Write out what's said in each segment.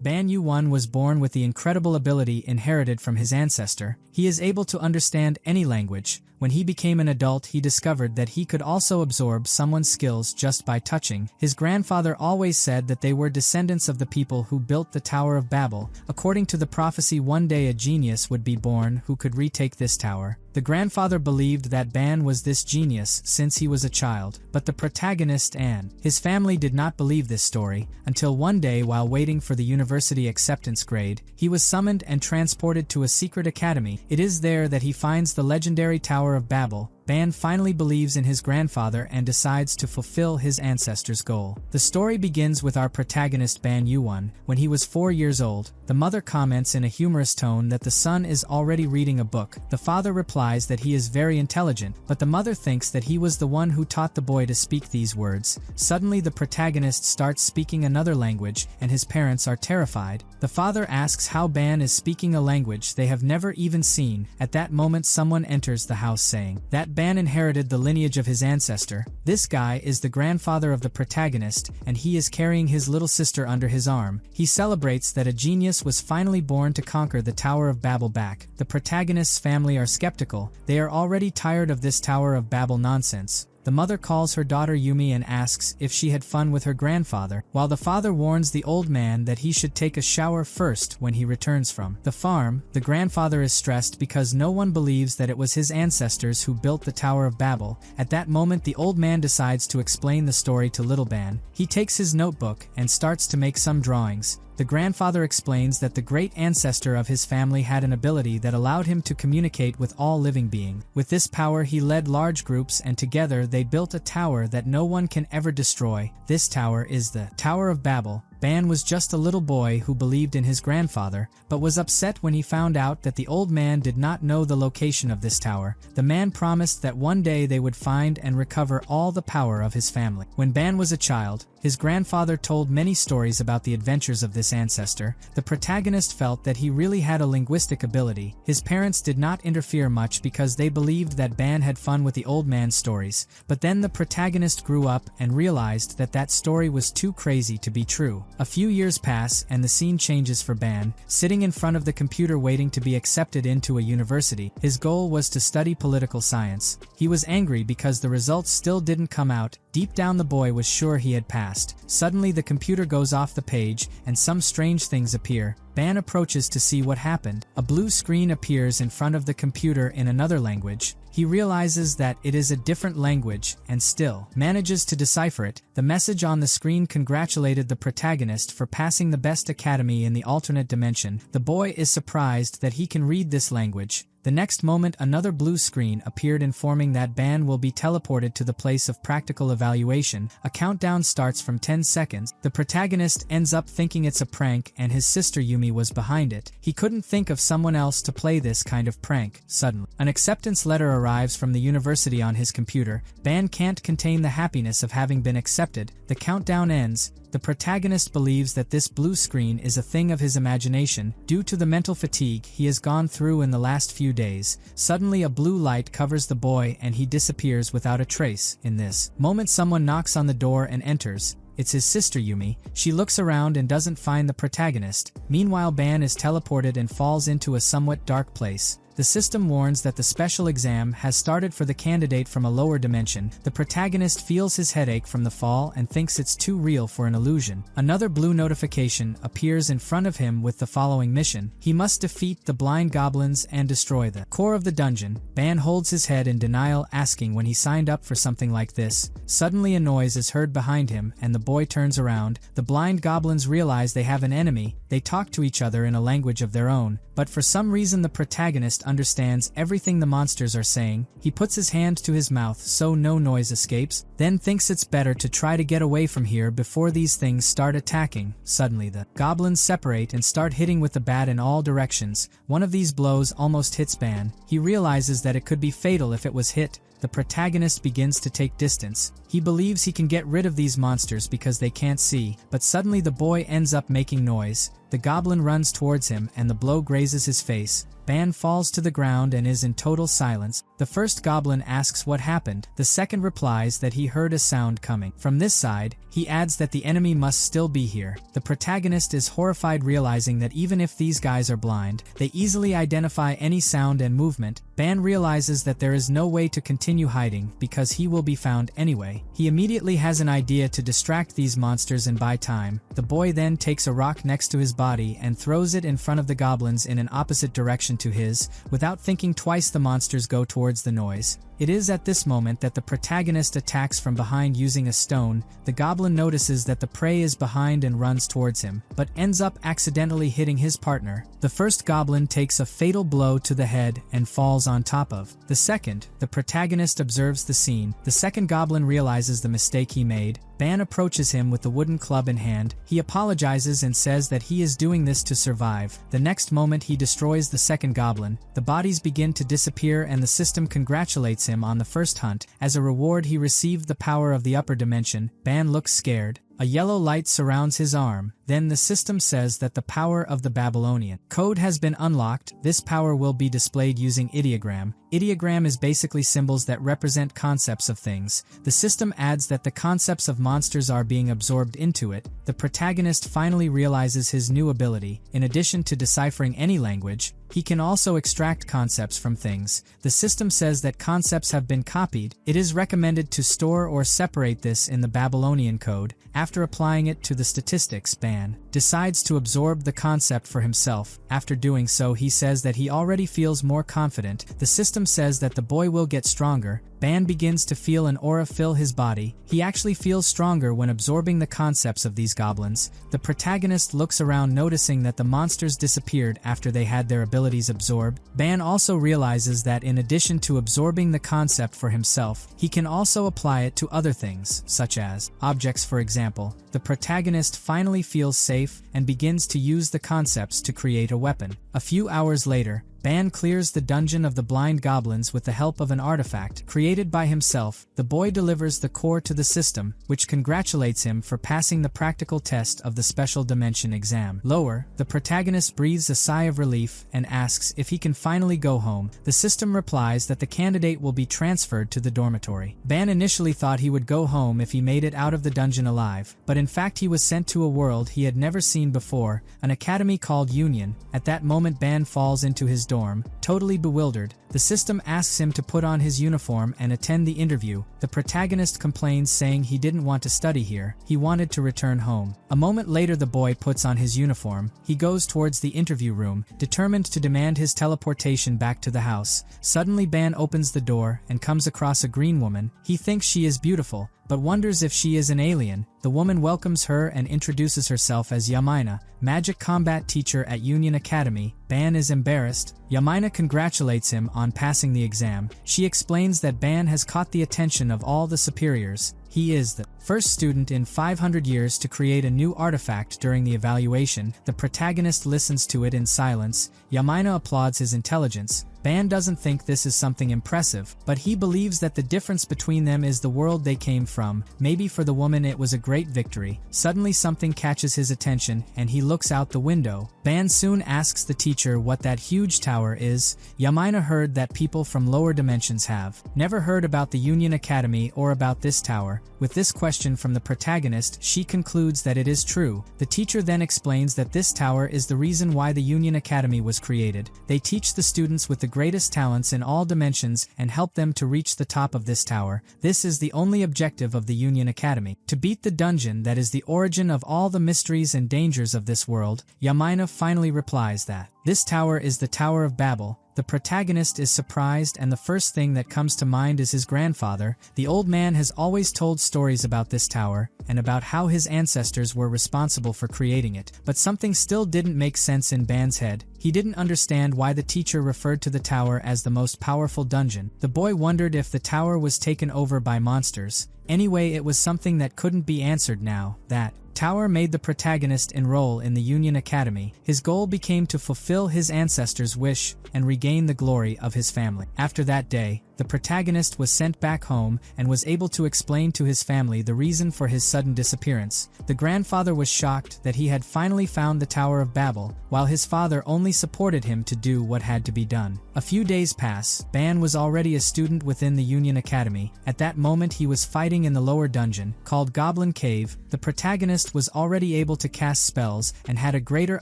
Ban Yu-1 was born with the incredible ability inherited from his ancestor. He is able to understand any language. When he became an adult, he discovered that he could also absorb someone's skills just by touching. His grandfather always said that they were descendants of the people who built the Tower of Babel. According to the prophecy, one day a genius would be born who could retake this tower. The grandfather believed that Ban was this genius since he was a child, but the protagonist and his family did not believe this story, until one day while waiting for the university acceptance grade, he was summoned and transported to a secret academy. It is there that he finds the legendary Tower of Babel. Ban finally believes in his grandfather and decides to fulfill his ancestor's goal. The story begins with our protagonist Ban Yu-1. When he was 4 years old, the mother comments in a humorous tone that the son is already reading a book. The father replies that he is very intelligent, but the mother thinks that he was the one who taught the boy to speak these words. Suddenly the protagonist starts speaking another language, and his parents are terrified. The father asks how Ban is speaking a language they have never even seen. At that moment someone enters the house saying that Ban inherited the lineage of his ancestor. This guy is the grandfather of the protagonist, and he is carrying his little sister under his arm. He celebrates that a genius was finally born to conquer the Tower of Babel back. The protagonist's family are skeptical. They are already tired of this Tower of Babel nonsense. The mother calls her daughter Yumi and asks if she had fun with her grandfather, while the father warns the old man that he should take a shower first when he returns from the farm. The grandfather is stressed because no one believes that it was his ancestors who built the Tower of Babel. At that moment the old man decides to explain the story to little Ban. He takes his notebook and starts to make some drawings. The grandfather explains that the great ancestor of his family had an ability that allowed him to communicate with all living beings. With this power he led large groups, and together they built a tower that no one can ever destroy. This tower is the Tower of Babel. Ban was just a little boy who believed in his grandfather, but was upset when he found out that the old man did not know the location of this tower. The man promised that one day they would find and recover all the power of his family. When Ban was a child, his grandfather told many stories about the adventures of this ancestor. The protagonist felt that he really had a linguistic ability. His parents did not interfere much because they believed that Ban had fun with the old man's stories. But then the protagonist grew up and realized that that story was too crazy to be true. A few years pass and the scene changes for Ban, sitting in front of the computer waiting to be accepted into a university. His goal was to study political science. He was angry because the results still didn't come out. Deep down the boy was sure he had passed. Suddenly the computer goes off the page and some strange things appear. Ban approaches to see what happened. A blue screen appears in front of the computer in another language. He realizes that it is a different language and still manages to decipher it. The message on the screen congratulated the protagonist for passing the best academy in the alternate dimension. The boy is surprised that he can read this language. The next moment another blue screen appeared informing that Ban will be teleported to the place of practical evaluation. A countdown starts from 10 seconds. The protagonist ends up thinking it's a prank and his sister Yumi was behind it. He couldn't think of someone else to play this kind of prank. Suddenly, an acceptance letter arrives from the university on his computer. Ban can't contain the happiness of having been accepted. The countdown ends. The protagonist believes that this blue screen is a thing of his imagination, due to the mental fatigue he has gone through in the last few days. Suddenly a blue light covers the boy and he disappears without a trace. In this moment someone knocks on the door and enters. It's his sister Yumi. She looks around and doesn't find the protagonist. Meanwhile Ban is teleported and falls into a somewhat dark place. The system warns that the special exam has started for the candidate from a lower dimension. The protagonist feels his headache from the fall and thinks it's too real for an illusion. Another blue notification appears in front of him with the following mission. He must defeat the blind goblins and destroy the core of the dungeon. Ban holds his head in denial, asking when he signed up for something like this. Suddenly a noise is heard behind him and the boy turns around. The blind goblins realize they have an enemy. They talk to each other in a language of their own, but for some reason the protagonist understands everything the monsters are saying. He puts his hand to his mouth so no noise escapes, then thinks it's better to try to get away from here before these things start attacking. Suddenly the goblins separate and start hitting with the bat in all directions. One of these blows almost hits Ban. He realizes that it could be fatal if it was hit. The protagonist begins to take distance. He believes he can get rid of these monsters because they can't see, but suddenly the boy ends up making noise. the goblin runs towards him and the blow grazes his face. Ban falls to the ground and is in total silence. The first goblin asks what happened. The second replies that he heard a sound coming. From this side, he adds that the enemy must still be here. The protagonist is horrified, realizing that even if these guys are blind, they easily identify any sound and movement. Ban realizes that there is no way to continue hiding because he will be found anyway. He immediately has an idea to distract these monsters and buy time. The boy then takes a rock next to his body and throws it in front of the goblins in an opposite direction to his. Without thinking twice, the monsters go towards the noise. It is at this moment that the protagonist attacks from behind using a stone. The goblin notices that the prey is behind and runs towards him, but ends up accidentally hitting his partner. The first goblin takes a fatal blow to the head and falls on top of the second. The protagonist observes the scene. The second goblin realizes the mistake he made. Ban approaches him with the wooden club in hand. He apologizes and says that he is doing this to survive. The next moment he destroys the second goblin. The bodies begin to disappear and the system congratulates him on the first hunt. As a reward, he received the power of the upper dimension. Ban looks scared. A yellow light surrounds his arm. Then the system says that the power of the Babylonian code has been unlocked. This power will be displayed using ideogram. Ideogram is basically symbols that represent concepts of things. The system adds that the concepts of monsters are being absorbed into it. The protagonist finally realizes his new ability. In addition to deciphering any language, he can also extract concepts from things. The system says that concepts have been copied. It is recommended to store or separate this in the Babylonian code. After applying it to the statistics, Ban decides to absorb the concept for himself. After doing so, he says that he already feels more confident. The system says that the boy will get stronger. Ban begins to feel an aura fill his body. He actually feels stronger when absorbing the concepts of these goblins. The protagonist looks around, noticing that the monsters disappeared after they had their abilities absorbed. Ban also realizes that in addition to absorbing the concept for himself, he can also apply it to other things, such as objects, for example. The protagonist finally feels safe and begins to use the concepts to create a weapon. A few hours later, Ban clears the dungeon of the blind goblins with the help of an artifact created by himself. The boy delivers the core to the system, which congratulates him for passing the practical test of the special dimension exam. Lower, the protagonist breathes a sigh of relief and asks if he can finally go home. The system replies that the candidate will be transferred to the dormitory. Ban initially thought he would go home if he made it out of the dungeon alive, but in fact he was sent to a world he had never seen before, an academy called Union. At that moment, Ban falls into his dorm, totally bewildered. The system asks him to put on his uniform and attend the interview. The protagonist complains, saying he didn't want to study here, he wanted to return home. A moment later, the boy puts on his uniform. He goes towards the interview room, determined to demand his teleportation back to the house. Suddenly, Ban opens the door and comes across a green woman. He thinks she is beautiful, but wonders if she is an alien. The woman welcomes her and introduces herself as Yamina, magic combat teacher at Union Academy. Ban is embarrassed. Yamina congratulates him on passing the exam. She explains that Ban has caught the attention of all the superiors. He is the first student in 500 years to create a new artifact during the evaluation. The protagonist listens to it in silence. Yamina applauds his intelligence. Ban doesn't think this is something impressive, but he believes that the difference between them is the world they came from. Maybe for the woman it was a great victory. Suddenly something catches his attention, and he looks out the window. Ban soon asks the teacher what that huge tower is. Yamina heard that people from lower dimensions have never heard about the Union Academy or about this tower. With this question from the protagonist, she concludes that it is true. The teacher then explains that this tower is the reason why the Union Academy was created. They teach the students with the greatest talents in all dimensions and help them to reach the top of this tower. This is the only objective of the Union Academy, to beat the dungeon that is the origin of all the mysteries and dangers of this world. Yamina finally replies that this tower is the Tower of Babel. The protagonist is surprised, and the first thing that comes to mind is his grandfather. The old man has always told stories about this tower, and about how his ancestors were responsible for creating it. But something still didn't make sense in Ban's head. He didn't understand why the teacher referred to the tower as the most powerful dungeon. The boy wondered if the tower was taken over by monsters. Anyway, it was something that couldn't be answered now. That tower made the protagonist enroll in the Union Academy. His goal became to fulfill his ancestors' wish and regain the glory of his family. After that day, the protagonist was sent back home and was able to explain to his family the reason for his sudden disappearance. The grandfather was shocked that he had finally found the Tower of Babel, while his father only supported him to do what had to be done. A few days pass. Ban was already a student within the Union Academy. At that moment he was fighting in the lower dungeon, called Goblin Cave. The protagonist was already able to cast spells and had a greater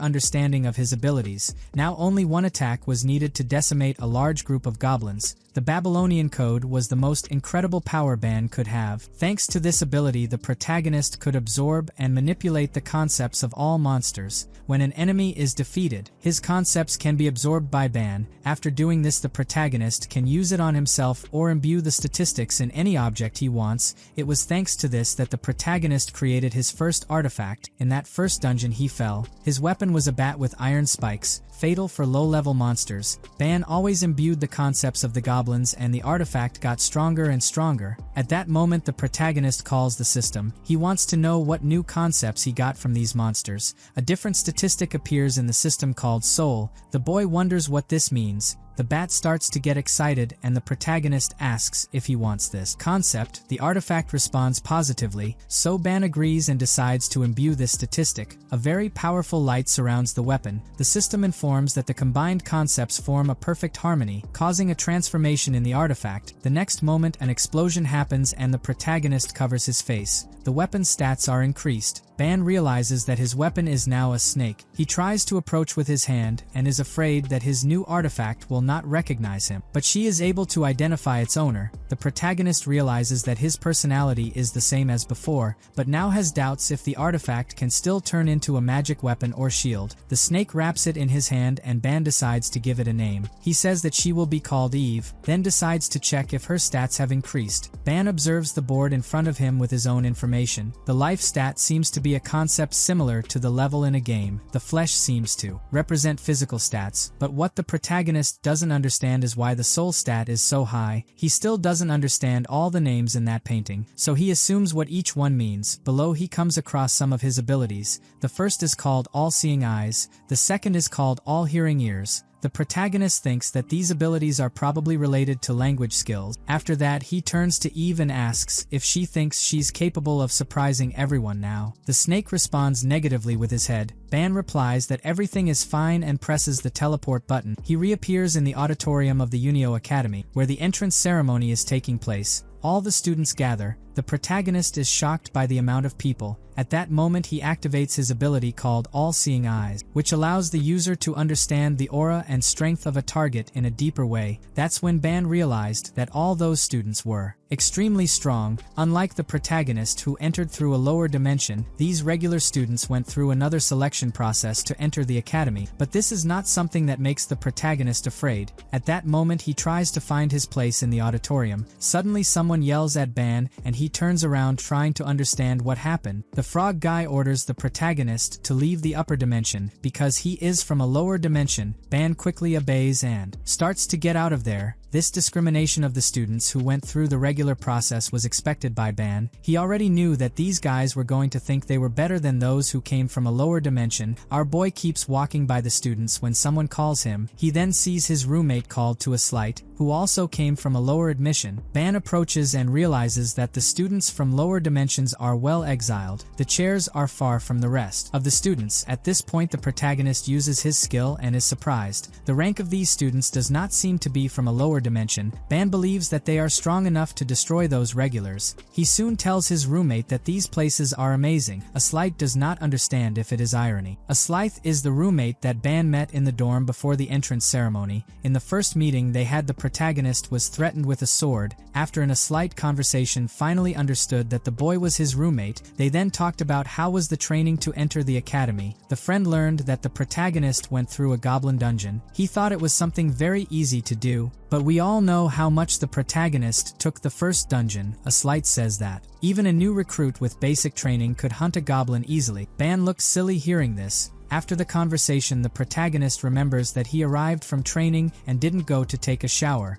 understanding of his abilities. Now only one attack was needed to decimate a large group of goblins. The Babylonian Code was the most incredible power Ban could have. Thanks to this ability, the protagonist could absorb and manipulate the concepts of all monsters. When an enemy is defeated, his concepts can be absorbed by Ban. After doing this, the protagonist can use it on himself or imbue the statistics in any object he wants. It was thanks to this that the protagonist created his first artifact. In that first dungeon he fell. His weapon was a bat with iron spikes, fatal for low-level monsters. Ban always imbued the concepts of the goblins and the artifact got stronger and stronger. At that moment the protagonist calls the system. He wants to know what new concepts he got from these monsters. A different statistic appears in the system called soul. The boy wonders what this means. The bat starts to get excited and the protagonist asks if he wants this concept. The artifact responds positively, so Ban agrees and decides to imbue this statistic. A very powerful light surrounds the weapon. The system informs that the combined concepts form a perfect harmony, causing a transformation in the artifact. The next moment an explosion happens and the protagonist covers his face. The weapon's stats are increased. Ban realizes that his weapon is now a snake. He tries to approach with his hand and is afraid that his new artifact will not recognize him, but she is able to identify its owner. The protagonist realizes that his personality is the same as before, but now has doubts if the artifact can still turn into a magic weapon or shield. The snake wraps it in his hand and Ban decides to give it a name. He says that she will be called Eve, then decides to check if her stats have increased. Ban observes the board in front of him with his own information. The life stat seems to be a concept similar to the level in a game. The flesh seems to represent physical stats, but what the protagonist doesn't understand is why the soul stat is so high. He still doesn't understand all the names in that painting, so he assumes what each one means. Below he comes across some of his abilities. The first is called all-seeing eyes, the second is called all-hearing ears. The protagonist thinks that these abilities are probably related to language skills. After that, he turns to Eve and asks if she thinks she's capable of surprising everyone now. The snake responds negatively with his head. Ban replies that everything is fine and presses the teleport button. He reappears in the auditorium of the Unio Academy, where the entrance ceremony is taking place. All the students gather. The protagonist is shocked by the amount of people. At that moment he activates his ability called All-Seeing Eyes, which allows the user to understand the aura and strength of a target in a deeper way. That's when Ban realized that all those students were extremely strong. Unlike the protagonist who entered through a lower dimension, these regular students went through another selection process to enter the academy, but this is not something that makes the protagonist afraid. At that moment he tries to find his place in the auditorium. Suddenly someone yells at Ban and he turns around trying to understand what happened. The frog guy orders the protagonist to leave the upper dimension because he is from a lower dimension. Ban quickly obeys and starts to get out of there. This discrimination of the students who went through the regular process was expected by Ban. He already knew that these guys were going to think they were better than those who came from a lower dimension. Our boy keeps walking by the students when someone calls him. He then sees his roommate called to a slight, who also came from a lower admission. Ban approaches and realizes that the students from lower dimensions are well exiled. The chairs are far from the rest of the students. At this point the protagonist uses his skill and is surprised. The rank of these students does not seem to be from a lower dimension. Ban believes that they are strong enough to destroy those regulars. He soon tells his roommate that these places are amazing. A slight does not understand if it is irony. A slight is the roommate that Ban met in the dorm before the entrance ceremony. In the first meeting they had, the protagonist was threatened with a sword. After in a slight conversation finally understood that the boy was his roommate, they then talked about how was the training to enter the academy. The friend learned that the protagonist went through a goblin dungeon. He thought it was something very easy to do, but we all know how much the protagonist took the first dungeon. A slight says that even a new recruit with basic training could hunt a goblin easily. Ban looks silly hearing this. After the conversation, the protagonist remembers that he arrived from training and didn't go to take a shower.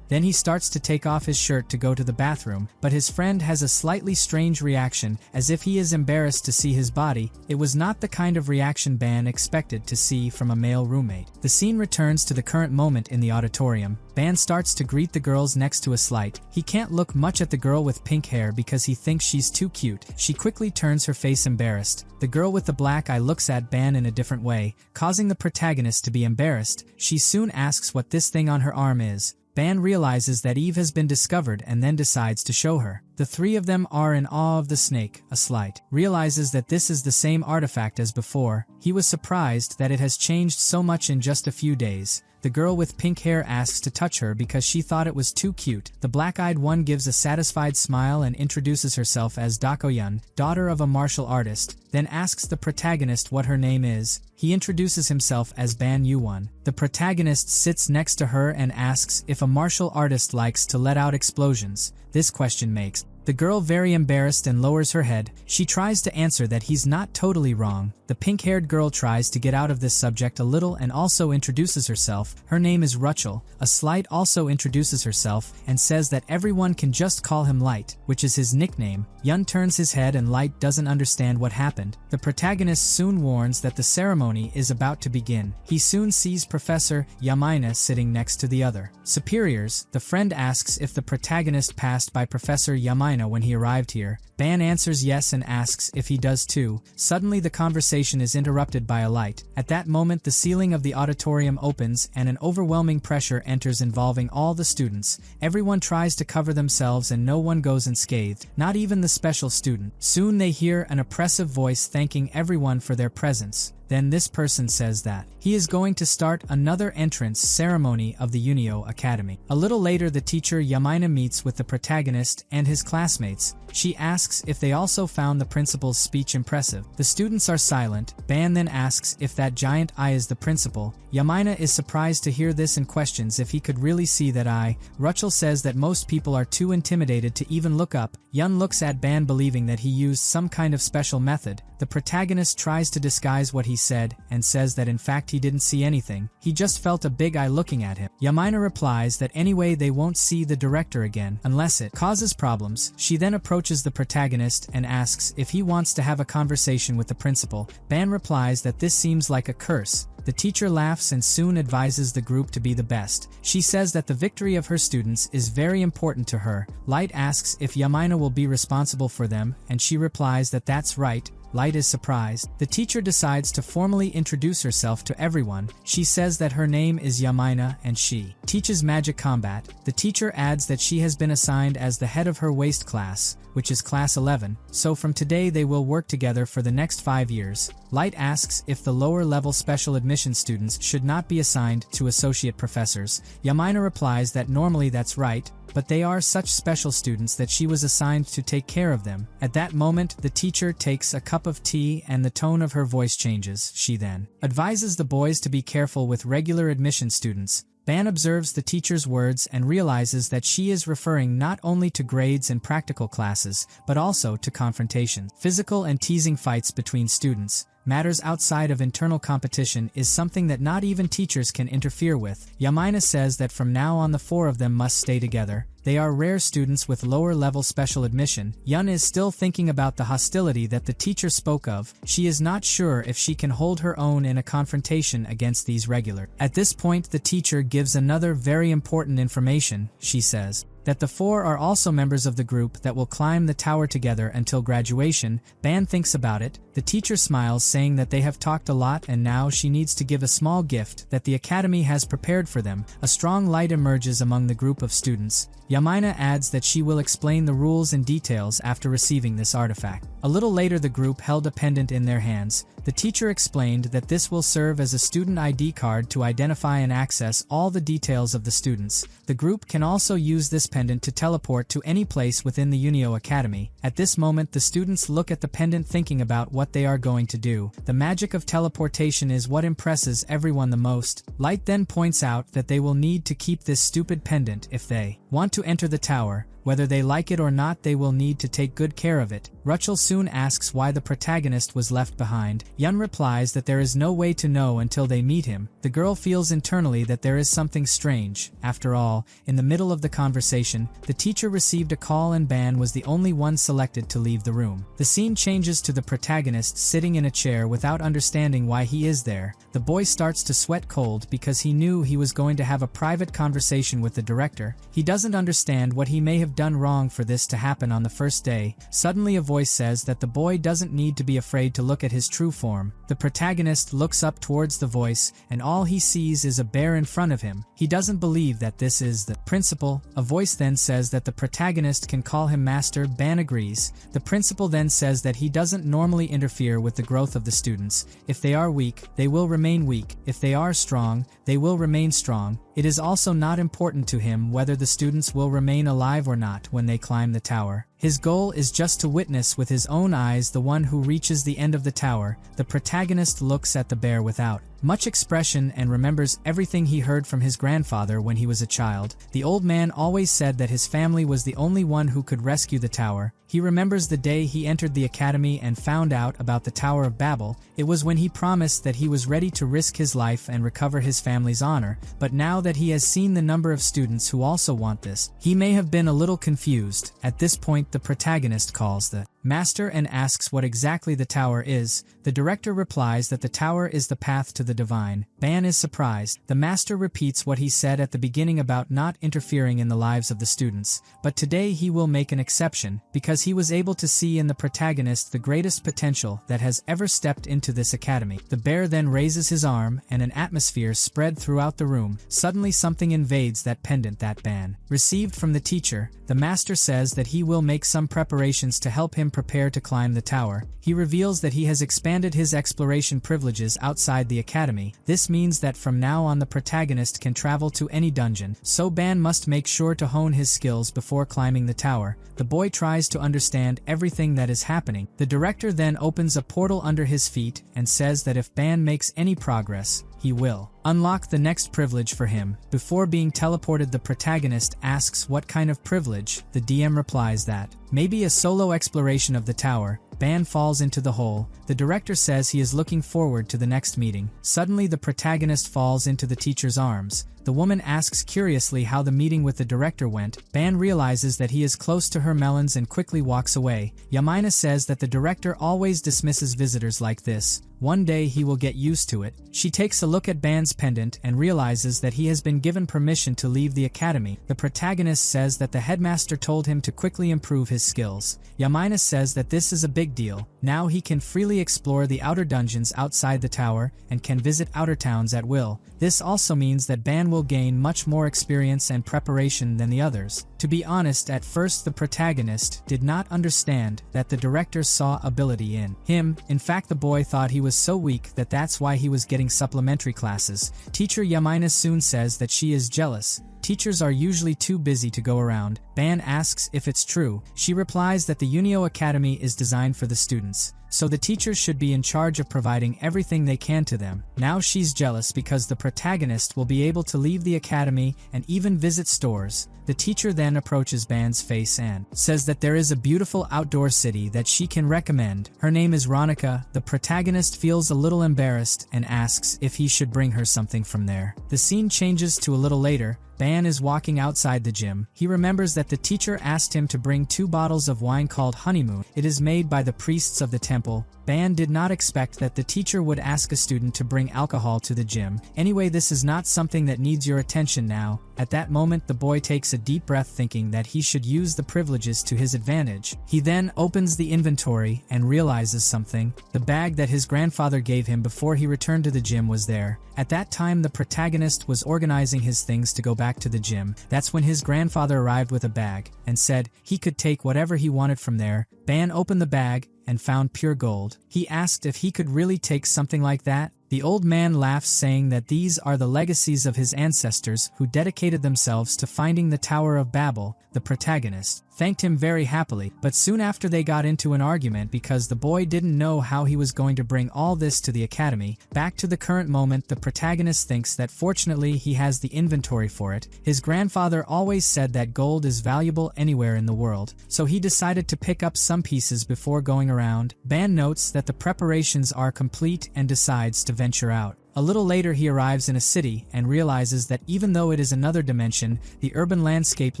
Then he starts to take off his shirt to go to the bathroom, but his friend has a slightly strange reaction, as if he is embarrassed to see his body. It was not the kind of reaction Ban expected to see from a male roommate. The scene returns to the current moment in the auditorium. Ban starts to greet the girls next to a slide. He can't look much at the girl with pink hair because he thinks she's too cute. She quickly turns her face embarrassed. The girl with the black eye looks at Ban in a different way, causing the protagonist to be embarrassed. She soon asks what this thing on her arm is. Ban realizes that Eve has been discovered and then decides to show her. The three of them are in awe of the snake. A slight realizes that this is the same artifact as before. He was surprised that it has changed so much in just a few days. The girl with pink hair asks to touch her because she thought it was too cute. The black-eyed one gives a satisfied smile and introduces herself as Dakoyun, daughter of a martial artist, then asks the protagonist what her name is. He introduces himself as Ban Yuwon. The protagonist sits next to her and asks if a martial artist likes to let out explosions. This question makes the girl very embarrassed and lowers her head. She tries to answer that he's not totally wrong. The pink-haired girl tries to get out of this subject a little and also introduces herself. Her name is Ruchel. A slight also introduces herself and says that everyone can just call him Light, which is his nickname. Yun turns his head and Light doesn't understand what happened. The protagonist soon warns that the ceremony is about to begin. He soon sees Professor Yamaina sitting next to the other superiors. The friend asks if the protagonist passed by Professor Yamaina when he arrived here. Ban answers yes and asks if he does too. Suddenly the conversation is interrupted by a light. At that moment the ceiling of the auditorium opens and an overwhelming pressure enters involving all the students. Everyone tries to cover themselves and no one goes unscathed, not even the special student. Soon they hear an oppressive voice thanking everyone for their presence. Then this person says that he is going to start another entrance ceremony of the Unio Academy. A little later the teacher Yamaina meets with the protagonist and his classmates. She asks if they also found the principal's speech impressive. The students are silent. Ban then asks if that giant eye is the principal. Yamaina is surprised to hear this and questions if he could really see that eye. Ruchel says that most people are too intimidated to even look up. Yun looks at Ban believing that he used some kind of special method. The protagonist tries to disguise what he said and says that in fact he didn't see anything. He just felt a big eye looking at him. Yamaina replies that anyway they won't see the director again unless it causes problems. She then approaches the protagonist and asks if he wants to have a conversation with the principal. Ban replies that this seems like a curse. The teacher laughs and soon advises the group to be the best. She says that the victory of her students is very important to her. Light asks if Yamaina will be responsible for them, and she replies that that's right. Light is surprised. The teacher decides to formally introduce herself to everyone. She says that her name is Yamaina and she teaches magic combat. The teacher adds that she has been assigned as the head of her waist class, which is class 11, so from today they will work together for the next 5 years. Light asks if the lower-level special admission students should not be assigned to associate professors. Yamaina replies that normally that's right, but they are such special students that she was assigned to take care of them. At that moment, the teacher takes a cup of tea and the tone of her voice changes. She then advises the boys to be careful with regular admission students. Ban observes the teacher's words and realizes that she is referring not only to grades and practical classes, but also to confrontation. Physical and teasing fights between students. Matters outside of internal competition is something that not even teachers can interfere with. Yamaina says that from now on the 4 of them must stay together. They are rare students with lower-level special admission. Yun is still thinking about the hostility that the teacher spoke of. She is not sure if she can hold her own in a confrontation against these regular. At this point, the teacher gives another very important information. She says that the 4 are also members of the group that will climb the tower together until graduation. Ban thinks about it. The teacher smiles, saying that they have talked a lot and now she needs to give a small gift that the academy has prepared for them. A strong light emerges among the group of students. Yamaina adds that she will explain the rules and details after receiving this artifact. A little later the group held a pendant in their hands. The teacher explained that this will serve as a student ID card to identify and access all the details of the students. The group can also use this pendant to teleport to any place within the Unio Academy. At this moment the students look at the pendant thinking about what they are going to do. The magic of teleportation is what impresses everyone the most. Light then points out that they will need to keep this stupid pendant if they want to enter the tower. Whether they like it or not, they will need to take good care of it. Rachel soon asks why the protagonist was left behind. Yun replies that there is no way to know until they meet him. The girl feels internally that there is something strange. After all, in the middle of the conversation, the teacher received a call and Ban was the only one selected to leave the room. The scene changes to the protagonist sitting in a chair without understanding why he is there. The boy starts to sweat cold because he knew he was going to have a private conversation with the director. He doesn't understand what he may have done wrong for this to happen on the first day. Suddenly a voice says that the boy doesn't need to be afraid to look at his true form. The protagonist looks up towards the voice and all he sees is a bear in front of him. He doesn't believe that this is the principal. A voice then says that the protagonist can call him master. Ban agrees. The principal then says that he doesn't normally interfere with the growth of the students. If they are weak, they will remain weak. If they are strong, they will remain strong. It is also not important to him whether the students will remain alive or not when they climb the tower. His goal is just to witness with his own eyes the one who reaches the end of the tower. The protagonist looks at the bear without much expression and remembers everything he heard from his grandfather when he was a child. The old man always said that his family was the only one who could rescue the tower. He remembers the day he entered the academy and found out about the Tower of Babel. It was when he promised that he was ready to risk his life and recover his family's honor, but now that he has seen the number of students who also want this, he may have been a little confused. At this point, the protagonist calls the master and asks what exactly the tower is. The director replies that the tower is the path to the divine. Ban is surprised. The master repeats what he said at the beginning about not interfering in the lives of the students, but today he will make an exception, because he was able to see in the protagonist the greatest potential that has ever stepped into this academy. The bear then raises his arm and an atmosphere spread throughout the room. Suddenly something invades that pendant that Ban received from the teacher. The master says that he will make some preparations to help him prepare to climb the tower. He reveals that he has expanded his exploration privileges outside the academy. This means that from now on the protagonist can travel to any dungeon, so Ban must make sure to hone his skills before climbing the tower. The boy tries to understand everything that is happening. The director then opens a portal under his feet and says that if Ban makes any progress, he will unlock the next privilege for him. Before being teleported, the protagonist asks what kind of privilege. The DM replies that maybe a solo exploration of the tower. Ban falls into the hole. The director says he is looking forward to the next meeting. Suddenly the protagonist falls into the teacher's arms. The woman asks curiously how the meeting with the director went. Ban realizes that he is close to her melons and quickly walks away. Yamina says that the director always dismisses visitors like this. One day he will get used to it. She takes a look at Ban's pendant and realizes that he has been given permission to leave the academy. The protagonist says that the headmaster told him to quickly improve his skills. Yamina says that this is a big deal. Now he can freely explore the outer dungeons outside the tower and can visit outer towns at will. This also means that Ban will gain much more experience and preparation than the others. To be honest, at first the protagonist did not understand that the director saw ability in him. In fact, the boy thought he was so weak that that's why he was getting supplementary classes. Teacher Yamina soon says that she is jealous. Teachers are usually too busy to go around. Ban asks if it's true. She replies that the Unio Academy is designed for the students, so the teachers should be in charge of providing everything they can to them. Now she's jealous because the protagonist will be able to leave the academy and even visit stores. The teacher then approaches Ban's face and says that there is a beautiful outdoor city that she can recommend. Her name is Ronica. The protagonist feels a little embarrassed and asks if he should bring her something from there. The scene changes to a little later. Ban is walking outside the gym. He remembers that the teacher asked him to bring 2 bottles of wine called honeymoon. It is made by the priests of the temple. Ban did not expect that the teacher would ask a student to bring alcohol to the gym. Anyway, this is not something that needs your attention now. At that moment, the boy takes a deep breath, thinking that he should use the privileges to his advantage. He then opens the inventory and realizes something. The bag that his grandfather gave him before he returned to the gym was there. At that time, the protagonist was organizing his things to go back to the gym. That's when his grandfather arrived with a bag and said he could take whatever he wanted from there. Ban opened the bag and found pure gold. He asked if he could really take something like that. The old man laughs, saying that these are the legacies of his ancestors who dedicated themselves to finding the Tower of Babel. The protagonist thanked him very happily, but soon after they got into an argument because the boy didn't know how he was going to bring all this to the academy. Back to the current moment, the protagonist thinks that fortunately he has the inventory for it. His grandfather always said that gold is valuable anywhere in the world, so he decided to pick up some pieces before going around. Ban notes that the preparations are complete and decides to venture out. A little later he arrives in a city and realizes that even though it is another dimension, the urban landscape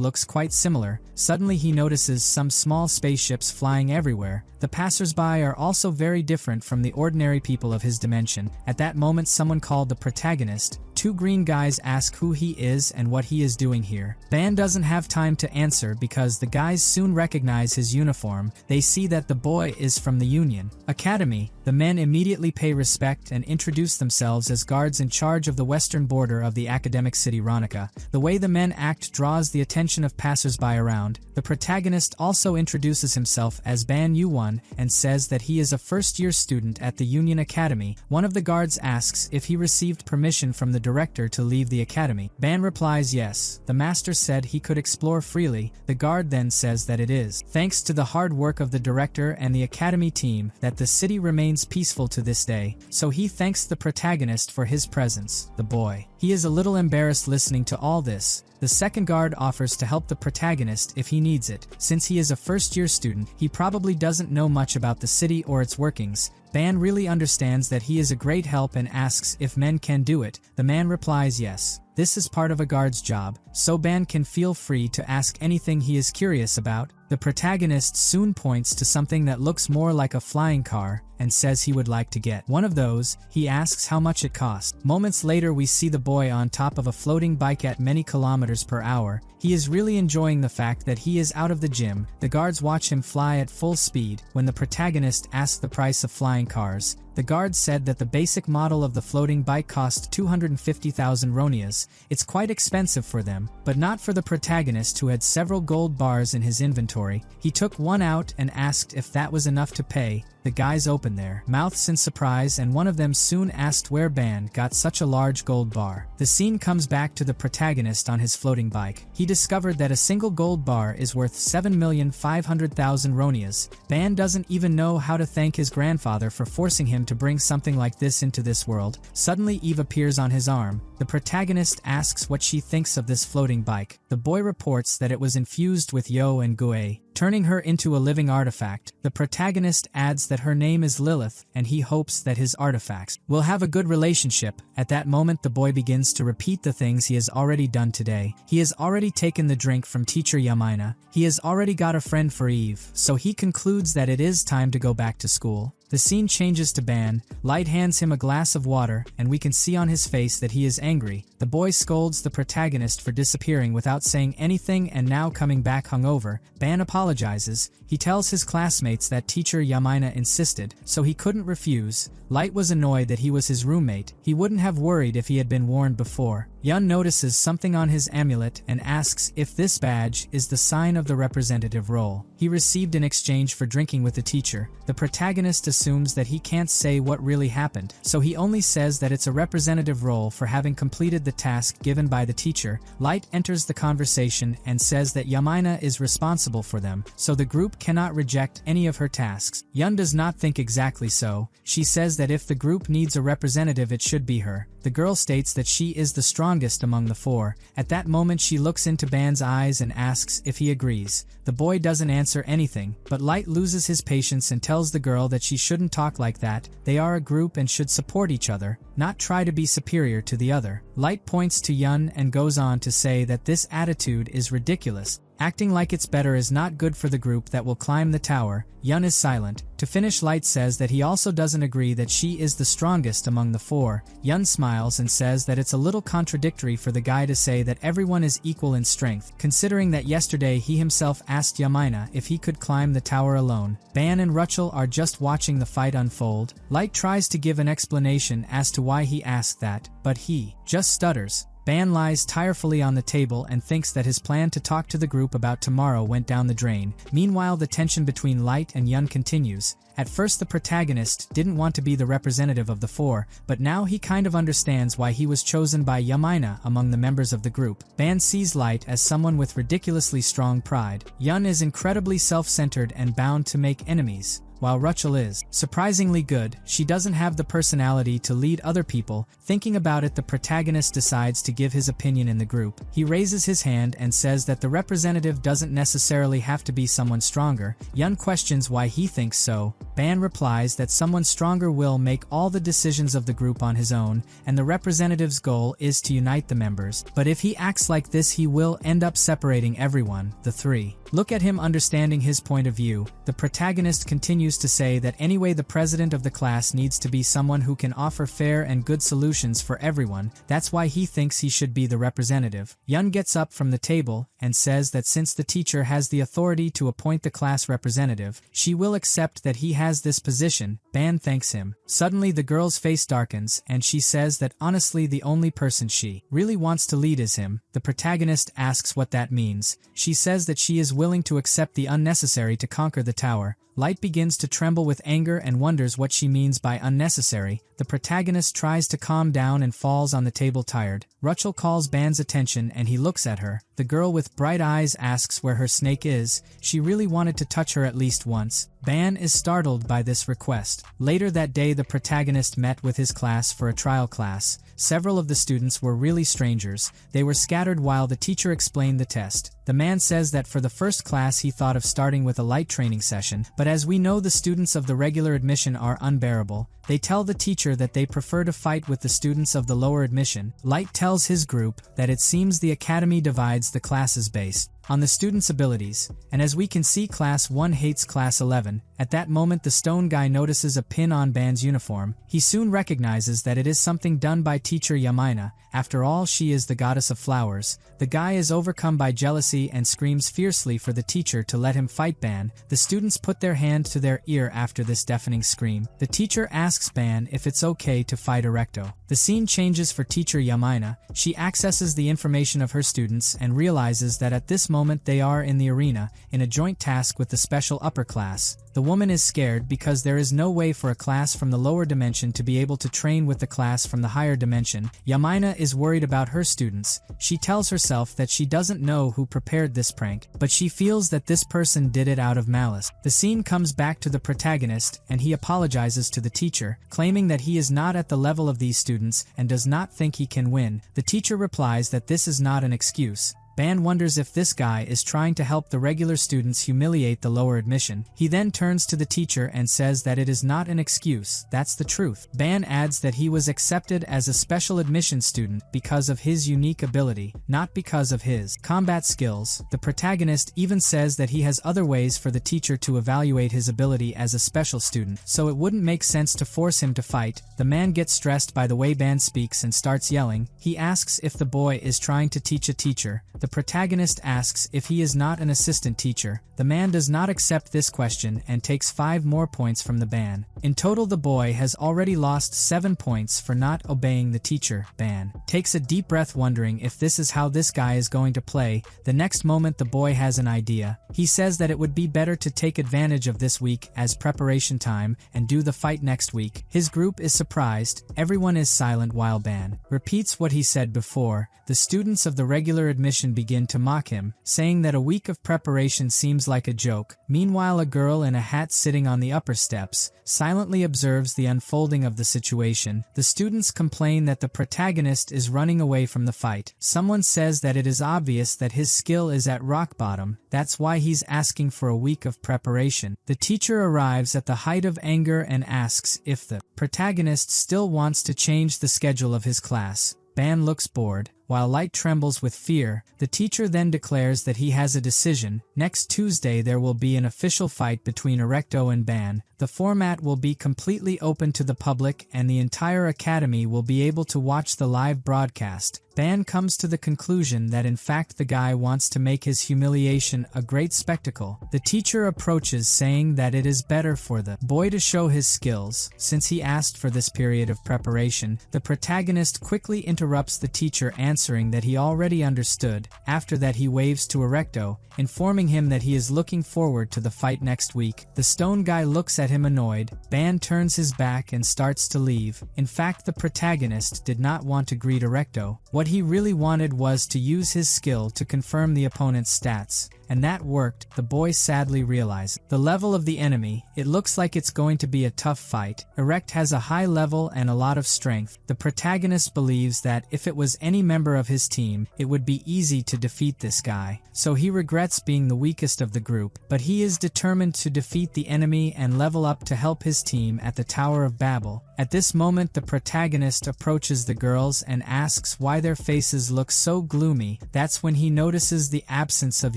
looks quite similar. Suddenly he notices some small spaceships flying everywhere. The passersby are also very different from the ordinary people of his dimension. At that moment someone called the protagonist. Two green guys ask who he is and what he is doing here. Ban doesn't have time to answer because the guys soon recognize his uniform. They see that the boy is from the Union Academy. The men immediately pay respect and introduce themselves as guards in charge of the western border of the academic city Ronica. The way the men act draws the attention of passersby around. The protagonist also introduces himself as Ban Yu-won and says that he is a first-year student at the Union Academy. One of the guards asks if he received permission from the director to leave the academy. Ban replies yes. The master said he could explore freely. The guard then says that it is thanks to the hard work of the director and the academy team that the city remains peaceful to this day, so he thanks the protagonist for his presence. The boy. He is a little embarrassed listening to all this. The second guard offers to help the protagonist if he needs it. Since he is a first-year student, he probably doesn't know much about the city or its workings. Ban really understands that he is a great help and asks if men can do it. The man replies yes. This is part of a guard's job, so Ban can feel free to ask anything he is curious about. The protagonist soon points to something that looks more like a flying car and says he would like to get one of those. He asks how much it costs. Moments later we see the boy on top of a floating bike at many kilometers per hour. He is really enjoying the fact that he is out of the gym. The guards watch him fly at full speed. When the protagonist asks the price of flying cars, the guard said that the basic model of the floating bike cost 250,000 ronias. It's quite expensive for them, but not for the protagonist who had several gold bars in his inventory. He took one out and asked if that was enough to pay. The guys opened their mouths in surprise and one of them soon asked where Ban got such a large gold bar. The scene comes back to the protagonist on his floating bike. He discovered that a single gold bar is worth 7,500,000 ronias. Ban doesn't even know how to thank his grandfather for forcing him to bring something like this into this world. Suddenly Eve appears on his arm. The protagonist asks what she thinks of this floating bike. The boy reports that it was infused with Yo and Gue, turning her into a living artifact. The protagonist adds that her name is Lilith, and he hopes that his artifacts will have a good relationship. At that moment the boy begins to repeat the things he has already done today. He has already taken the drink from teacher Yamina. He has already got a friend for Eve, so he concludes that it is time to go back to school. The scene changes to Ban. Light hands him a glass of water, and we can see on his face that he is angry. The boy scolds the protagonist for disappearing without saying anything and now coming back hungover. Ban apologizes. He tells his classmates that teacher Yamina insisted, so he couldn't refuse. Light was annoyed that he was his roommate. He wouldn't have worried if he had been warned before. Yun notices something on his amulet and asks if this badge is the sign of the representative role he received in exchange for drinking with the teacher. The protagonist assumes that he can't say what really happened, so he only says that it's a representative role for having completed the task given by the teacher. Light enters the conversation and says that Yamina is responsible for them, so the group cannot reject any of her tasks. Yun does not think exactly so. She says that if the group needs a representative it should be her. The girl states that she is the strongest among the four. At that moment she looks into Ban's eyes and asks if he agrees. The boy doesn't answer anything, but Light loses his patience and tells the girl that she shouldn't talk like that. They are a group and should support each other, not try to be superior to the other. Light points to Yun and goes on to say that this attitude is ridiculous. Acting like it's better is not good for the group that will climb the tower. Yun is silent. To finish, Light says that he also doesn't agree that she is the strongest among the four. Yun smiles and says that it's a little contradictory for the guy to say that everyone is equal in strength, considering that yesterday he himself asked Yamina if he could climb the tower alone. Ban and Rachel are just watching the fight unfold. Light tries to give an explanation as to why he asked that, but he just stutters. Ban lies tirefully on the table and thinks that his plan to talk to the group about tomorrow went down the drain. Meanwhile, the tension between Light and Yun continues. At first the protagonist didn't want to be the representative of the four, but now he kind of understands why he was chosen by Yamaina among the members of the group. Ban sees Light as someone with ridiculously strong pride. Yun is incredibly self-centered and bound to make enemies, while Rachel is surprisingly good. She doesn't have the personality to lead other people. Thinking about it, the protagonist decides to give his opinion in the group. He raises his hand and says that the representative doesn't necessarily have to be someone stronger. Yun questions why he thinks so. Ban replies that someone stronger will make all the decisions of the group on his own, and the representative's goal is to unite the members. But if he acts like this, he will end up separating everyone. The three look at him, understanding his point of view. The protagonist continues to say that anyway, the president of the class needs to be someone who can offer fair and good solutions for everyone. That's why he thinks he should be the representative. Yun gets up from the table and says that since the teacher has the authority to appoint the class representative, she will accept that he has this position. Ban thanks him. Suddenly the girl's face darkens and she says that honestly the only person she really wants to lead is him. The protagonist asks what that means. She says that she is willing to accept the unnecessary to conquer the tower. Light begins to tremble with anger and wonders what she means by unnecessary. The protagonist tries to calm down and falls on the table tired. Rachel calls Ban's attention and he looks at her. The girl with bright eyes asks where her snake is. She really wanted to touch her at least once. Ban is startled by this request. Later that day, the protagonist met with his class for a trial class. Several of the students were really strangers. They were scattered while the teacher explained the test. The man says that for the first class he thought of starting with a light training session, but as we know, the students of the regular admission are unbearable. They tell the teacher that they prefer to fight with the students of the lower admission. Light tells his group that it seems the academy divides the classes based on the students' abilities, and as we can see, Class 1 hates Class 11. At that moment, the stone guy notices a pin on Ban's uniform. He soon recognizes that it is something done by teacher Yamaina. After all, she is the goddess of flowers. The guy is overcome by jealousy and screams fiercely for the teacher to let him fight Ban. The students put their hand to their ear after this deafening scream. The teacher asks Ban if it's okay to fight Erecto. The scene changes for teacher Yamaina. She accesses the information of her students and realizes that at this moment they are in the arena, in a joint task with the special upper class. The woman is scared because there is no way for a class from the lower dimension to be able to train with the class from the higher dimension. Yamaina is worried about her students. She tells herself that she doesn't know who prepared this prank, but she feels that this person did it out of malice. The scene comes back to the protagonist and he apologizes to the teacher, claiming that he is not at the level of these students and does not think he can win. The teacher replies that this is not an excuse. Ban wonders if this guy is trying to help the regular students humiliate the lower admission. He then turns to the teacher and says that it is not an excuse, that's the truth. Ban adds that he was accepted as a special admission student because of his unique ability, not because of his combat skills. The protagonist even says that he has other ways for the teacher to evaluate his ability as a special student, so it wouldn't make sense to force him to fight. The man gets stressed by the way Ban speaks and starts yelling. He asks if the boy is trying to teach a teacher. The protagonist asks if he is not an assistant teacher. The man does not accept this question and takes 5 more points from the ban. In total, the boy has already lost 7 points for not obeying the teacher. Ban takes a deep breath, wondering if this is how this guy is going to play. The next moment, the boy has an idea. He says that it would be better to take advantage of this week as preparation time and do the fight next week. His group is surprised. Everyone is silent while Ban repeats what he said before. The students of the regular admission begin to mock him, saying that a week of preparation seems like a joke. Meanwhile, a girl in a hat sitting on the upper steps silently observes the unfolding of the situation. The students complain that the protagonist is running away from the fight. Someone says that it is obvious that his skill is at rock bottom. That's why he's asking for a week of preparation. The teacher arrives at the height of anger and asks if the protagonist still wants to change the schedule of his class. Ban looks bored, while Light trembles with fear. The teacher then declares that he has a decision. Next Tuesday there will be an official fight between Erecto and Ban. The format will be completely open to the public and the entire academy will be able to watch the live broadcast. Ban comes to the conclusion that in fact the guy wants to make his humiliation a great spectacle. The teacher approaches, saying that it is better for the boy to show his skills, since he asked for this period of preparation. The protagonist quickly interrupts the teacher, answering answering that he already understood. After that he waves to Erecto, informing him that he is looking forward to the fight next week. The stone guy looks at him annoyed. Ban turns his back and starts to leave. In fact, the protagonist did not want to greet Erecto. What he really wanted was to use his skill to confirm the opponent's stats. And that worked, the boy sadly realized. The level of the enemy, it looks like it's going to be a tough fight. Erect has a high level and a lot of strength. The protagonist believes that if it was any member of his team, it would be easy to defeat this guy. So he regrets being the weakest of the group, but he is determined to defeat the enemy and level up to help his team at the Tower of Babel. At this moment the protagonist approaches the girls and asks why their faces look so gloomy. That's when he notices the absence of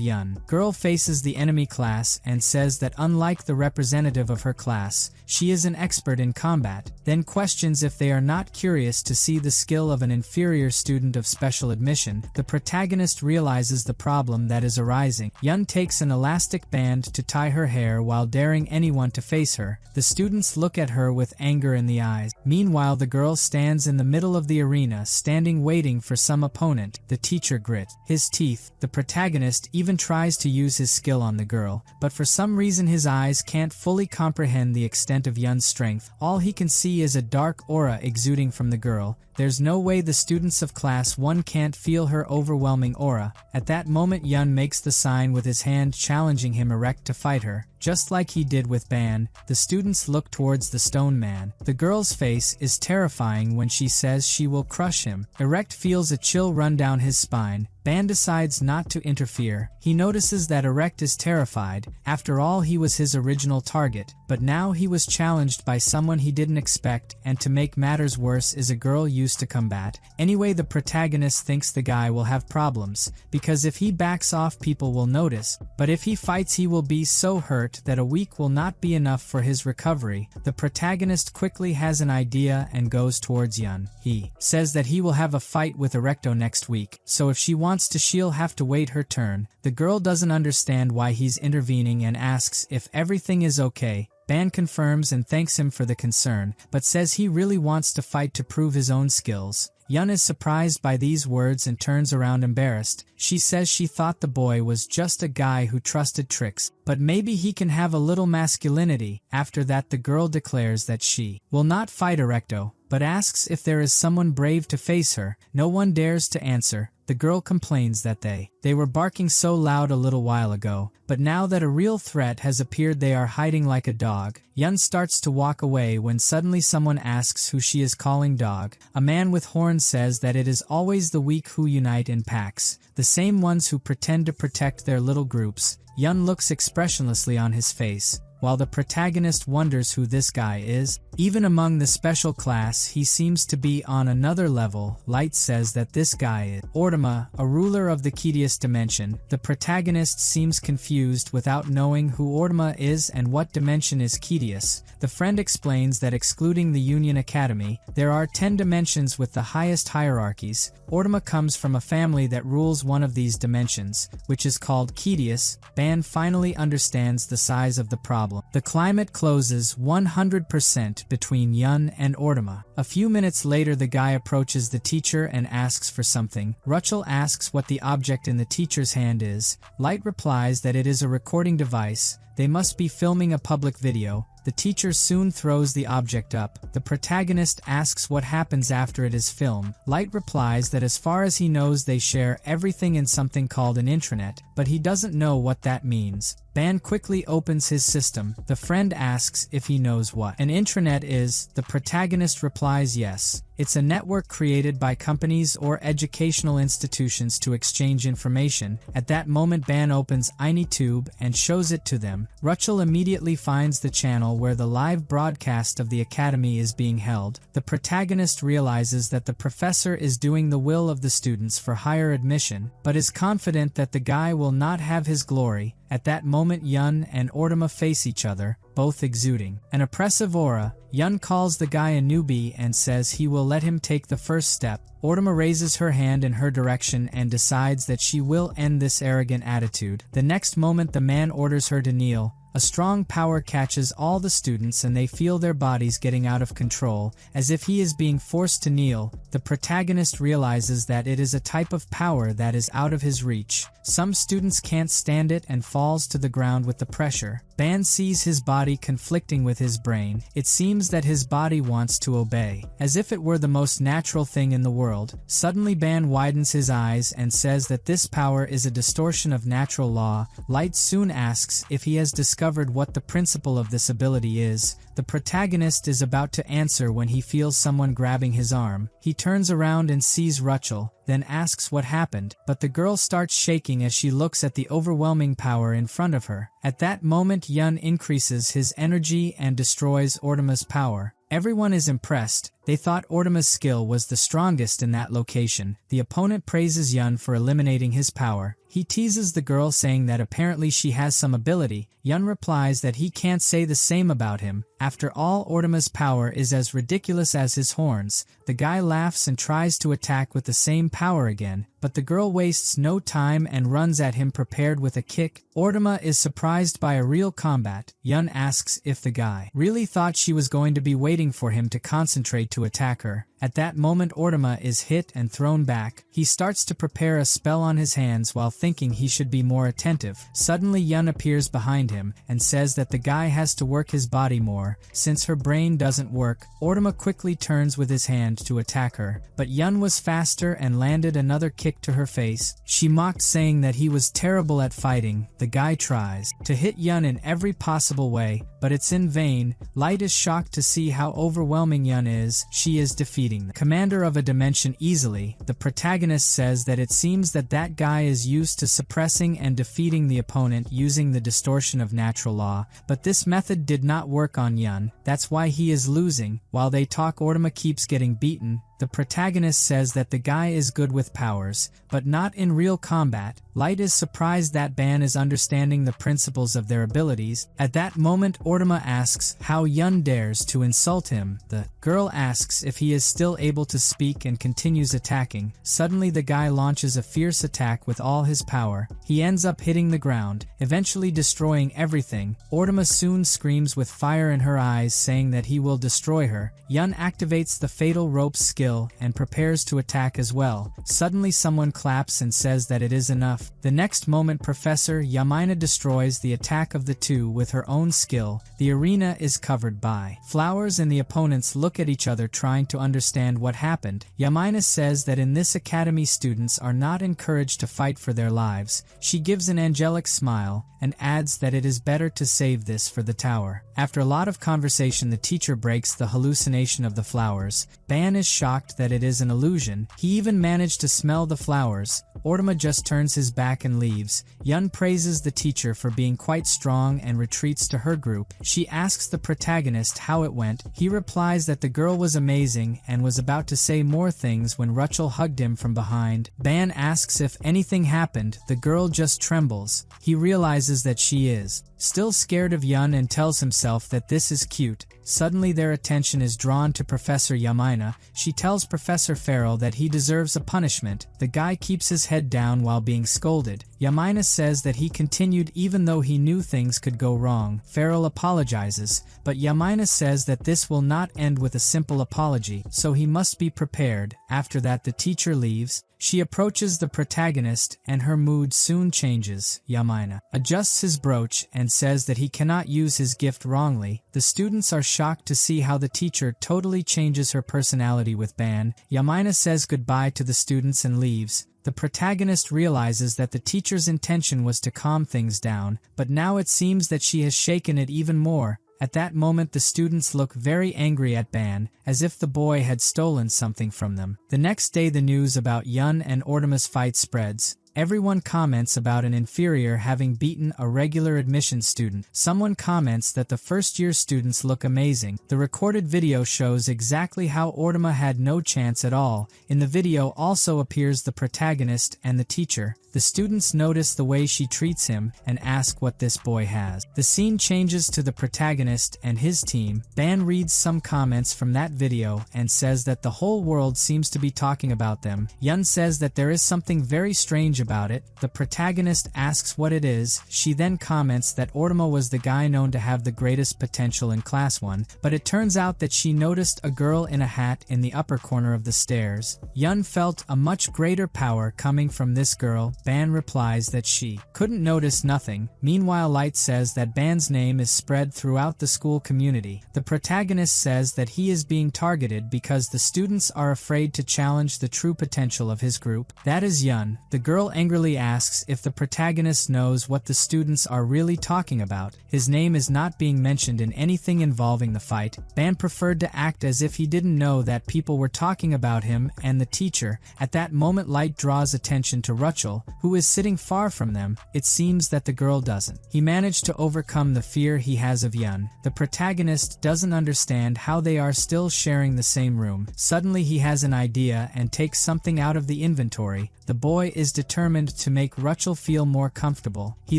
Yun. Girl faces the enemy class and says that unlike the representative of her class, she is an expert in combat, then questions if they are not curious to see the skill of an inferior student of special admission. The protagonist realizes the problem that is arising. Yun takes an elastic band to tie her hair while daring anyone to face her. The students look at her with anger in the eyes. Meanwhile, the girl stands in the middle of the arena, waiting for some opponent. The teacher grit his teeth. The protagonist even tries to use his skill on the girl, but for some reason his eyes can't fully comprehend the extent of Yun's strength. All he can see is a dark aura exuding from the girl. There's no way the students of class 1 can't feel her overwhelming aura. At that moment Yun makes the sign with his hand challenging him Erect to fight her. Just like he did with Ban, the students look towards the stone man. The girl's face is terrifying when she says she will crush him. Erect feels a chill run down his spine. Ban decides not to interfere. He notices that Erect is terrified. After all, he was his original target, but now he was challenged by someone he didn't expect, and to make matters worse is a girl used to combat. Anyway, the protagonist thinks the guy will have problems, because if he backs off people will notice, but if he fights he will be so hurt that a week will not be enough for his recovery. The protagonist quickly has an idea and goes towards Yun. He says that he will have a fight with Erecto next week, so if she wants to she'll have to wait her turn. The girl doesn't understand why he's intervening and asks if everything is okay. Ban confirms and thanks him for the concern, but says he really wants to fight to prove his own skills. Yun is surprised by these words and turns around embarrassed. She says she thought the boy was just a guy who trusted tricks, but maybe he can have a little masculinity. After that the girl declares that she will not fight Erecto, but asks if there is someone brave to face her. No one dares to answer. The girl complains that they were barking so loud a little while ago, but now that a real threat has appeared they are hiding like a dog. Yun starts to walk away when suddenly someone asks who she is calling dog. A man with horns says that it is always the weak who unite in packs, the same ones who pretend to protect their little groups. Yun looks expressionlessly on his face, while the protagonist wonders who this guy is. Even among the special class he seems to be on another level. Light says that this guy is Ortima, a ruler of the Kedius dimension. The protagonist seems confused without knowing who Ortima is and what dimension is Kedius. The friend explains that excluding the Union Academy, there are 10 dimensions with the highest hierarchies. Ortima comes from a family that rules one of these dimensions, which is called Kedius. Ban finally understands the size of the problem. The climate closes 100% between Yun and Ortima. A few minutes later the guy approaches the teacher and asks for something. Ruchel asks what the object in the teacher's hand is. Light replies that it is a recording device. They must be filming a public video. The teacher soon throws the object up. The protagonist asks what happens after it is filmed. Light replies that as far as he knows they share everything in something called an intranet, but he doesn't know what that means. Ban quickly opens his system. The friend asks if he knows what an intranet is. The protagonist replies yes. It's a network created by companies or educational institutions to exchange information. At that moment Ban opens AniTube and shows it to them. Ruchel immediately finds the channel where the live broadcast of the academy is being held. The protagonist realizes that the professor is doing the will of the students for higher admission, but is confident that the guy will not have his glory. At that moment Yun and Ortima face each other, both exuding an oppressive aura. Yun calls the guy a newbie and says he will let him take the first step. Ortima raises her hand in her direction and decides that she will end this arrogant attitude. The next moment the man orders her to kneel. A strong power catches all the students and they feel their bodies getting out of control, as if he is being forced to kneel. The protagonist realizes that it is a type of power that is out of his reach. Some students can't stand it and falls to the ground with the pressure. Ban sees his body conflicting with his brain. It seems that his body wants to obey, as if it were the most natural thing in the world. Suddenly Ban widens his eyes and says that this power is a distortion of natural law. Light soon asks if he has discovered what the principle of this ability is. The protagonist is about to answer when he feels someone grabbing his arm. He turns around and sees Rachel, then asks what happened, but the girl starts shaking as she looks at the overwhelming power in front of her. At that moment Yun increases his energy and destroys Ortima's power. Everyone is impressed. They thought Ortima's skill was the strongest in that location. The opponent praises Yun for eliminating his power. He teases the girl saying that apparently she has some ability. Yun replies that he can't say the same about him. After all, Ortima's power is as ridiculous as his horns. The guy laughs and tries to attack with the same power again, but the girl wastes no time and runs at him prepared with a kick. Ortima is surprised by a real combat. Yun asks if the guy really thought she was going to be waiting for him to concentrate to attack her. At that moment Ortima is hit and thrown back. He starts to prepare a spell on his hands while thinking he should be more attentive. Suddenly Yun appears behind him and says that the guy has to work his body more, since her brain doesn't work. Ortima quickly turns with his hand to attack her, but Yun was faster and landed another kick to her face. She mocked, saying that he was terrible at fighting. The guy tries to hit Yun in every possible way, but it's in vain. Light is shocked to see how overwhelming Yun is. She is defeating the commander of a dimension easily. The protagonist says that it seems that that guy is used to suppressing and defeating the opponent using the distortion of natural law, but this method did not work on Yun. That's why he is losing. While they talk, Ortima keeps getting beaten. The protagonist says that the guy is good with powers, but not in real combat. Light is surprised that Ban is understanding the principles of their abilities. At that moment Ortima asks how Yun dares to insult him. The girl asks if he is still able to speak and continues attacking. Suddenly the guy launches a fierce attack with all his power. He ends up hitting the ground, eventually destroying everything. Ortima soon screams with fire in her eyes, saying that he will destroy her. Yun activates the fatal rope skill and prepares to attack as well. Suddenly someone claps and says that it is enough. The next moment Professor Yamina destroys the attack of the two with her own skill. The arena is covered by flowers and the opponents look at each other trying to understand what happened. Yamina says that in this academy students are not encouraged to fight for their lives. She gives an angelic smile and adds that it is better to save this for the tower. After a lot of conversation, the teacher breaks the hallucination of the flowers. Ban is shocked that it is an illusion. He even managed to smell the flowers. Ortima just turns his back and leaves. Yun praises the teacher for being quite strong and retreats to her group. She asks the protagonist how it went. He replies that the girl was amazing and was about to say more things when Rachel hugged him from behind. Ban asks if anything happened. The girl just trembles. He realizes that she is still scared of Yun and tells himself that this is cute. Suddenly their attention is drawn to Professor Yamina. She tells Professor Farrell that he deserves a punishment. The guy keeps his head down while being scolded. Yamina says that he continued even though he knew things could go wrong. Farrell apologizes, but Yamina says that this will not end with a simple apology, so he must be prepared. After that the teacher leaves. She approaches the protagonist and her mood soon changes. Yamina adjusts his brooch and says that he cannot use his gift wrongly. The students are shocked to see how the teacher totally changes her personality with Ban. Yamina says goodbye to the students and leaves. The protagonist realizes that the teacher's intention was to calm things down, but now it seems that she has shaken it even more. At that moment the students look very angry at Ban, as if the boy had stolen something from them. The next day the news about Yun and Ortima's fight spreads. Everyone comments about an inferior having beaten a regular admission student. Someone comments that the first-year students look amazing. The recorded video shows exactly how Ortima had no chance at all. In the video also appears the protagonist and the teacher. The students notice the way she treats him and ask what this boy has. The scene changes to the protagonist and his team. Ban reads some comments from that video and says that the whole world seems to be talking about them. Yun says that there is something very strange about it. The protagonist asks what it is. She then comments that Ortama was the guy known to have the greatest potential in Class 1, but it turns out that she noticed a girl in a hat in the upper corner of the stairs. Yun felt a much greater power coming from this girl. Ban replies that she couldn't notice nothing. Meanwhile, Light says that Ban's name is spread throughout the school community. The protagonist says that he is being targeted because the students are afraid to challenge the true potential of his group. That is Yun. The girl angrily asks if the protagonist knows what the students are really talking about. His name is not being mentioned in anything involving the fight. Ban preferred to act as if he didn't know that people were talking about him and the teacher. At that moment, Light draws attention to Rachel, who is sitting far from them. It seems that the girl doesn't. He managed to overcome the fear he has of Yun. The protagonist doesn't understand how they are still sharing the same room. Suddenly he has an idea and takes something out of the inventory. The boy is determined to make Rachel feel more comfortable. He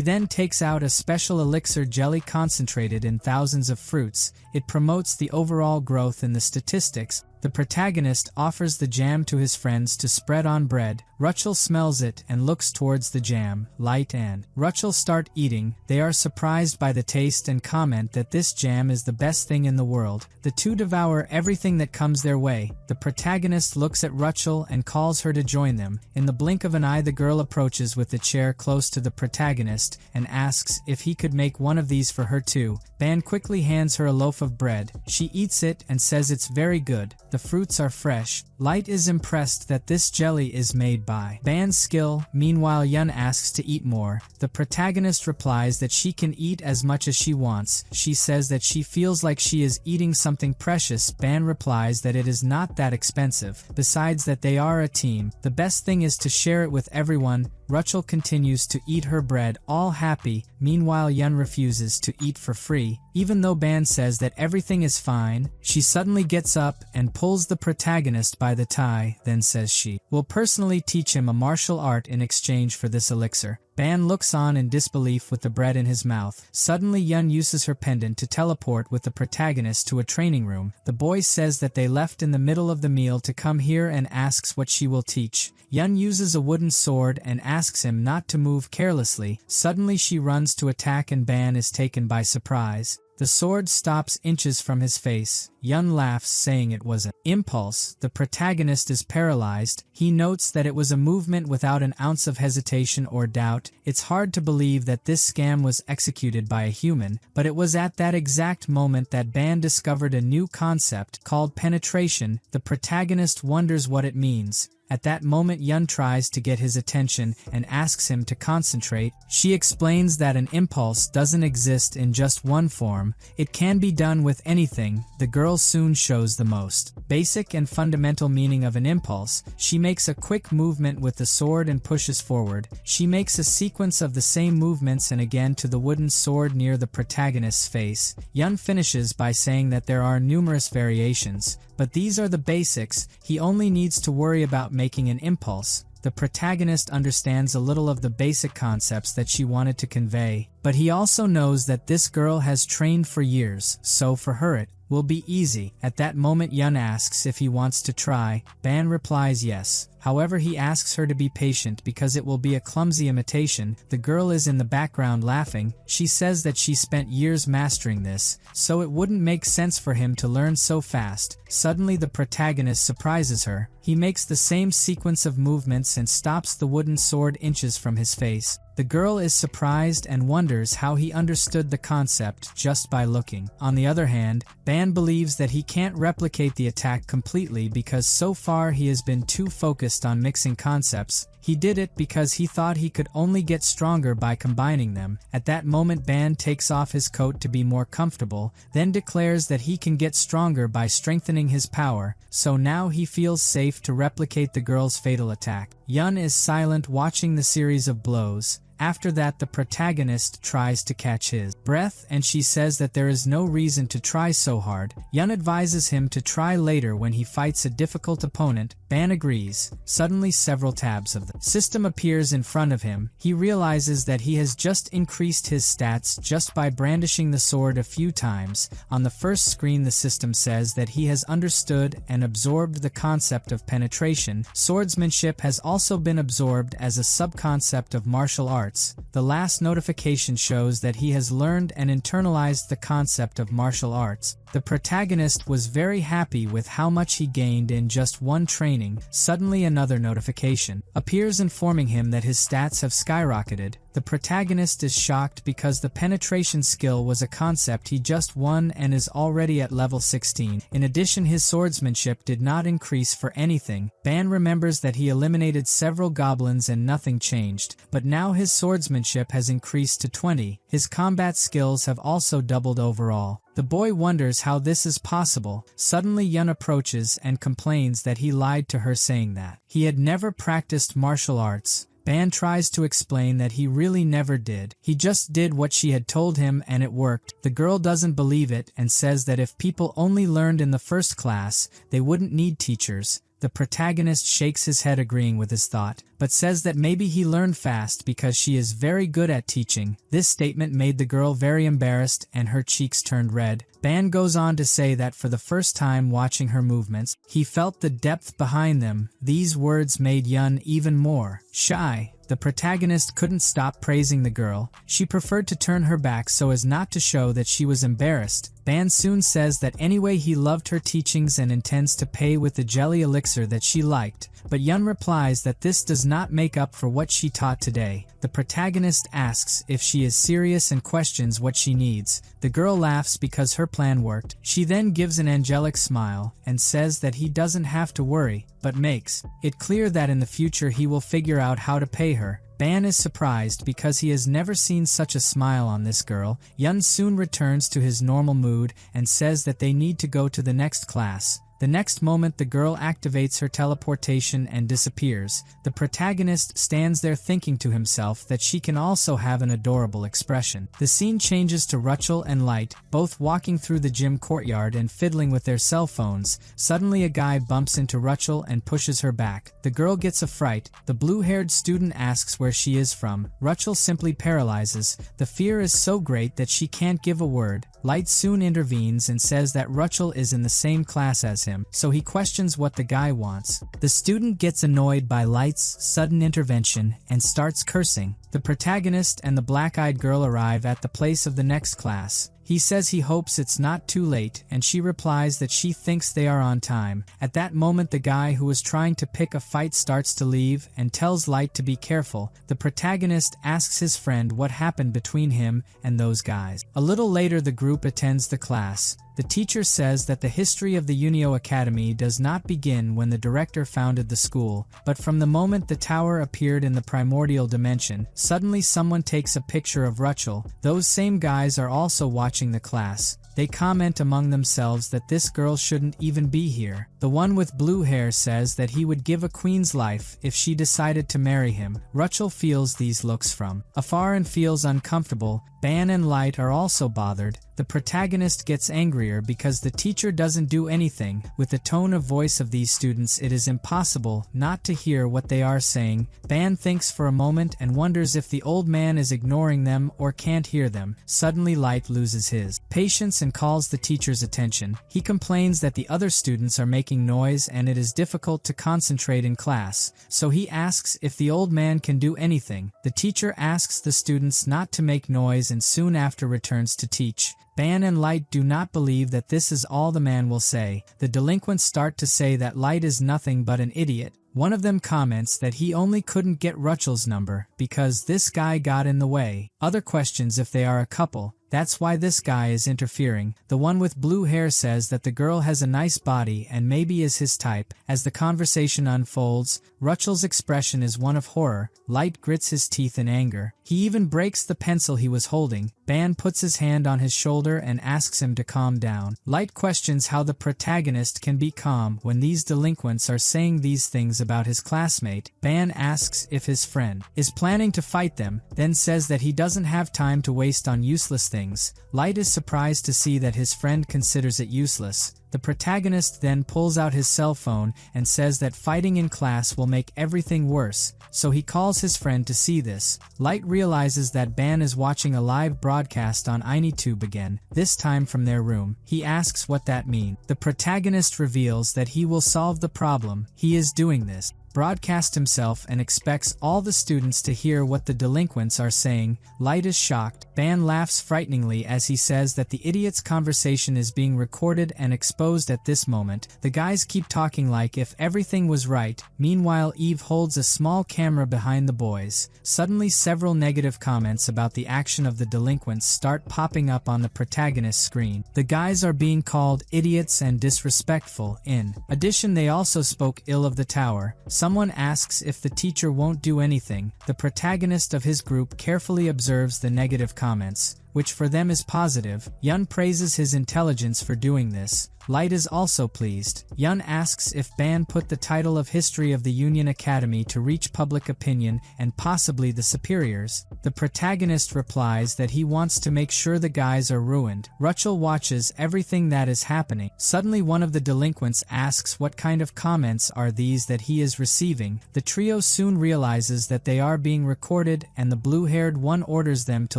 then takes out a special elixir jelly concentrated in thousands of fruits. It promotes the overall growth in the statistics. The protagonist offers the jam to his friends to spread on bread. Rachel smells it and looks towards the jam. Light and Rachel start eating. They are surprised by the taste and comment that this jam is the best thing in the world. The two devour everything that comes their way. The protagonist looks at Rachel and calls her to join them. In the blink of an eye, the girl approaches with the chair close to the protagonist and asks if he could make one of these for her too. Ban quickly hands her a loaf of bread. She eats it and says it's very good. The fruits are fresh. Light is impressed that this jelly is made by Ban's skill. Meanwhile, Yun asks to eat more. The protagonist replies that she can eat as much as she wants. She says that she feels like she is eating something precious. Ban replies that it is not that expensive. Besides that they are a team. The best thing is to share it with everyone. Rachel continues to eat her bread, all happy. Meanwhile, Yun refuses to eat for free. Even though Ban says that everything is fine, she suddenly gets up and pulls the protagonist by the tie, then says she will personally teach him a martial art in exchange for this elixir. Ban looks on in disbelief with the bread in his mouth. Suddenly, Yun uses her pendant to teleport with the protagonist to a training room. The boy says that they left in the middle of the meal to come here and asks what she will teach. Yun uses a wooden sword and asks him not to move carelessly. Suddenly she runs to attack and Ban is taken by surprise. The sword stops inches from his face. Yun laughs, saying it was an impulse. The protagonist is paralyzed. He notes that it was a movement without an ounce of hesitation or doubt. It's hard to believe that this scam was executed by a human, but it was at that exact moment that Ban discovered a new concept called penetration. The protagonist wonders what it means. At that moment, Yun tries to get his attention and asks him to concentrate. She explains that an impulse doesn't exist in just one form. It can be done with anything. The girl soon shows the most basic and fundamental meaning of an impulse. She makes a quick movement with the sword and pushes forward. She makes a sequence of the same movements and again to the wooden sword near the protagonist's face. Yun finishes by saying that there are numerous variations, but these are the basics. He only needs to worry about making an impulse. The protagonist understands a little of the basic concepts that she wanted to convey, but he also knows that this girl has trained for years, so for her it will be easy. At that moment, Yun asks if he wants to try. Ban replies yes. However, he asks her to be patient because it will be a clumsy imitation. The girl is in the background laughing. She says that she spent years mastering this, so it wouldn't make sense for him to learn so fast. Suddenly, the protagonist surprises her. He makes the same sequence of movements and stops the wooden sword inches from his face. The girl is surprised and wonders how he understood the concept just by looking. On the other hand, Ban believes that he can't replicate the attack completely because so far he has been too focused on mixing concepts. He did it because he thought he could only get stronger by combining them. At that moment, Ban takes off his coat to be more comfortable, then declares that he can get stronger by strengthening his power, so now he feels safe to replicate the girl's fatal attack. Yun is silent watching the series of blows. After that, the protagonist tries to catch his breath and she says that there is no reason to try so hard. Yun advises him to try later when he fights a difficult opponent. Ban agrees. Suddenly several tabs of the system appears in front of him. He realizes that he has just increased his stats just by brandishing the sword a few times. On the first screen, the system says that he has understood and absorbed the concept of penetration. Swordsmanship has also been absorbed as a subconcept of martial arts. The last notification shows that he has learned and internalized the concept of martial arts. The protagonist was very happy with how much he gained in just one training. Suddenly another notification appears informing him that his stats have skyrocketed. The protagonist is shocked because the penetration skill was a concept he just won and is already at level 16. In addition, his swordsmanship did not increase for anything. Ban remembers that he eliminated several goblins and nothing changed, but now his swordsmanship has increased to 20. His combat skills have also doubled overall. The boy wonders how this is possible. Suddenly Yun approaches and complains that he lied to her, saying that he had never practiced martial arts. Ban tries to explain that he really never did. He just did what she had told him and it worked. The girl doesn't believe it and says that if people only learned in the first class, they wouldn't need teachers. The protagonist shakes his head agreeing with his thought, but says that maybe he learned fast because she is very good at teaching. This statement made the girl very embarrassed and her cheeks turned red. Ban goes on to say that for the first time watching her movements, he felt the depth behind them. These words made Yun even more shy. The protagonist couldn't stop praising the girl. She preferred to turn her back so as not to show that she was embarrassed. Ban soon says that anyway he loved her teachings and intends to pay with the jelly elixir that she liked, but Yun replies that this does not make up for what she taught today. The protagonist asks if she is serious and questions what she needs. The girl laughs because her plan worked. She then gives an angelic smile and says that he doesn't have to worry, but makes it clear that in the future he will figure out how to pay her. Ban is surprised because he has never seen such a smile on this girl. Yun soon returns to his normal mood and says that they need to go to the next class. The next moment the girl activates her teleportation and disappears. The protagonist stands there thinking to himself that she can also have an adorable expression. The scene changes to Rachel and Light, both walking through the gym courtyard and fiddling with their cell phones. Suddenly a guy bumps into Rachel and pushes her back. The girl gets a fright. The blue-haired student asks where she is from. Rachel simply paralyzes. The fear is so great that she can't give a word. Light soon intervenes and says that Rachel is in the same class as him, so he questions what the guy wants. The student gets annoyed by Light's sudden intervention and starts cursing. The protagonist and the black-eyed girl arrive at the place of the next class. He says he hopes it's not too late, and she replies that she thinks they are on time. At that moment the guy who was trying to pick a fight starts to leave and tells Light to be careful. The protagonist asks his friend what happened between him and those guys. A little later the group attends the class. The teacher says that the history of the Unio Academy does not begin when the director founded the school, but from the moment the tower appeared in the primordial dimension. Suddenly someone takes a picture of Rachel. Those same guys are also watching the class. They comment among themselves that this girl shouldn't even be here. The one with blue hair says that he would give a queen's life if she decided to marry him. Rachel feels these looks from afar and feels uncomfortable. Ban and Light are also bothered. The protagonist gets angrier because the teacher doesn't do anything. With the tone of voice of these students, it is impossible not to hear what they are saying. Ban thinks for a moment and wonders if the old man is ignoring them or can't hear them. Suddenly Light loses his patience and calls the teacher's attention. He complains that the other students are making noise and it is difficult to concentrate in class, so he asks if the old man can do anything. The teacher asks the students not to make noise and soon after returns to teach. Ban and Light do not believe that this is all the man will say. The delinquents start to say that Light is nothing but an idiot. One of them comments that he only couldn't get Rachel's number because this guy got in the way. Other questions if they are a couple. That's why this guy is interfering. The one with blue hair says that the girl has a nice body and maybe is his type. As the conversation unfolds, Rachel's expression is one of horror. Light grits his teeth in anger. He even breaks the pencil he was holding. Ban puts his hand on his shoulder and asks him to calm down. Light questions how the protagonist can be calm when these delinquents are saying these things about his classmate. Ban asks if his friend is planning to fight them, then says that he doesn't have time to waste on useless things. Light is surprised to see that his friend considers it useless. The protagonist then pulls out his cell phone and says that fighting in class will make everything worse, so he calls his friend to see this. Light realizes that Ban is watching a live broadcast on ActionToon again, this time from their room. He asks what that means. The protagonist reveals that he will solve the problem. He is doing this broadcast himself and expects all the students to hear what the delinquents are saying. Light is shocked. Ban laughs frighteningly as he says that the idiot's conversation is being recorded and exposed at this moment. The guys keep talking like if everything was right. Meanwhile, Eve holds a small camera behind the boys. Suddenly several negative comments about the action of the delinquents start popping up on the protagonist's screen. The guys are being called idiots and disrespectful. In addition, they also spoke ill of the tower. Someone asks if the teacher won't do anything. The protagonist of his group carefully observes the negative comments, which for them is positive. Yun praises his intelligence for doing this. Light is also pleased. Yun asks if Ban put the title of History of the Union Academy to reach public opinion and possibly the superiors. The protagonist replies that he wants to make sure the guys are ruined. Rachel watches everything that is happening. Suddenly one of the delinquents asks what kind of comments are these that he is receiving. The trio soon realizes that they are being recorded and the blue-haired one orders them to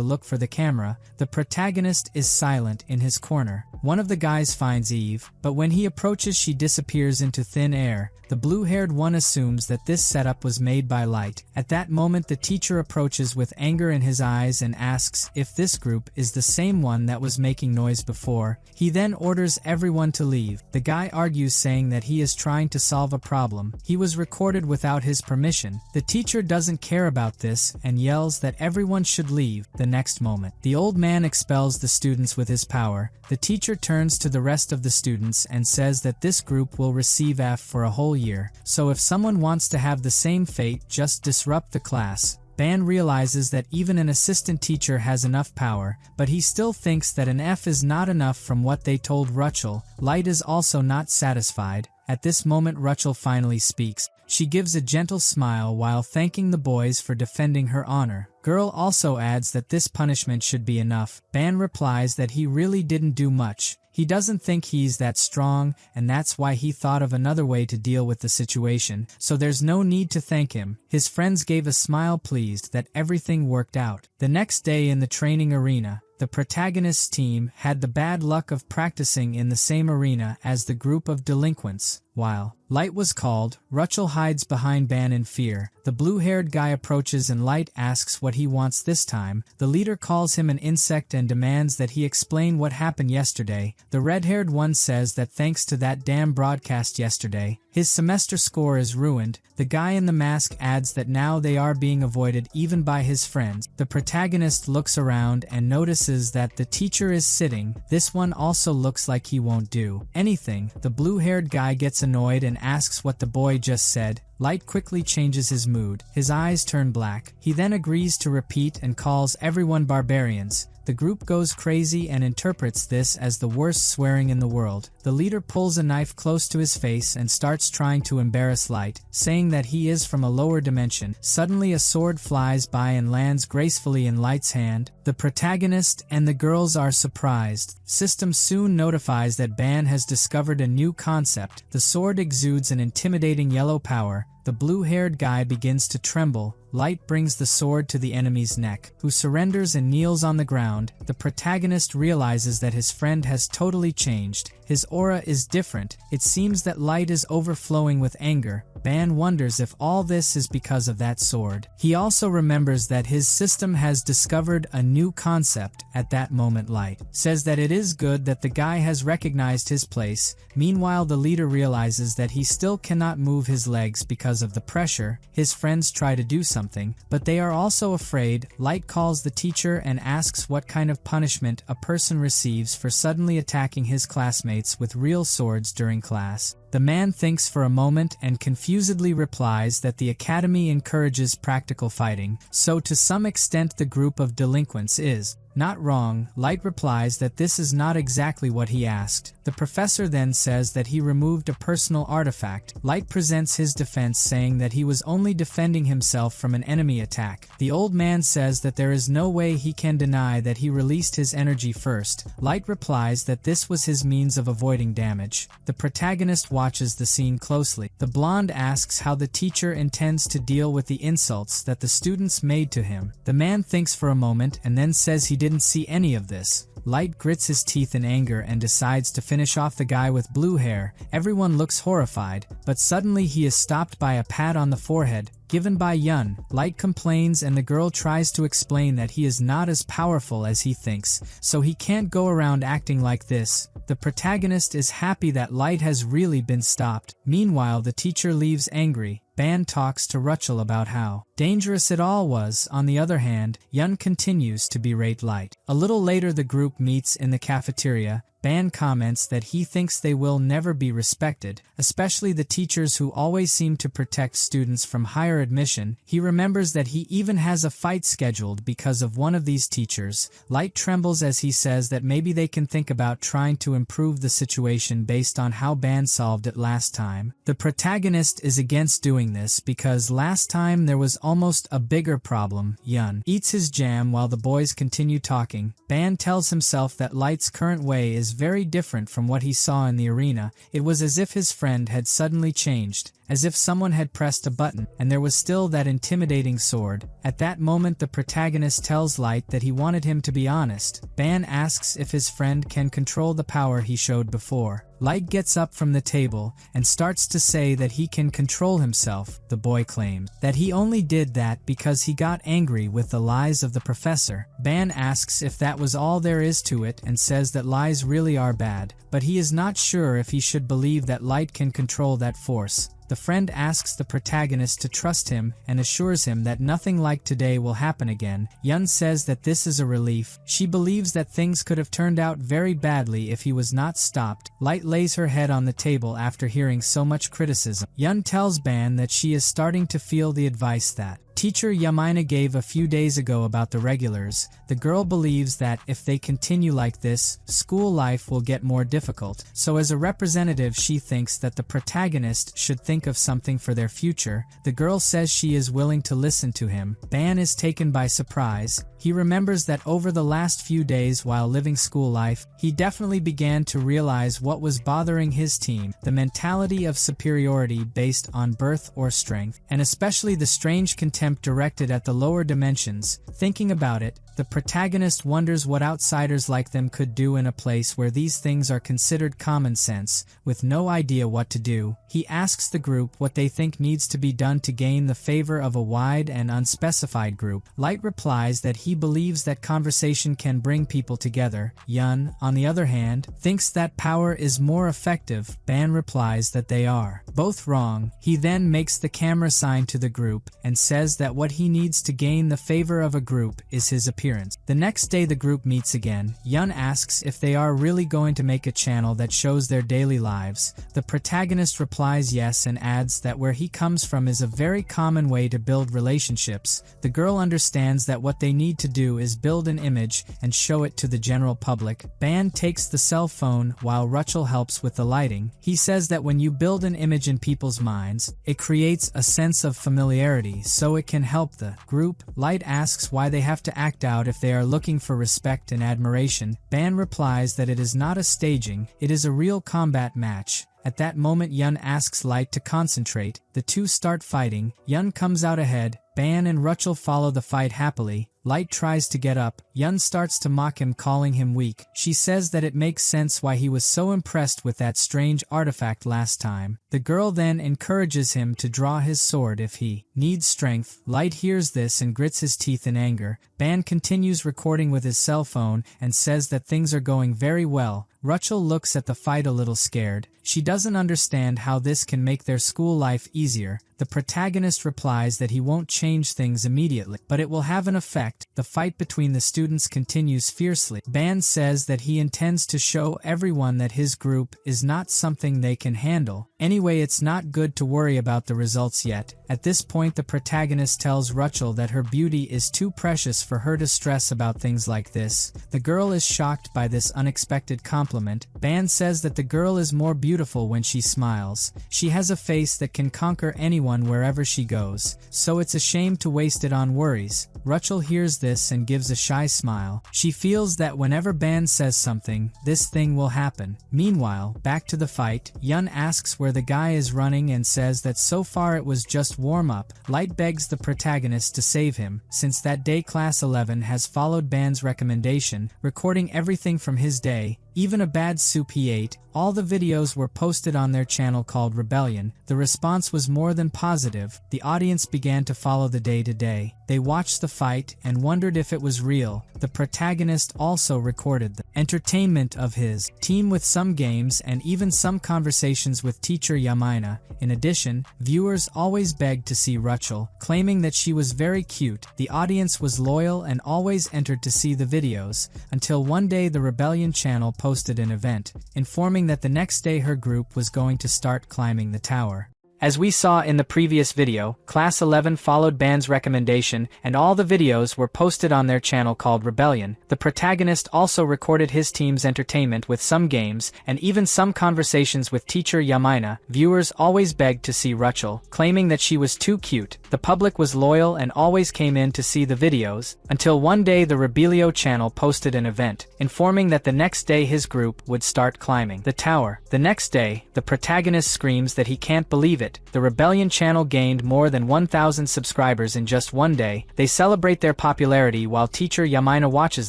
look for the camera. The protagonist is silent in his corner. One of the guys finds Eve, but when he approaches she disappears into thin air. The blue-haired one assumes that this setup was made by Light. At that moment the teacher approaches with anger in his eyes and asks if this group is the same one that was making noise before. He then orders everyone to leave. The guy argues saying that he is trying to solve a problem. He was recorded without his permission. The teacher doesn't care about this and yells that everyone should leave. The next moment, the old man expels the students with his power. The teacher turns to the rest of the students and says that this group will receive F for a whole year, so if someone wants to have the same fate, just disrupt the class. Ban realizes that even an assistant teacher has enough power, but he still thinks that an F is not enough from what they told Rachel. Light is also not satisfied. At this moment Rachel finally speaks. She gives a gentle smile while thanking the boys for defending her honor. Girl also adds that this punishment should be enough. Ban replies that he really didn't do much. He doesn't think he's that strong, and that's why he thought of another way to deal with the situation, so there's no need to thank him. His friends gave a smile pleased that everything worked out. The next day in the training arena, the protagonist's team had the bad luck of practicing in the same arena as the group of delinquents. While Light was called, Rachel hides behind Ban in fear. The blue-haired guy approaches and Light asks what he wants this time. The leader calls him an insect and demands that he explain what happened yesterday. The red-haired one says that thanks to that damn broadcast yesterday, his semester score is ruined. The guy in the mask adds that now they are being avoided even by his friends. The protagonist looks around and notices that the teacher is sitting. This one also looks like he won't do anything. The blue-haired guy gets annoyed and asks what the boy just said. Light quickly changes his mood. His eyes turn black. He then agrees to repeat and calls everyone barbarians. The group goes crazy and interprets this as the worst swearing in the world. The leader pulls a knife close to his face and starts trying to embarrass Light, saying that he is from a lower dimension. Suddenly a sword flies by and lands gracefully in Light's hand. The protagonist and the girls are surprised. System soon notifies that Ban has discovered a new concept. The sword exudes an intimidating yellow power. The blue-haired guy begins to tremble. Light brings the sword to the enemy's neck, who surrenders and kneels on the ground. The protagonist realizes that his friend has totally changed. His aura is different. It seems that Light is overflowing with anger. Ban wonders if all this is because of that sword. He also remembers that his system has discovered a new concept. At that moment Light says that it is good that the guy has recognized his place. Meanwhile the leader realizes that he still cannot move his legs because of the pressure. His friends try to do something, but they are also afraid. Light calls the teacher and asks what kind of punishment a person receives for suddenly attacking his classmate classmates with real swords during class. The man thinks for a moment and confusedly replies that the academy encourages practical fighting, so to some extent the group of delinquents is not wrong. Light replies that this is not exactly what he asked. The professor then says that he removed a personal artifact. Light presents his defense, saying that he was only defending himself from an enemy attack. The old man says that there is no way he can deny that he released his energy first. Light replies that this was his means of avoiding damage. The protagonist watches the scene closely. The blonde asks how the teacher intends to deal with the insults that the students made to him. The man thinks for a moment and then says he didn't see any of this. Light grits his teeth in anger and decides to finish off the guy with blue hair. Everyone looks horrified, but suddenly he is stopped by a pat on the forehead, given by Yun. Light complains and the girl tries to explain that he is not as powerful as he thinks, so he can't go around acting like this. The protagonist is happy that Light has really been stopped. Meanwhile, the teacher leaves angry. Ban talks to Rachel about how dangerous it all was. On the other hand, Yun continues to berate Light. A little later the group meets in the cafeteria. Ban comments that he thinks they will never be respected, especially the teachers who always seem to protect students from higher admission. He remembers that he even has a fight scheduled because of one of these teachers. Light trembles as he says that maybe they can think about trying to improve the situation based on how Ban solved it last time. The protagonist is against doing this because last time there was almost a bigger problem. Yun eats his jam while the boys continue talking. Ban tells himself that Light's current way is very different from what he saw in the arena. It was as if his friend had suddenly changed, as if someone had pressed a button, and there was still that intimidating sword. At that moment the protagonist tells Light that he wanted him to be honest. Ban asks if his friend can control the power he showed before. Light gets up from the table and starts to say that he can control himself. The boy claims that he only did that because he got angry with the lies of the professor. Ban asks if that was all there is to it and says that lies really are bad, but he is not sure if he should believe that Light can control that force. The friend asks the protagonist to trust him and assures him that nothing like today will happen again. Yun says that this is a relief. She believes that things could have turned out very badly if he was not stopped. Light lays her head on the table after hearing so much criticism. Yun tells Ban that she is starting to feel the advice that Teacher Yamina gave a few days ago about the regulars. The girl believes that if they continue like this, school life will get more difficult. So as a representative, she thinks that the protagonist should think of something for their future. The girl says she is willing to listen to him. Ban is taken by surprise. He remembers that over the last few days while living school life, he definitely began to realize what was bothering his team, the mentality of superiority based on birth or strength, and especially the strange contempt directed at the lower dimensions. Thinking about it, the protagonist wonders what outsiders like them could do in a place where these things are considered common sense, with no idea what to do. He asks the group what they think needs to be done to gain the favor of a wide and unspecified group. Light replies that he believes that conversation can bring people together. Yun, on the other hand, thinks that power is more effective. Ban replies that they are both wrong. He then makes the camera sign to the group and says that what he needs to gain the favor of a group is his appearance. The next day the group meets again. Yun asks if they are really going to make a channel that shows their daily lives. The protagonist replies yes and adds that where he comes from is a very common way to build relationships. The girl understands that what they need to do is build an image and show it to the general public. Ban takes the cell phone while Rachel helps with the lighting. He says that when you build an image in people's minds, it creates a sense of familiarity so it can help the group. Light asks why they have to act out if they are looking for respect and admiration. Ban replies that it is not a staging, it is a real combat match. At that moment Yun asks Light to concentrate. The two start fighting. Yun comes out ahead. Ban and Rachel follow the fight happily. Light tries to get up. Yun starts to mock him, calling him weak. She says that it makes sense why he was so impressed with that strange artifact last time. The girl then encourages him to draw his sword if he needs strength. Light hears this and grits his teeth in anger. Ban continues recording with his cell phone and says that things are going very well. Rachel looks at the fight a little scared. She doesn't understand how this can make their school life easier. The protagonist replies that he won't change things immediately, but it will have an effect. The fight between the students continues fiercely. Ban says that he intends to show everyone that his group is not something they can handle. Anyway, it's not good to worry about the results yet. At this point, the protagonist tells Rachel that her beauty is too precious for her to stress about things like this. The girl is shocked by this unexpected compliment. Ban says that the girl is more beautiful when she smiles. She has a face that can conquer anyone wherever she goes, so it's a shame to waste it on worries. Rachel hears this and gives a shy smile. She feels that whenever Ban says something, this thing will happen. Meanwhile, back to the fight, Yun asks where the guy is running and says that so far it was just warm-up. Light begs the protagonist to save him, since that day Class 11 has followed Ban's recommendation, recording everything from his day, even a bad soup he ate. All the videos were posted on their channel called Rebellion. The response was more than positive. The audience began to follow the day-to-day. They watched the fight and wondered if it was real. The protagonist also recorded the entertainment of his team with some games and even some conversations with teacher Yahello. In addition, viewers always begged to see Rachel, claiming that she was very cute. The audience was loyal and always entered to see the videos, until one day the Rebellion channel posted an event, informing that the next day her group was going to start climbing the tower. As we saw in the previous video, Class 11 followed Ban's recommendation and all the videos were posted on their channel called Rebellion. The protagonist also recorded his team's entertainment with some games and even some conversations with teacher Yahello. Viewers always begged to see Rachel, claiming that she was too cute. The public was loyal and always came in to see the videos, until one day the Rebellion channel posted an event, informing that the next day his group would start climbing the tower. The next day, the protagonist screams that he can't believe it. The Rebellion channel gained more than 1,000 subscribers in just one day. They celebrate their popularity while teacher Yahello watches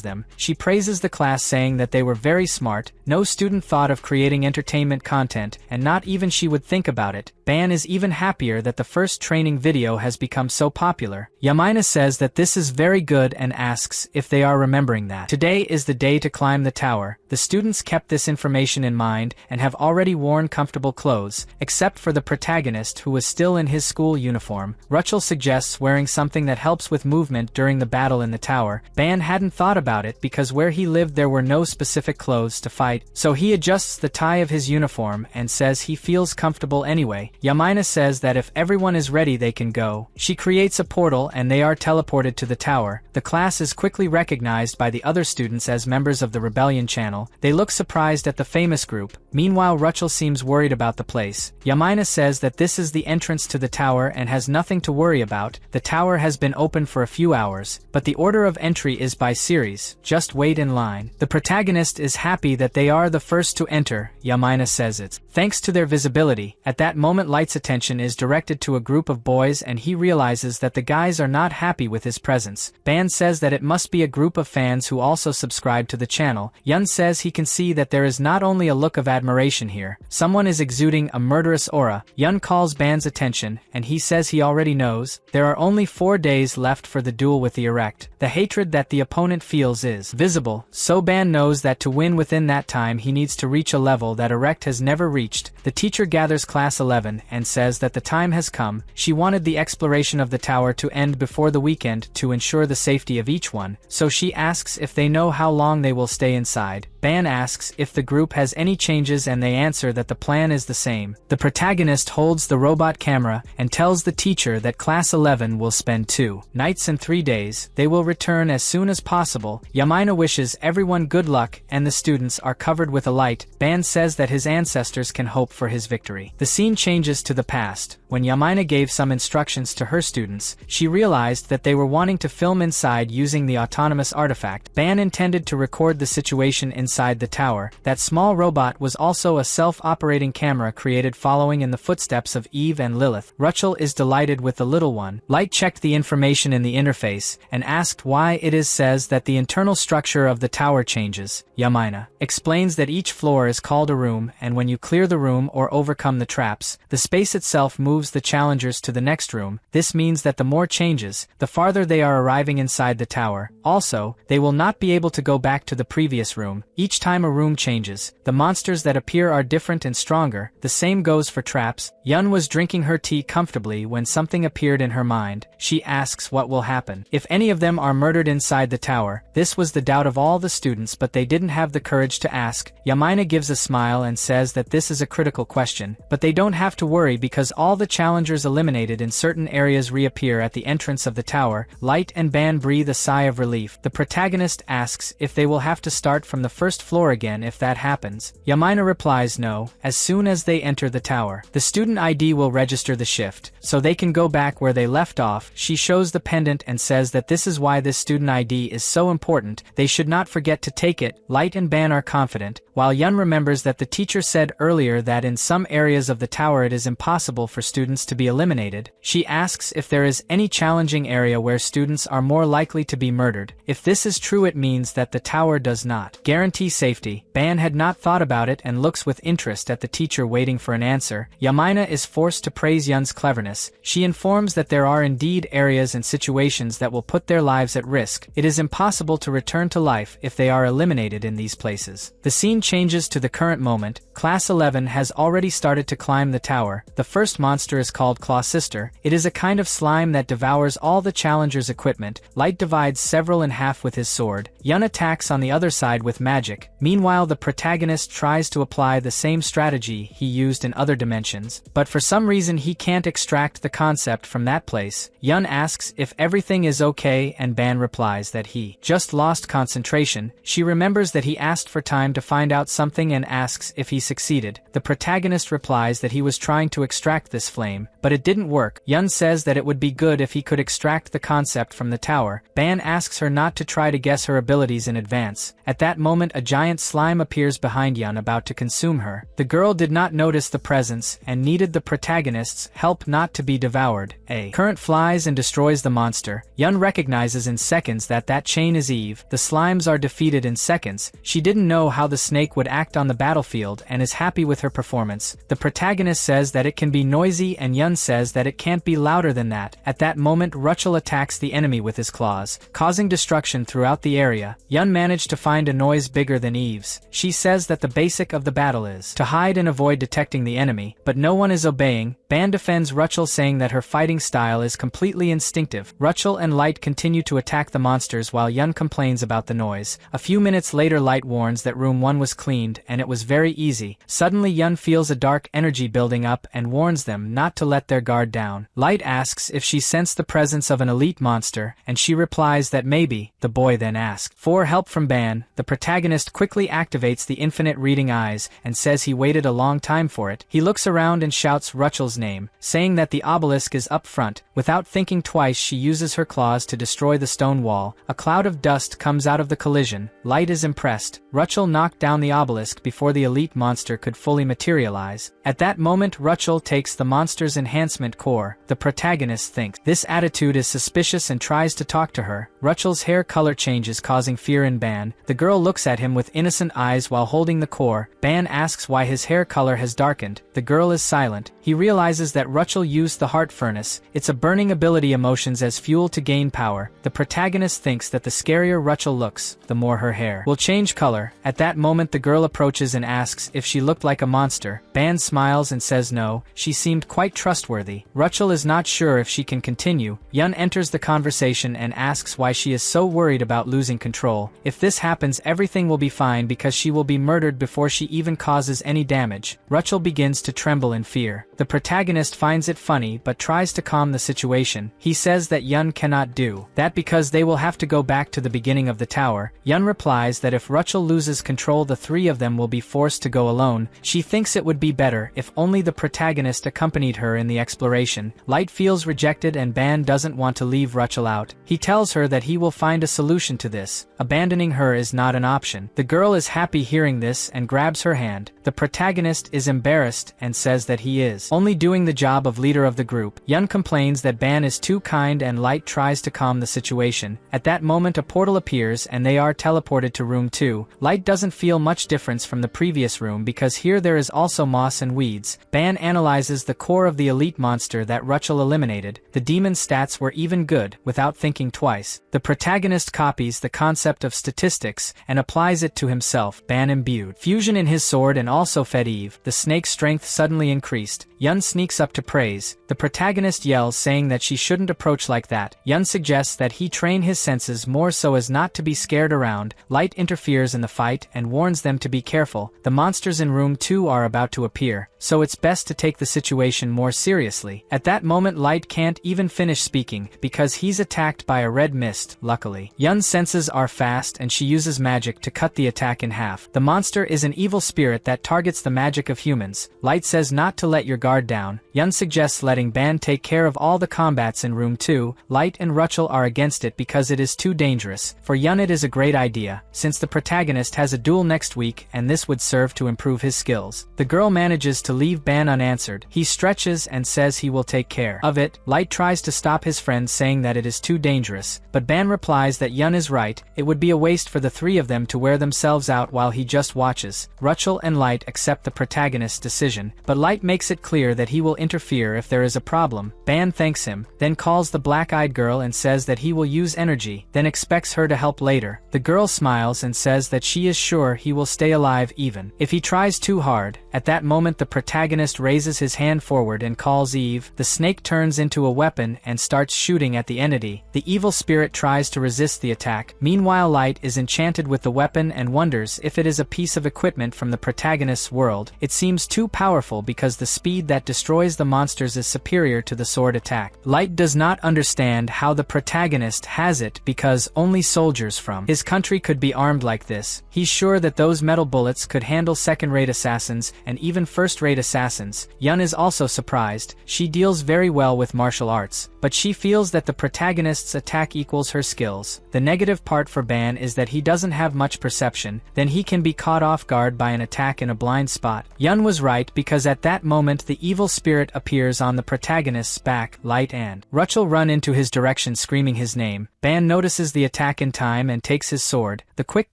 them. She praises the class, saying that they were very smart. No student thought of creating entertainment content, and not even she would think about it. Ban is even happier that the first training video has become so popular. Yahello says that this is very good and asks if they are remembering that today is the day to climb the tower. The students kept this information in mind and have already worn comfortable clothes, except for the protagonist, who was still in his school uniform. Rachel suggests wearing something that helps with movement during the battle in the tower. Ban hadn't thought about it because where he lived there were no specific clothes to fight, so he adjusts the tie of his uniform and says he feels comfortable anyway. Yahello says that if everyone is ready they can go. She creates a portal and they are teleported to the tower. The class is quickly recognized by the other students as members of the Rebellion channel. They look surprised at the famous group. Meanwhile, Rachel seems worried about the place. Yahello says that this is the entrance to the tower and has nothing to worry about. The tower has been open for a few hours, but the order of entry is by series. Just wait in line. The protagonist is happy that they are the first to enter. Yahello says it's thanks to their visibility. At that moment, Light's attention is directed to a group of boys and he realizes that the guys are not happy with his presence. Ban says that it must be a group of fans who also subscribe to the channel. Yun says he can see that there is not only a look of admiration here. Someone is exuding a murderous aura. Yun calls Ban's attention and he says he already knows. There are only 4 days left for the duel with the Erect. The hatred that the opponent feels is visible, so Ban knows that to win within that time he needs to reach a level that Erect has never reached. The teacher gathers Class 11 and says that the time has come. She wanted the exploration of the tower to end before the weekend to ensure the safety of each one, so she asks if they know how long they will stay inside. Ban asks if the group has any changes and they answer that the plan is the same. The protagonist holds the robot camera and tells the teacher that Class 11 will spend 2 nights and 3 days. They will return as soon as possible. Yahello wishes everyone good luck and the students are covered with a light. Ban says that his ancestors can hope for his victory. The scene changes to the past. When Yahello gave some instructions to her students, she realized that they were wanting to film inside using the autonomous artifact. Ban intended to record the situation inside the tower. That small robot was also a self-operating camera created following in the footsteps of Eve and Lilith. Rachel is delighted with the little one. Light checked the information in the interface and asked why it is says that the internal structure of the tower changes. Yahello explains that each floor is called a room, and when you clear the room or overcome the traps, the space itself moves the challengers to the next room. This means that the more changes, the farther they are arriving inside the tower. Also, they will not be able to go back to the previous room. Each time a room changes, the monsters that appear are different and stronger. The same goes for traps. Yun was drinking her tea comfortably when something appeared in her mind. She asks what will happen if any of them are murdered inside the tower. This was the doubt of all the students, but they didn't have the courage to ask. Yamaina gives a smile and says that this is a critical question, but they don't have to worry because all the challengers eliminated in certain areas reappear at the entrance of the tower. Light and Ban breathe a sigh of relief. The protagonist asks if they will have to start from the first floor again if that happens. Yamaina replies no, as soon as they enter the tower. The student ID will register the shift, so they can go back where they left off. She shows the pendant and says that this is why this student ID is so important. They should not forget to take it. Light and Ban are confident, while Yun remembers that the teacher said earlier that in some areas of the tower it is impossible for students to be eliminated. She asks if there is any challenging area where students are more likely to be murdered. If this is true, it means that the tower does not guarantee safety. Ban had not thought about it and looks with interest at the teacher waiting for an answer. Yamaina is forced to praise Yun's cleverness. She informs that there are indeed areas and situations that will put their lives at risk. It is impossible to return to life if they are eliminated in these places. The scene changes to the current moment. Class 11 has already started to climb the tower. The first monster is called Claw Sister. It is a kind of slime that devours all the challengers' equipment. Light divides several in half with his sword. Yun attacks on the other side with magic. Meanwhile, the protagonist tries to apply the same strategy he used in other dimensions, but for some reason he can't extract the concept from that place. Yun asks if everything is okay and Ban replies that he just lost concentration. She remembers that he asked for time to find out something and asks if he succeeded. The protagonist replies that he was trying to extract this flame, but it didn't work. Yun says that it would be good if he could extract the concept from the tower. Ban asks her not to try to guess her abilities in advance. At that moment, a giant slime appears behind Yun, about to consume her. The girl did not notice the presence and needed the protagonist's help not to be devoured. A current flies and destroys the monster. Yun recognizes in seconds that that chain is Eve. The slimes are defeated in seconds. She didn't know how the snake would act on the battlefield and is happy with her performance. The protagonist says that it can be noisy and Yun says that it can't be louder than that. At that moment, Ruchel attacks the enemy with his claws, causing destruction throughout the area. Yun managed to find a noise bigger than Eve's. She says that the basic of the battle is to hide and avoid detecting the enemy, but no one is obeying. Ban defends Ruchel, saying that her fighting style is completely instinctive. Ruchel and Light continue to attack the monsters while Yun complains about the noise. A few minutes later, Light warns that room 1 was cleaned and it was very easy. Suddenly Yun feels a dark energy building up and warns them not to let their guard down. Light asks if she sensed the presence of an elite monster, and she replies that maybe. The boy then asks for help from Ban. The protagonist quickly activates the infinite reading eyes and says he waited a long time for it. He looks around and shouts Ruchel's name, saying that the obelisk is up front. Without thinking twice, she uses her claws to destroy the stone wall. A cloud of dust comes out of the collision. Light is impressed. Ruchel knocked down the obelisk before the elite monster could fully materialize. At that moment, Ruchel takes the monster's enhancement core. The protagonist thinks this attitude is suspicious and tries to talk to her. Ruchel's hair color changes, causing fear in Ban. The girl looks at him with innocent eyes while holding the core. Ban asks why his hair color has darkened. The girl is silent. He realizes that Ruchel used the heart furnace. It's a burning ability, emotions as fuel to gain power. The protagonist thinks that the scarier Ruchel looks, the more her hair will change color. At that moment, the girl approaches and asks if she looked like a monster. Ban smiles and says no, she seemed quite trustworthy. Ruchel is not sure if she can continue. Yun enters the conversation and asks why she is so worried about losing control. If this happens, everything will be fine because she will be murdered before she even causes any damage. Ruchel begins to tremble in fear. The protagonist finds it funny but tries to calm the situation. He says that Yun cannot do that because they will have to go back to the beginning of the tower. Yun replies that if Ruchel loses control, the three of them will be forced to go alone. She thinks it would be better if only the protagonist accompanied her in the exploration. Light feels rejected and Ban doesn't want to leave Ruchel out. He tells her that he will find a solution to this. Abandoning her is not an option. The girl is happy hearing this and grabs her hand. The protagonist is embarrassed and says that he is only doing the job of leader of the group. Yun complains that Ban is too kind and Light tries to calm the situation. At that moment a portal appears and they are teleported to room 2. Light doesn't feel much difference from the previous room because here there is also moss and weeds. Ban analyzes the core of the elite monster that Ruchel eliminated. The demon's stats were even good, without thinking twice. The protagonist copies the concept of statistics and applies it to himself. Ban imbued fusion in his sword and also fed Eve. The snake's strength suddenly increased. Yun sneaks up to praise. The protagonist yells saying that she shouldn't approach like that. Yun suggests that he train his senses more so as not to be scared around. Light interferes in the fight and warns them to be careful. The monsters in room 2 are about to appear, so it's best to take the situation more seriously. At that moment Light can't even finish speaking because he's attacked by a red mist. Luckily, Yun's senses are fast and she uses magic to cut the attack in half. The monster is an evil spirit that targets the magic of humans. Light says not to let your guard down. Yun suggests letting Ban take care of all the combats in room 2. Light and Ruchel are against it because it is too dangerous. For Yun it is a great idea, since the protagonist has a duel next week and this would serve to improve his skills. The girl manages to leave Ban unanswered. He stretches and says he will take care of it. Light tries to stop his friend saying that it is too dangerous, but Ban replies that Yun is right. It would be a waste for the three of them to wear themselves out while he just watches. Ruchel and Light accept the protagonist's decision, but Light makes it clear that he will interfere if there is a problem. Ban thanks him, then calls the black-eyed girl and says that he will use energy, then expects her to help later. The girl smiles and says that she is sure he will stay alive even if he tries too hard. At that moment the protagonist raises his hand forward and calls Eve. The snake turns into a weapon and starts shooting at the entity. The evil spirit tries to resist the attack. Meanwhile Light is enchanted with the weapon and wonders if it is a piece of equipment from the protagonist's world. It seems too powerful because the speed that destroys the monsters is superior to the sword attack. Light does not understand how the protagonist has it because only soldiers from his country could be armed like this. He's sure that those metal bullets could handle second-rate assassins and even first-rate assassins. Yun is also surprised. She deals very well with martial arts, but she feels that the protagonist's attack equals her skills. The negative part for Ban is that he doesn't have much perception, then he can be caught off guard by an attack in a blind spot. Yun was right because at that moment the evil spirit appears on the protagonist's back. Light and Ruchel run into his direction screaming his name. Ban notices the attack in time and takes his sword. The quick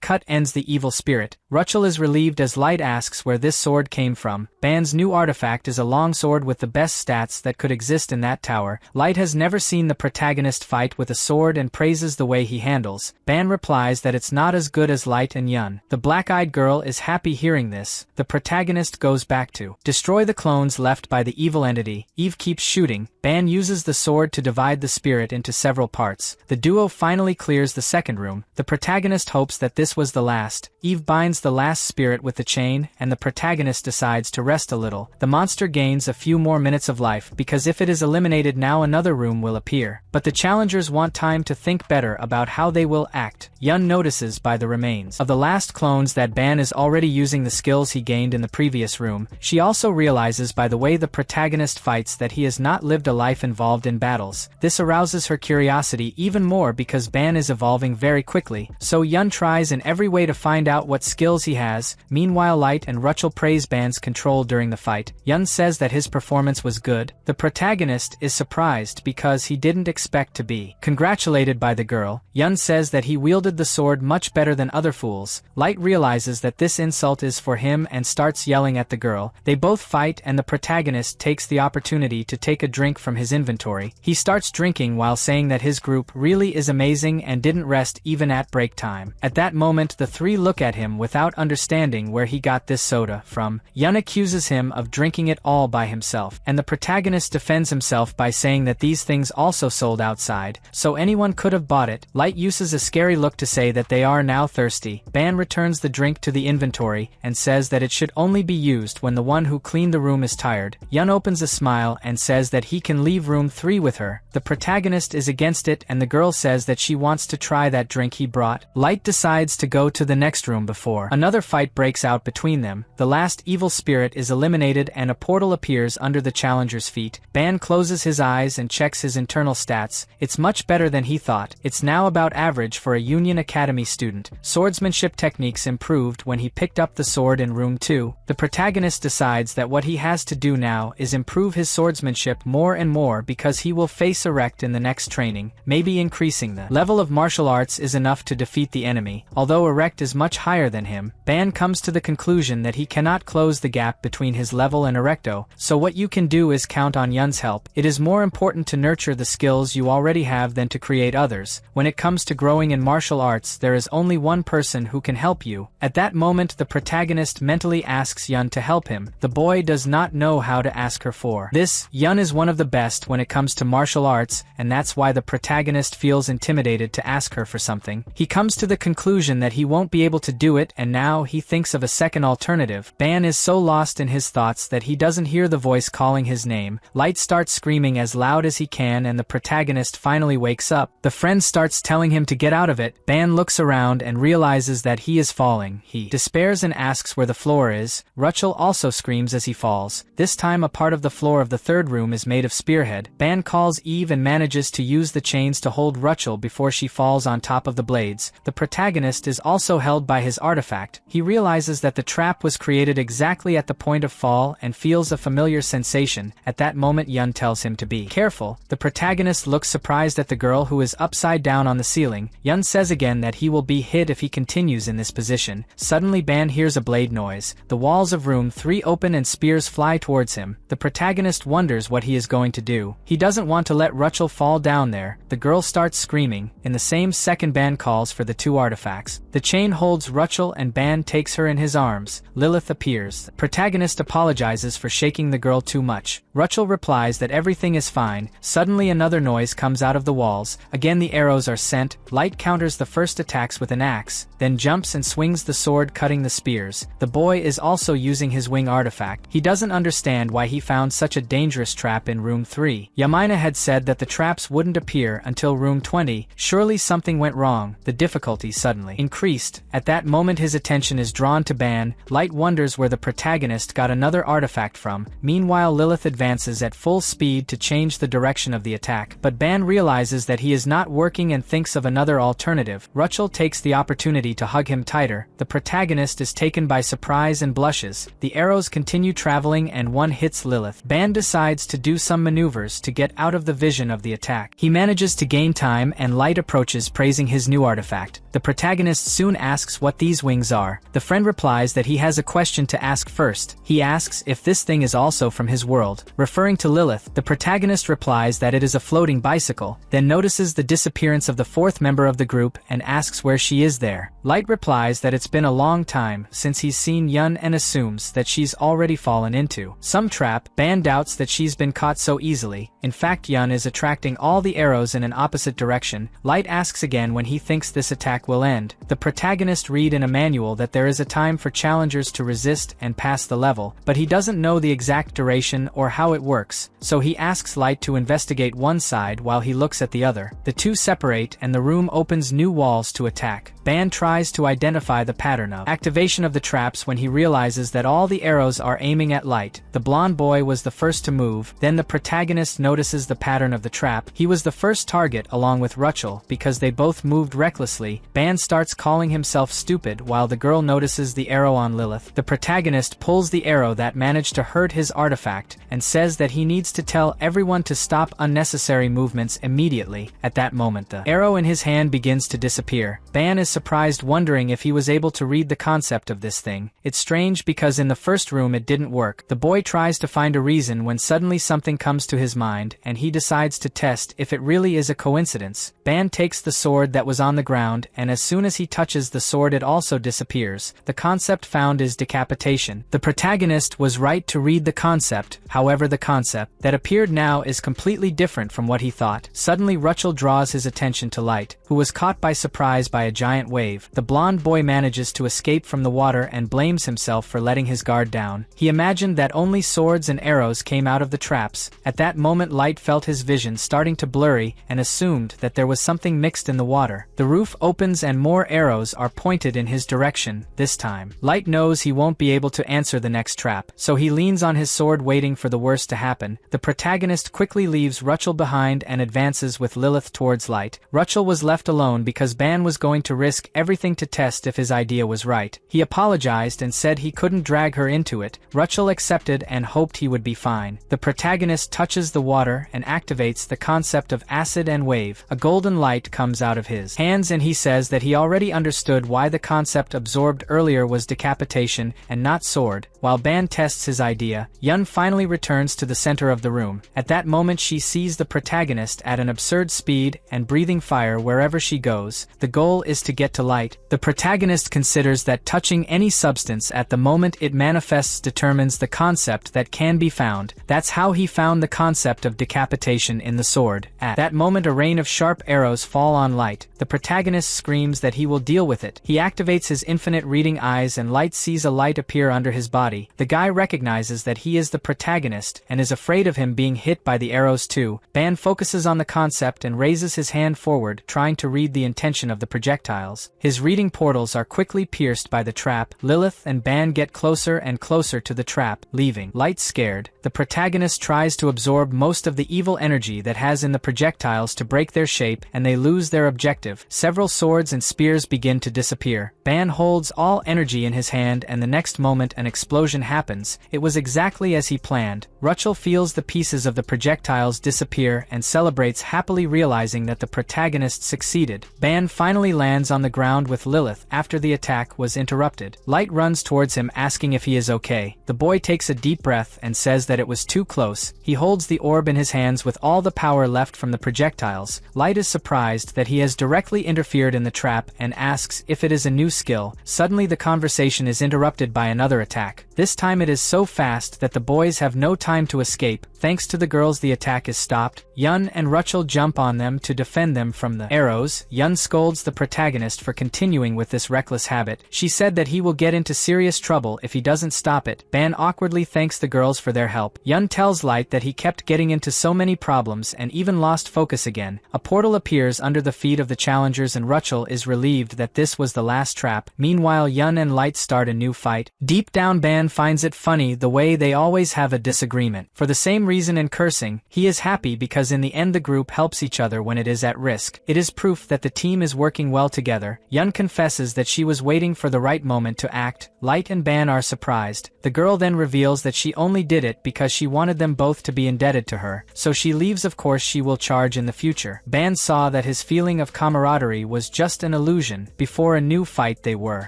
cut ends the evil spirit. Ruchel is relieved as Light asks where this sword came from. Ban's new artifact is a long sword with the best stats that could exist in that tower. Light has never seen the protagonist fight with a sword and praises the way he handles. Ban replies that it's not as good as Light and Yun. The black-eyed girl is happy hearing this. The protagonist goes back to destroy the clones left by the evil entity. Eve keeps shooting. Ban uses the sword to divide the spirit into several parts. The duo finally clears the second room. The protagonist hopes that this was the last. Eve binds the last spirit with the chain, and the protagonist decides to rest a little. The monster gains a few more minutes of life, because if it is eliminated now another room will appear. But the challengers want time to think better about how they will act. Yun notices by the remains of the last clones that Ban is already using the skills he gained in the previous room. She also realizes by the way the protagonist fights that he has not lived a life involved in battles. This arouses her curiosity even more because Ban is evolving very quickly, so Yun tries in every way to find out what skills he has. Meanwhile Light and Ruchel praise Ban's control during the fight. Yun says that his performance was good. The protagonist is surprised because he didn't expect to be congratulated by the girl. Yun says that he wielded the sword much better than other fools. Light realizes that this insult is for him and starts yelling at the girl. They both fight and the protagonist takes the opportunity to take a drink from his inventory. He starts drinking while saying that his group really is amazing and didn't rest even at break time. At that moment the three look at him without understanding where he got this soda from. Yun accuses him of drinking it all by himself, and the protagonist defends himself by saying that these things also sold outside, so anyone could have bought it. Light uses a scary look to say that they are now thirsty. Ban returns the drink to the inventory and says that it should only be used when the one who cleaned the room is tired. Yun opens a smile and says that he can leave room 3 with her. The protagonist is against it and the girl says that she wants to try that drink he brought. Light decides to go to the next room before another fight breaks out between them. The last evil spirit is eliminated and a portal appears under the challenger's feet. Ban closes his eyes and checks his internal stats. It's much better than he thought. It's now about average for a Union Academy student. Swordsmanship techniques improved when he picked up the sword in room 2. The protagonist decides that what he has to do now is improve his swordsmanship more and more because he will face erect in the next training. Maybe increasing the level of martial arts is enough to defeat the enemy. Although erect is much higher than him, Ban comes to the conclusion that he cannot close the gap between his level and erecto, so what you can do is count on Yun's help. It is more important to nurture the skills you already have than to create others. When it comes to growing in martial arts, there is only one person who can help you. At that moment, the protagonist mentally asks Yun to help him. The boy does not know how to ask her for this. Yun is one of the best when it comes to martial arts, and that's why the protagonist feels intimidated to ask her for something. He comes to the conclusion that he won't be able to do it, and now he thinks of a second alternative. Ban is so lost in his thoughts that he doesn't hear the voice calling his name. Light starts screaming as loud as he can and the protagonist finally wakes up. The friend starts telling him to get out of it. Ban looks around and realizes that he is falling. He despairs and asks where the floor is. Rachel also screams as he falls. This time a part of the floor of the third room is made of spearhead. Ban calls Eve and manages to use the chains to hold Rachel before she falls on top of the blades. The protagonist is also held by his artifact. He realizes that the trap was created exactly at the point of fall and feels a familiar sensation. At that moment Yun tells him to be careful. The protagonist looks surprised at the girl who is upside down on the ceiling. Yun says again that he will be hit if he continues in this position. Suddenly Ban hears a blade noise. The walls of room 3 open and spears fly towards him. The protagonist wonders what he is going to do. He doesn't want to let Rachel fall down there. The girl starts screaming. In the same second Ban calls for the 2 artifacts. The chain holds Rachel and Ban takes her in his arms. Lilith appears. The protagonist apologizes for shaking the girl too much. Rachel replies that everything is fine. Suddenly another noise comes out of the walls. Again the arrows are sent. Light counters the first attacks with an axe, then jumps and swings the sword cutting the spears. The boy is also using his wing artifact. He doesn't understand why he found such a dangerous trap in room 3. Yamina had said that the traps wouldn't appear until room 20. Surely something went wrong. The difficulty suddenly increased. At that moment his attention is drawn to Ban. Light wonders where the protagonist got another artifact from. Meanwhile Lilith advances at full speed to change the direction of the attack, but Ban realizes that he is not working and thinks of another alternative. Rachel takes the opportunity to hug him tighter. The protagonist is taken by surprise and blushes. The arrows continue traveling and one hits Lilith. Ban decides to do some maneuvers to get out of the vision of the attack. He manages to gain time and Light approaches praising his new artifact. The protagonist soon asks what these wings are. The friend replies that he has a question to ask first. He asks if this thing is also from his world. Referring to Lilith, the protagonist replies that it is a floating bicycle, then notices the disappearance of the 4th member of the group and asks where she is there. Light replies that it's been a long time since he's seen Yun and assumes that she's already fallen into some trap. Ban doubts that she's been caught so easily. In fact, Yun is attracting all the arrows in an opposite direction. Light asks again when he thinks this attack will end. The protagonist read in a manual that there is a time for challengers to resist and pass the level, but he doesn't know the exact duration or how it works, so he asks Light to investigate one side while he looks at the other. The two separate and the room opens new walls to attack. Ban tries to identify the pattern of activation of the traps when he realizes that all the arrows are aiming at Light. The blonde boy was the first to move, then the protagonist notices the pattern of the trap. He was the first target along with Rachel because they both moved recklessly. Ban starts calling himself stupid while the girl notices the arrow on Lilith. The protagonist pulls the arrow that managed to hurt his artifact and says that he needs to tell everyone to stop unnecessary movements immediately. At that moment the arrow in his hand begins to disappear. Ban is surprised, wondering if he was able to read the concept of this thing. It's strange because in the first room it didn't work. The boy tries to find a reason when suddenly something comes to his mind and he decides to test if it really is a coincidence. Ban takes the sword that was on the ground and as soon as he touches the sword it also disappears. The concept found is decapitation. The protagonist was right to read the concept, however the concept that appeared now is completely different from what he thought. Suddenly Rachel draws his attention to Light, who was caught by surprise by a giant giant wave. The blonde boy manages to escape from the water and blames himself for letting his guard down. He imagined that only swords and arrows came out of the traps. At that moment Light felt his vision starting to blurry and assumed that there was something mixed in the water. The roof opens and more arrows are pointed in his direction. This time, Light knows he won't be able to answer the next trap, so he leans on his sword waiting for the worst to happen. The protagonist quickly leaves Rachel behind and advances with Lilith towards Light. Rachel was left alone because Ban was going to risk everything to test if his idea was right. He apologized and said he couldn't drag her into it. Rachel accepted and hoped he would be fine. The protagonist touches the water and activates the concept of acid and wave. A golden light comes out of his hands and he says that he already understood why the concept absorbed earlier was decapitation and not sword. While Ban tests his idea, Yun finally returns to the center of the room. At that moment she sees the protagonist at an absurd speed and breathing fire wherever she goes. The goal is to get to Light. The protagonist considers that touching any substance at the moment it manifests determines the concept that can be found. That's how he found the concept of decapitation in the sword. At that moment a rain of sharp arrows fall on Light. The protagonist screams that he will deal with it. He activates his infinite reading eyes and Light sees a light appear under his body. The guy recognizes that he is the protagonist and is afraid of him being hit by the arrows too. Ban focuses on the concept and raises his hand forward, trying to read the intention of the projectiles. His reading portals are quickly pierced by the trap. Lilith and Ban get closer and closer to the trap, leaving Light scared. The protagonist tries to absorb most of the evil energy that has in the projectiles to break their shape, and they lose their objective. Several swords and spears begin to disappear. Ban holds all energy in his hand and the next moment an explosion happens. It was exactly as he planned. Rachel feels the pieces of the projectiles disappear and celebrates, happily realizing that the protagonist succeeded. Ban finally lands on the ground with Lilith after the attack was interrupted. Light runs towards him asking if he is okay. The boy takes a deep breath and says that it was too close. He holds the orb in his hands with all the power left from the projectiles. Light is surprised that he has directly interfered in the trap and asks if it is a new skill. Suddenly the conversation is interrupted by another attack. This time it is so fast that the boys have no time to escape. Thanks to the girls the attack is stopped. Yun and Rachel jump on them to defend them from the arrows. Yun scolds the protagonist for continuing with this reckless habit. She said that he will get into serious trouble if he doesn't stop it. Ban awkwardly thanks the girls for their help. Yun tells Light that he kept getting into so many problems and even lost focus again. A portal appears under the feet of the challengers and Rachel is relieved that this was the last trap. Meanwhile Yun and Light start a new fight. Deep down Ban finds it funny the way they always have a disagreement. For the same reason in cursing, he is happy because in the end the group helps each other when it is at risk. It is proof that the team is working well together. Yun confesses that she was waiting for the right moment to act. Light and Ban are surprised. The girl then reveals that she only did it because she wanted them both to be indebted to her. So she leaves. Of course she will charge in the future. Ban saw that his feeling of camaraderie was just an illusion. Before a new fight they were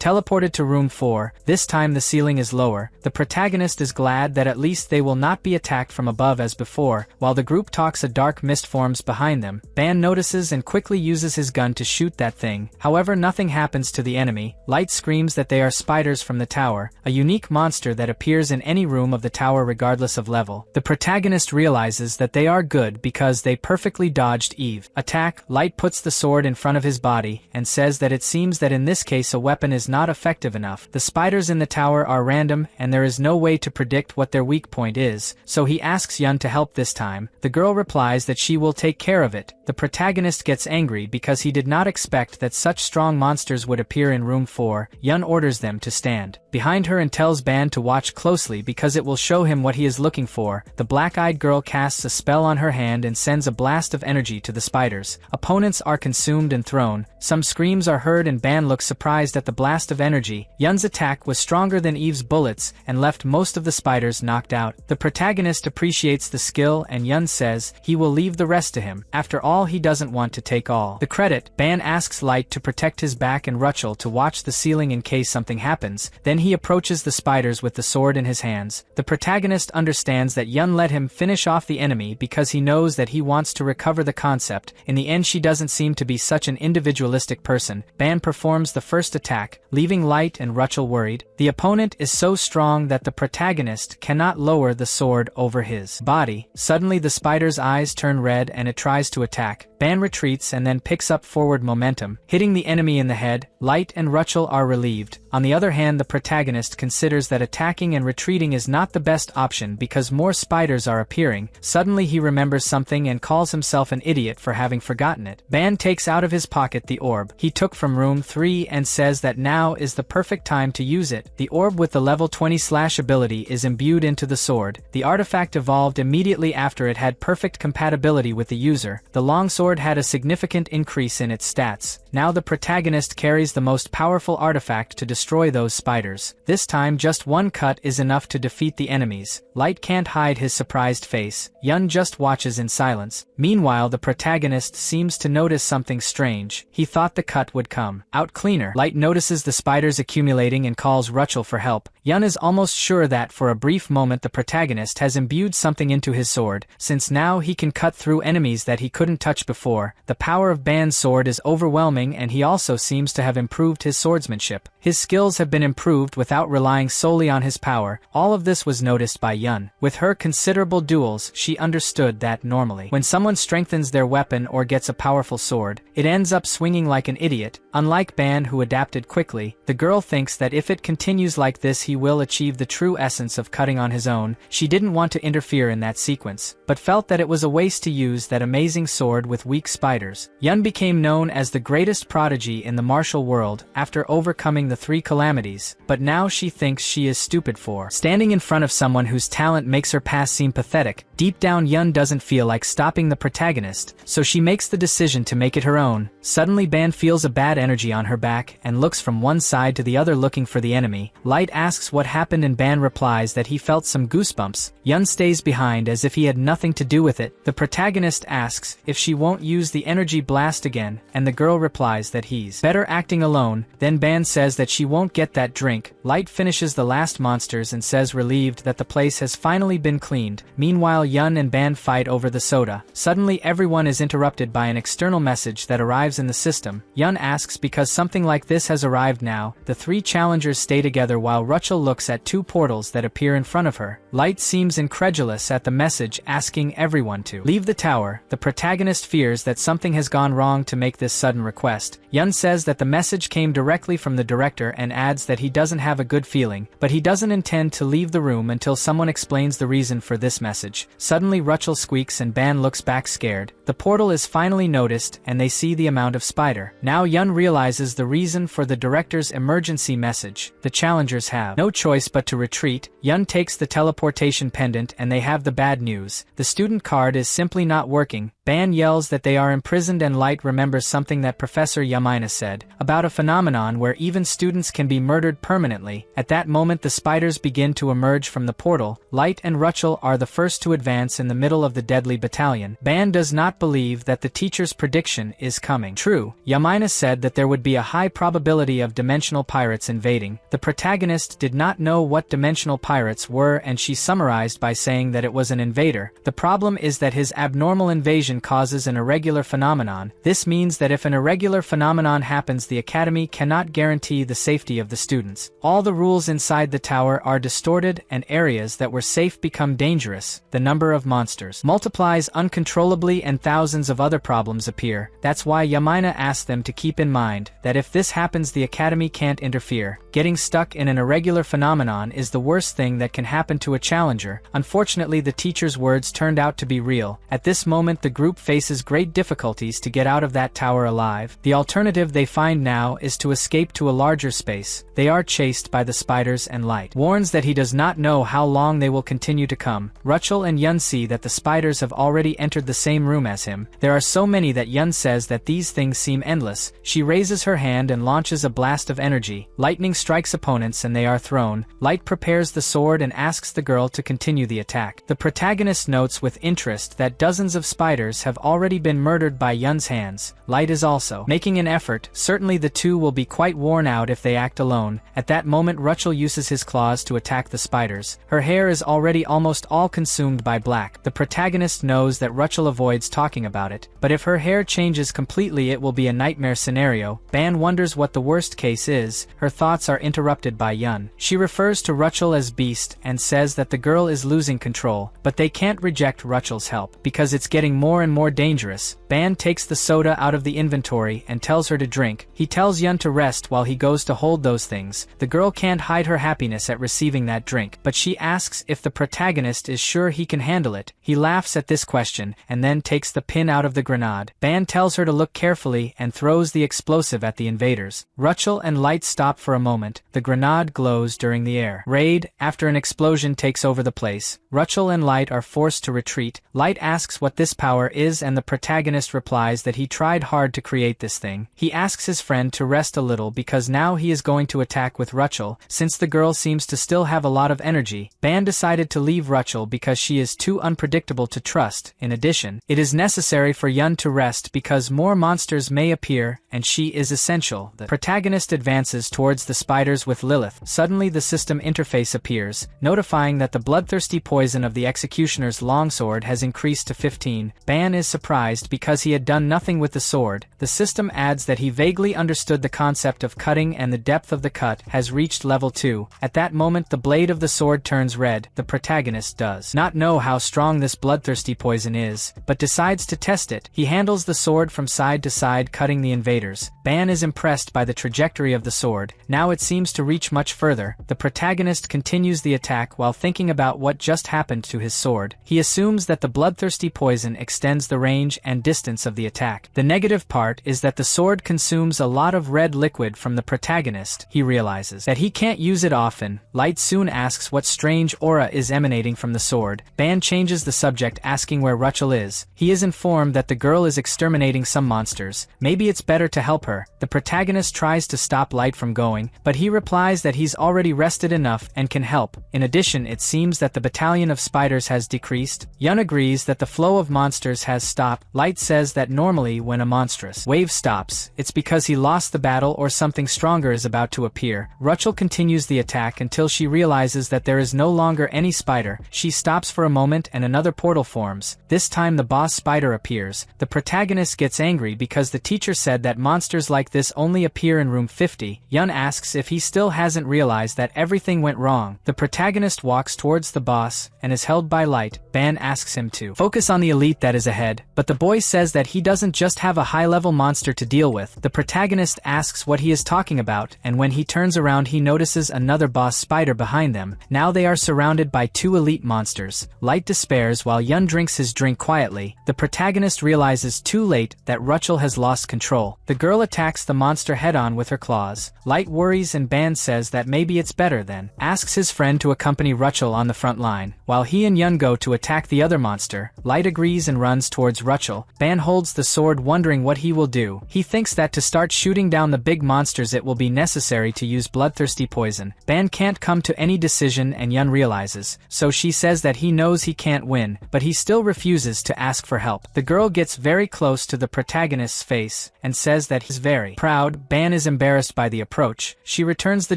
teleported to room 4. This time the ceiling is lower. The protagonist is glad that at least they will not be attacked from above as before. While the group talks, a dark mist forms behind them. Ban notices and quickly uses his gun to shoot that thing. However, nothing happens to the enemy. Light screams that they are spiders from the tower, a unique monster that appears in any room of the tower regardless of level. The protagonist realizes that they are good because they perfectly dodged Eve. Attack. Light puts the sword in front of his body and says that it seems that in this case a weapon is not effective enough. The spiders in the tower are random and there is no way to predict what their weak point is, so he asks Yun to help this time. The girl replies that she will take care of it. The protagonist gets angry because he did not expect that such strong monsters would appear in room 4. Yun orders them to stand behind her and tells Ban to watch closely because it will show him what he is looking for. The black-eyed girl casts a spell on her hand and sends a blast of energy to the spiders. Opponents are consumed and thrown. Some screams are heard and Ban looks surprised at the blast of energy. Yun's attack was stronger than Eve's bullets and left most of the spiders knocked out. The protagonist appreciates the skill and Yun says he will leave the rest to him. After all, he doesn't want to take all the credit. Ban asks Light to protect his back and Rachel to watch the ceiling in case something happens. Then he approaches the spiders with the sword in his hands. The protagonist understands that Yun let him finish off the enemy because he knows that he wants to recover the concept. In the end, she doesn't seem to be such an individualistic person. Ban performs the first attack, leaving Light and Rachel worried. The opponent is so strong that the protagonist cannot lower the sword over his body. Suddenly the spider's eyes turn red and it tries to attack. Ban retreats and then picks up forward momentum, hitting the the enemy in the head, Light and Rachel are relieved. On the other hand, the protagonist considers that attacking and retreating is not the best option because more spiders are appearing. Suddenly he remembers something and calls himself an idiot for having forgotten it. Ban takes out of his pocket the orb he took from room 3 and says that now is the perfect time to use it. The orb with the level 20 slash ability is imbued into the sword. The artifact evolved immediately after it had perfect compatibility with the user. The longsword had a significant increase in its stats. Now the protagonist carries the most powerful artifact to destroy those spiders. This time just one cut is enough to defeat the enemies. Light can't hide his surprised face. Yun just watches in silence. Meanwhile, the protagonist seems to notice something strange. He thought the cut would come out cleaner. Light notices the spiders accumulating and calls Rachel for help. Yun is almost sure that for a brief moment the protagonist has imbued something into his sword, since now he can cut through enemies that he couldn't touch before. The power of Ban's sword is overwhelming, and he also seems to have improved his swordsmanship. His skills have been improved without relying solely on his power. All of this was noticed by Yun. With her considerable duels, she understood that normally, when someone strengthens their weapon or gets a powerful sword, it ends up swinging like an idiot. Unlike Ban, who adapted quickly, the girl thinks that if it continues like this he will achieve the true essence of cutting on his own. She didn't want to interfere in that sequence, but felt that it was a waste to use that amazing sword with weak spiders. Yun became known as the greatest prodigy in the martial world after overcoming the 3 calamities, but now she thinks she is stupid for standing in front of someone whose talent makes her past seem pathetic. Deep down, Yun doesn't feel like stopping the protagonist, so she makes the decision to make it her own. Suddenly Ban feels a bad energy on her back and looks from one side to the other looking for the enemy. Light asks what happened and Ban replies that he felt some goosebumps. Yun stays behind as if he had nothing to do with it. The protagonist asks if she won't use the energy blast again, and the girl replies that he's better acting alone. Then Ban says that she won't get that drink. Light finishes the last monsters and says relieved that the place has finally been cleaned. Meanwhile, Yun and Ban fight over the soda. Suddenly everyone is interrupted by an external message that arrives in the system. Yun asks because something like this has arrived now. The 3 challengers stay together while Rachel looks at 2 portals that appear in front of her. Light seems incredulous at the message asking everyone to leave the tower. The protagonist fears that something has gone wrong to make this sudden request. Yun says that the message came directly from the director and adds that he doesn't have a good feeling, but he doesn't intend to leave the room until someone explains the reason for this message. Suddenly Rachel squeaks and Ban looks back scared. The portal is finally noticed and they see the amount of spider. Now Yun realizes the reason for the director's emergency message. The challengers have no choice but to retreat. Yun takes the teleportation pendant and they have the bad news. The student card is simply not working. Ban yells that they are imprisoned and Light remembers something that Professor Yamina said about a phenomenon where even students can be murdered permanently. At that moment the spiders begin to emerge from the portal. Light and Rachel are the first to advance in the middle of the deadly battalion. Ban does not believe that the teacher's prediction is coming true. Yamina said that there would be a high probability of dimensional pirates invading. The protagonist did not know what dimensional pirates were and she summarized by saying that it was an invader. The problem is that his abnormal invasion causes an irregular phenomenon. This means that if an irregular phenomenon happens, the academy cannot guarantee the safety of the students. All the rules inside the tower are distorted and areas that were safe become dangerous. The number of monsters multiplies uncontrollably and thousands of other problems appear. That's why Yamina asked them to keep in mind that if this happens the academy can't interfere. Getting stuck in an irregular phenomenon is the worst thing that can happen to a challenger. Unfortunately, the teacher's words turned out to be real. At this moment the group faces great difficulties to get out of that tower alive. The alternative they find now is to escape to a larger space. They are chased by the spiders and Light warns that he does not know how long they will continue to come. Rachel and Yun see that the spiders have already entered the same room as him. There are so many that Yun says that these things seem endless. She raises her hand and launches a blast of energy. Lightning strikes opponents and they are thrown. Light prepares the sword and asks the girl to continue the attack. The protagonist notes with interest that dozens of spiders have already been murdered by Yun's hands. Light is also making an effort. Certainly the two will be quite worn out if they act alone. At that moment Rachel uses his claws to attack the spiders. Her hair is already almost all consumed by black. The protagonist knows that Rachel avoids talking about it, but if her hair changes completely it will be a nightmare scenario. scenario, Ban wonders what the worst case is. Her thoughts are interrupted by Yun. She refers to Ruchel as Beast and says that the girl is losing control, but they can't reject Ruchel's help because it's getting more and more dangerous. Ban takes the soda out of the inventory and tells her to drink. He tells Yun to rest while he goes to hold those things. The girl can't hide her happiness at receiving that drink, but she asks if the protagonist is sure he can handle it. He laughs at this question and then takes the pin out of the grenade. Ban tells her to look carefully and throws the explosive at the invaders. Ruchel and Light stop for a moment. The grenade glows during the air raid. After an explosion takes over the place, Ruchel and Light are forced to retreat. Light asks what this power is and the protagonist replies that he tried hard to create this thing. He asks his friend to rest a little because now he is going to attack with Ruchel. Since the girl seems to still have a lot of energy, Ban decided to leave Ruchel because she is too unpredictable to trust. In addition, it is necessary for Yun to rest because more monsters may appear and she is essential. The protagonist advances towards the spiders with Lilith. Suddenly the system interface appears, notifying that the bloodthirsty poison of the executioner's longsword has increased to 15. Ban is surprised because he had done nothing with the sword. The system adds that he vaguely understood the concept of cutting and the depth of the cut has reached level 2. At that moment the blade of the sword turns red. The protagonist does not know how strong this bloodthirsty poison is, but decides to test it. He handles the sword from side to side, cutting the invaders. Ban is impressed by the trajectory of the sword. Now it seems to reach much further. The protagonist continues the attack while thinking about what just happened to his sword. He assumes that the bloodthirsty poison extends the range and distance of the attack. The negative part is that the sword consumes a lot of red liquid from the protagonist. He realizes that he can't use it often. Light soon asks what strange aura is emanating from the sword. Ban changes the subject, asking where Ruchel is. He is informed that the girl is exterminating some monsters. Maybe it's better to help her. The protagonist tries to stop Light from going, but he replies that he's already rested enough and can help. In addition, it seems that the battalion of spiders has decreased. Yun agrees that the flow of monsters has stopped. Light says that normally when a monstrous wave stops, it's because he lost the battle or something stronger is about to appear. Ruchel continues the attack until she realizes that there is no longer any spider. She stops for a moment and another portal forms. This time the boss spider appears. The protagonist gets angry because the teacher said that monsters like this only appear in room 50. Yun asks if he still hasn't realized that everything went wrong. The protagonist walks towards the boss and is held by Light. Ban asks him to focus on the elite that is ahead, but the boy says that he doesn't just have a high-level monster to deal with. The protagonist asks what he is talking about, and when he turns around he notices another boss spider behind them. Now they are surrounded by 2 elite monsters. Light despairs while Yun drinks his drink quietly. The protagonist realizes too late that Ruchel has lost control. The girl attacks the monster head-on with her claws. Light worries and Ban says that maybe it's better then. Asks his friend to accompany Ruchel on the front line. While he and Yun go to attack the other monster, Light agrees and runs towards Ruchel. Ban holds the sword wondering what he will do. He thinks that to start shooting down the big monsters it will be necessary to use bloodthirsty poison. Ban can't come to any decision and Yun realizes, so she says that he knows he can't win, but he still refuses to ask for help. The girl gets very close to the protagonist's face and says that he's very proud. Ban is embarrassed by the approach. She returns the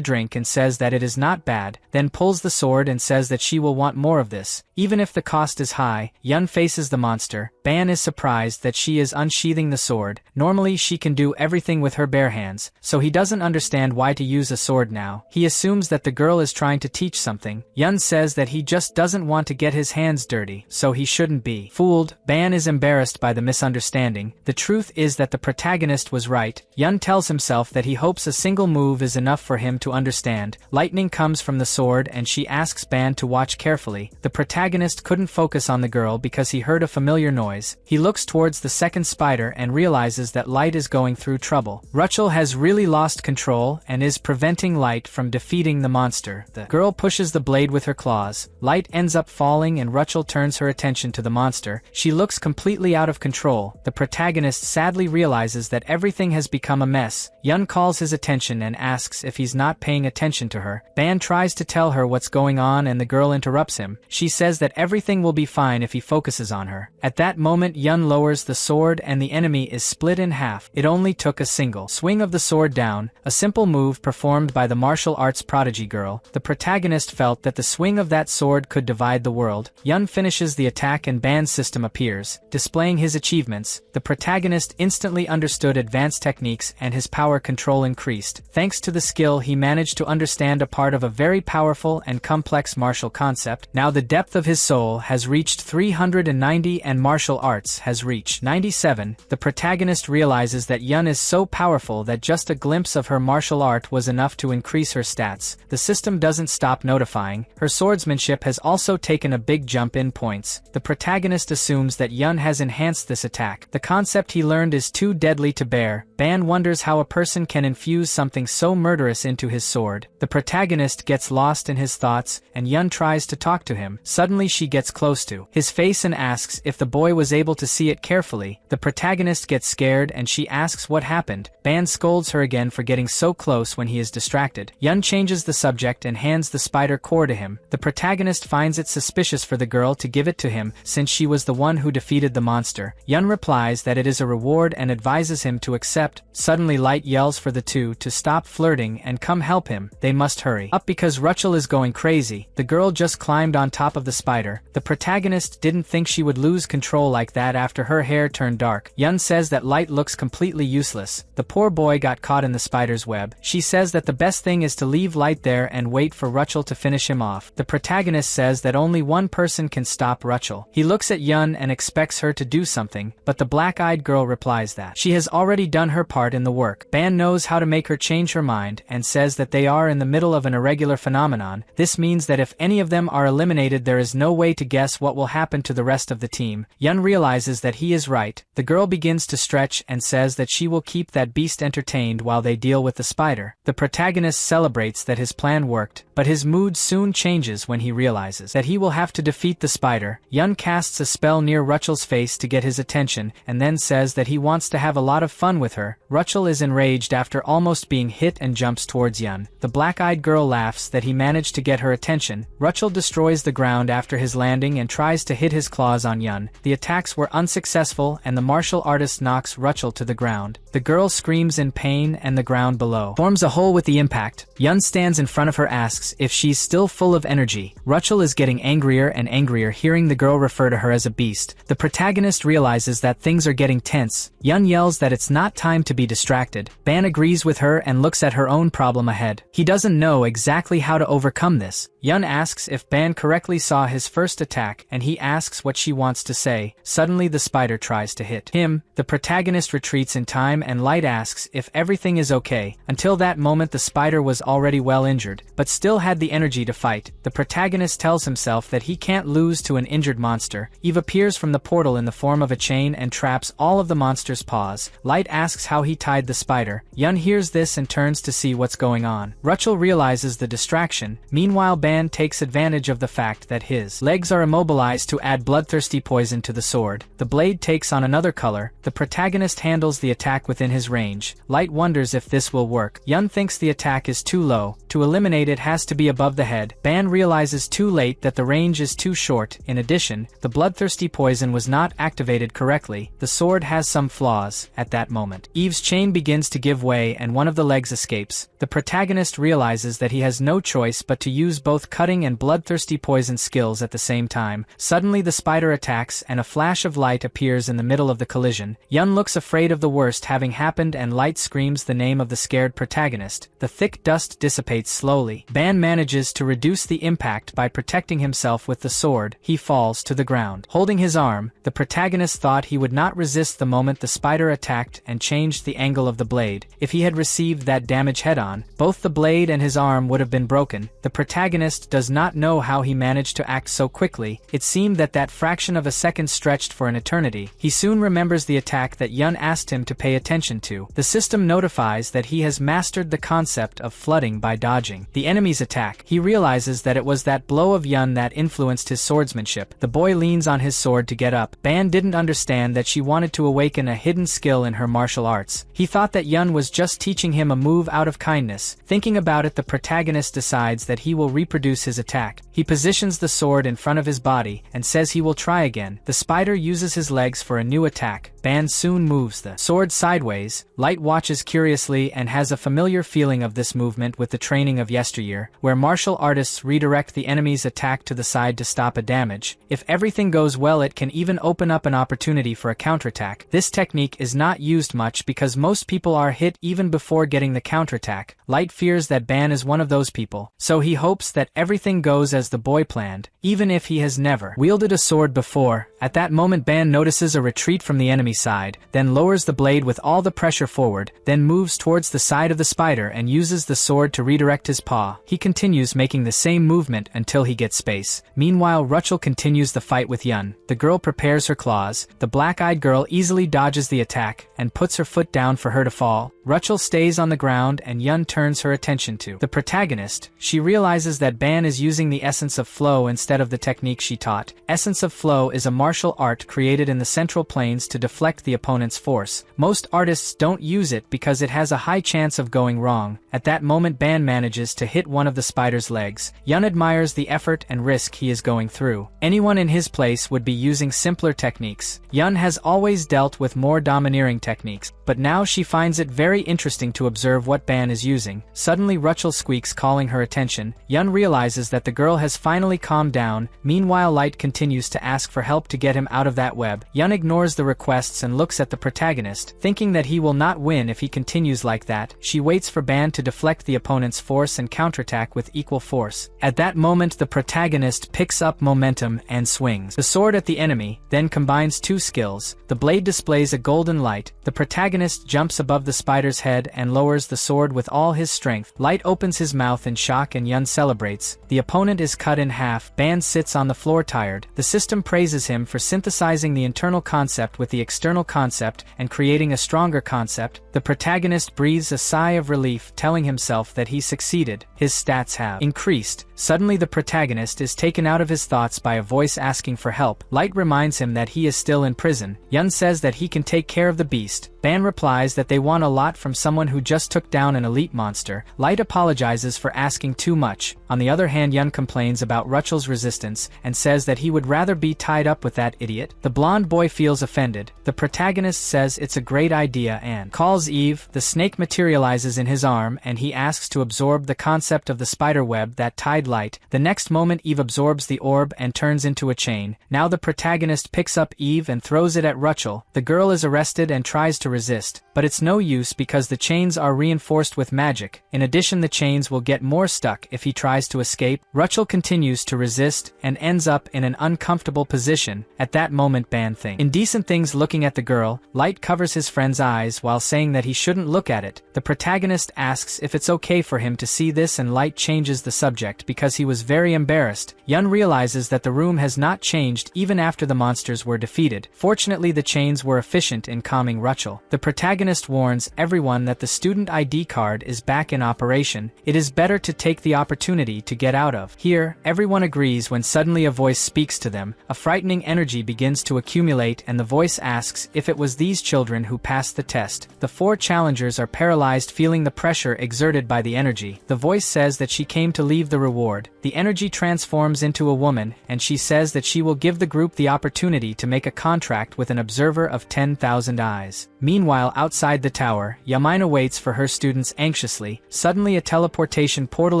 drink and says that it is not bad, then pulls the sword and says that she will want more of this, even if the cost is high. Yun faces the monster. Ban is surprised that she is unsheathing the sword. Normally she can do everything with her bare hands, so he doesn't understand why to use a sword now. He assumes that the girl is trying to teach something. Yun says that he just doesn't want to get his hands dirty, so he shouldn't be fooled. Ban is embarrassed by the misunderstanding. The truth is that the protagonist was right. Yun tells himself that he hopes a single move is enough for him to understand. Lightning comes from the sword and she asks Ban to watch carefully. The protagonist couldn't focus on the girl because he heard a familiar noise. He looks towards the second spider and realizes that Light is going through trouble. Ruchel has really lost control and is preventing Light from defeating the monster. The girl pushes the blade with her claws. Light ends up falling and Ruchel turns her attention to the monster. She looks completely out of control. The protagonist sadly realizes that everything has become a mess. Yun calls his attention and asks if he's not paying attention to her. Ban tries to tell her what's going on and the girl interrupts him. She says that everything will be fine if he focuses on her. At that moment Yun lowers the sword and the enemy is split in half. It only took a single swing of the sword down, a simple move performed by the martial arts prodigy girl. The protagonist felt that the swing of that sword could divide the world. Yun finishes the attack and Ban's system appears, displaying his achievements. The protagonist instantly understood advanced techniques techniques and his power control increased. Thanks to the skill, he managed to understand a part of a very powerful and complex martial concept. Now the depth of his soul has reached 390 and martial arts has reached 97. The protagonist realizes that Yun is so powerful that just a glimpse of her martial art was enough to increase her stats. The system doesn't stop notifying. Her swordsmanship has also taken a big jump in points. The protagonist assumes that Yun has enhanced this attack. The concept he learned is too deadly to bear. Ban wonders how a person can infuse something so murderous into his sword. The protagonist gets lost in his thoughts, and Yun tries to talk to him. Suddenly she gets close to his face and asks if the boy was able to see it carefully. The protagonist gets scared and she asks what happened. Ban scolds her again for getting so close when he is distracted. Yun changes the subject and hands the spider core to him. The protagonist finds it suspicious for the girl to give it to him since she was the one who defeated the monster. Yun replies that it is a reward and advises him to accept. Suddenly Light yells for the two to stop flirting and come help him. They must hurry up because Rachel is going crazy. The girl just climbed on top of the spider. The protagonist didn't think she would lose control like that after her hair turned dark. Yun says that Light looks completely useless. The poor boy got caught in the spider's web. She says that the best thing is to leave Light there and wait for Rachel to finish him off. The protagonist says that only one person can stop Rachel. He looks at Yun and expects her to do something, but the black-eyed girl replies that she has already done her part in the work. Ban knows how to make her change her mind and says that they are in the middle of an irregular phenomenon. This means that if any of them are eliminated, there is no way to guess what will happen to the rest of the team. Yun realizes that he is right. The girl begins to stretch and says that she will keep that beast entertained while they deal with the spider. The protagonist celebrates that his plan worked, but his mood soon changes when he realizes that he will have to defeat the spider. Yun casts a spell near Rachel's face to get his attention and then says that he wants to have a lot of fun with her. Rachel is enraged after almost being hit and jumps towards Yun. The black-eyed girl laughs that he managed to get her attention. Rachel destroys the ground after his landing and tries to hit his claws on Yun. The attacks were unsuccessful and the martial artist knocks Rachel to the ground. The girl screams in pain and the ground below forms a hole with the impact. Yun stands in front of her, asks if she's still full of energy. Rachel is getting angrier and angrier hearing the girl refer to her as a beast. The protagonist realizes that things are getting tense. Yun yells that it's not time to be distracted. Ban agrees with her and looks at her own problem ahead. He doesn't know exactly how to overcome this. Yun asks if Ban correctly saw his first attack and he asks what she wants to say. Suddenly the spider tries to hit him. The protagonist retreats in time and Light asks if everything is okay. Until that moment the spider was already well injured, but still had the energy to fight. The protagonist tells himself that he can't lose to an injured monster. Eve appears from the portal in the form of a chain and traps all of the monster's paws. Light asks how he tied the spider. Yun hears this and turns to see what's going on. Rachel realizes the distraction. Meanwhile Ban takes advantage of the fact that his legs are immobilized to add bloodthirsty poison to the sword. The blade takes on another color. The protagonist handles the attack within his range. Light wonders if this will work. Yun thinks the attack is too low. To eliminate it has to be above the head. Ban realizes too late that the range is too short. In addition, the bloodthirsty poison was not activated correctly. The sword has some flaws. At that moment, Eve's chain begins to give way and one of the legs escapes. The protagonist realizes that he has no choice but to use both cutting and bloodthirsty poison skills at the same time. Suddenly the spider attacks and a flash of light appears in the middle of the collision. Yun looks afraid of the worst having happened and Light screams the name of the scared protagonist. The thick dust dissipates slowly. Ban manages to reduce the impact by protecting himself with the sword. He falls to the ground. Holding his arm, the protagonist thought he would not resist the moment the spider attacked and changed the angle of the blade. If he had received that damage head-on, both the blade and his arm would have been broken. The protagonist does not know how he managed to act so quickly. It seemed that that fraction of a second stretched for an eternity. He soon remembers the attack that Yun asked him to pay attention to. The system notifies that he has mastered the concept of flooding by dodging the enemy's attack. He realizes that it was that blow of Yun that influenced his swordsmanship. The boy leans on his sword to get up. Ban didn't understand that she wanted to awaken a hidden skill in her martial arts. He thought that Yun was just teaching him a move out of kindness. Thinking about it, the protagonist decides that he will reproduce his attack. He positions the sword in front of his body and says he will try again. The spider uses his legs for a new attack. Ban soon moves the sword sideways. Light watches curiously and has a familiar feeling of this movement with the training of yesteryear, where martial artists redirect the enemy's attack to the side to stop a damage. If everything goes well, it can even open up an opportunity for a counterattack. This technique is not used much because most people are hit even before getting the counterattack. Light fears that Ban is one of those people, so he hopes that everything goes as the boy planned, even if he has never wielded a sword before. At that moment, Ban notices a retreat from the enemy side, then lowers the blade with all the pressure forward, then moves towards the side of the spider and uses the sword to redirect his paw. He continues making the same movement until he gets space. Meanwhile, Rachel continues the fight with Yun. The girl prepares her claws. The black-eyed girl easily dodges the attack and puts her foot down for her to fall. Rachel stays on the ground and Yun turns her attention to the protagonist. She realizes that Ban is using the essence of flow instead of the technique she taught. Essence of flow is a martial art created in the central planes to deflect the opponent's force. Most artists don't use it because it has a high chance of going wrong. At that moment, Ban manages to hit one of the spider's legs. Yun admires the effort and risk he is going through. Anyone in his place would be using simpler techniques. Yun has always dealt with more domineering techniques, but now she finds it very interesting to observe what Ban is using. Suddenly, Rachel squeaks, calling her attention. Yun realizes that the girl has finally calmed down. Meanwhile, Light continues to ask for help to get him out of that web. Yun ignores the requests and looks at the protagonist, thinking that he will not win if he continues like that. She waits for Ban to deflect the opponent's force and counterattack with equal force. At that moment, the protagonist picks up momentum and swings the sword at the enemy, then combines two skills. The blade displays a golden light. The protagonist jumps above the spider's head and lowers the sword with all his strength. Light opens his mouth in shock and Yun celebrates. The opponent is cut in half. Ban sits on the floor tired. The system praises him for synthesizing the internal concept with the external concept and creating a stronger concept. The protagonist breathes a sigh of relief, telling himself that he succeeded. His stats have increased. Suddenly, the protagonist is taken out of his thoughts by a voice asking for help. Light reminds him that he is still in prison. Yun says that he can take care of the beast. Ban replies that they want a lot from someone who just took down an elite monster. Light apologizes for asking too much. On the other hand, Yun complains about Rachel's resistance and says that he would rather be tied up with that idiot. The blonde boy feels offended. The protagonist says it's a great idea and calls Eve. The snake materializes in his arm and he asks to absorb the concept of the spider web that tied Light. The next moment, Eve absorbs the orb and turns into a chain. Now the protagonist picks up Eve and throws it at Rachel. The girl is arrested and tries to resist, but it's no use because the chains are reinforced with magic. In addition, the chains will get more stuck if he tries to escape. Rachel continues to resist and ends up in an uncomfortable position. At that moment, Ban thinks indecent things looking at the girl. Light covers his friend's eyes while saying that he shouldn't look at it. The protagonist asks if it's okay for him to see this and Light changes the subject because he was very embarrassed. Yun realizes that the room has not changed even after the monsters were defeated. Fortunately, the chains were efficient in calming Rachel. The protagonist warns everyone that the student ID card is back in operation. It is better to take the opportunity to get out of here. Everyone agrees when suddenly a voice speaks to them. A frightening energy begins to accumulate and the voice asks if it was these children who passed the test. The four challengers are paralyzed, feeling the pressure exerted by the energy. The voice says that she came to leave the reward. The energy transforms into a woman and she says that she will give the group the opportunity to make a contract with an observer of 10,000 eyes. Meanwhile, outside the tower, Yamina waits for her students anxiously. Suddenly, a teleportation portal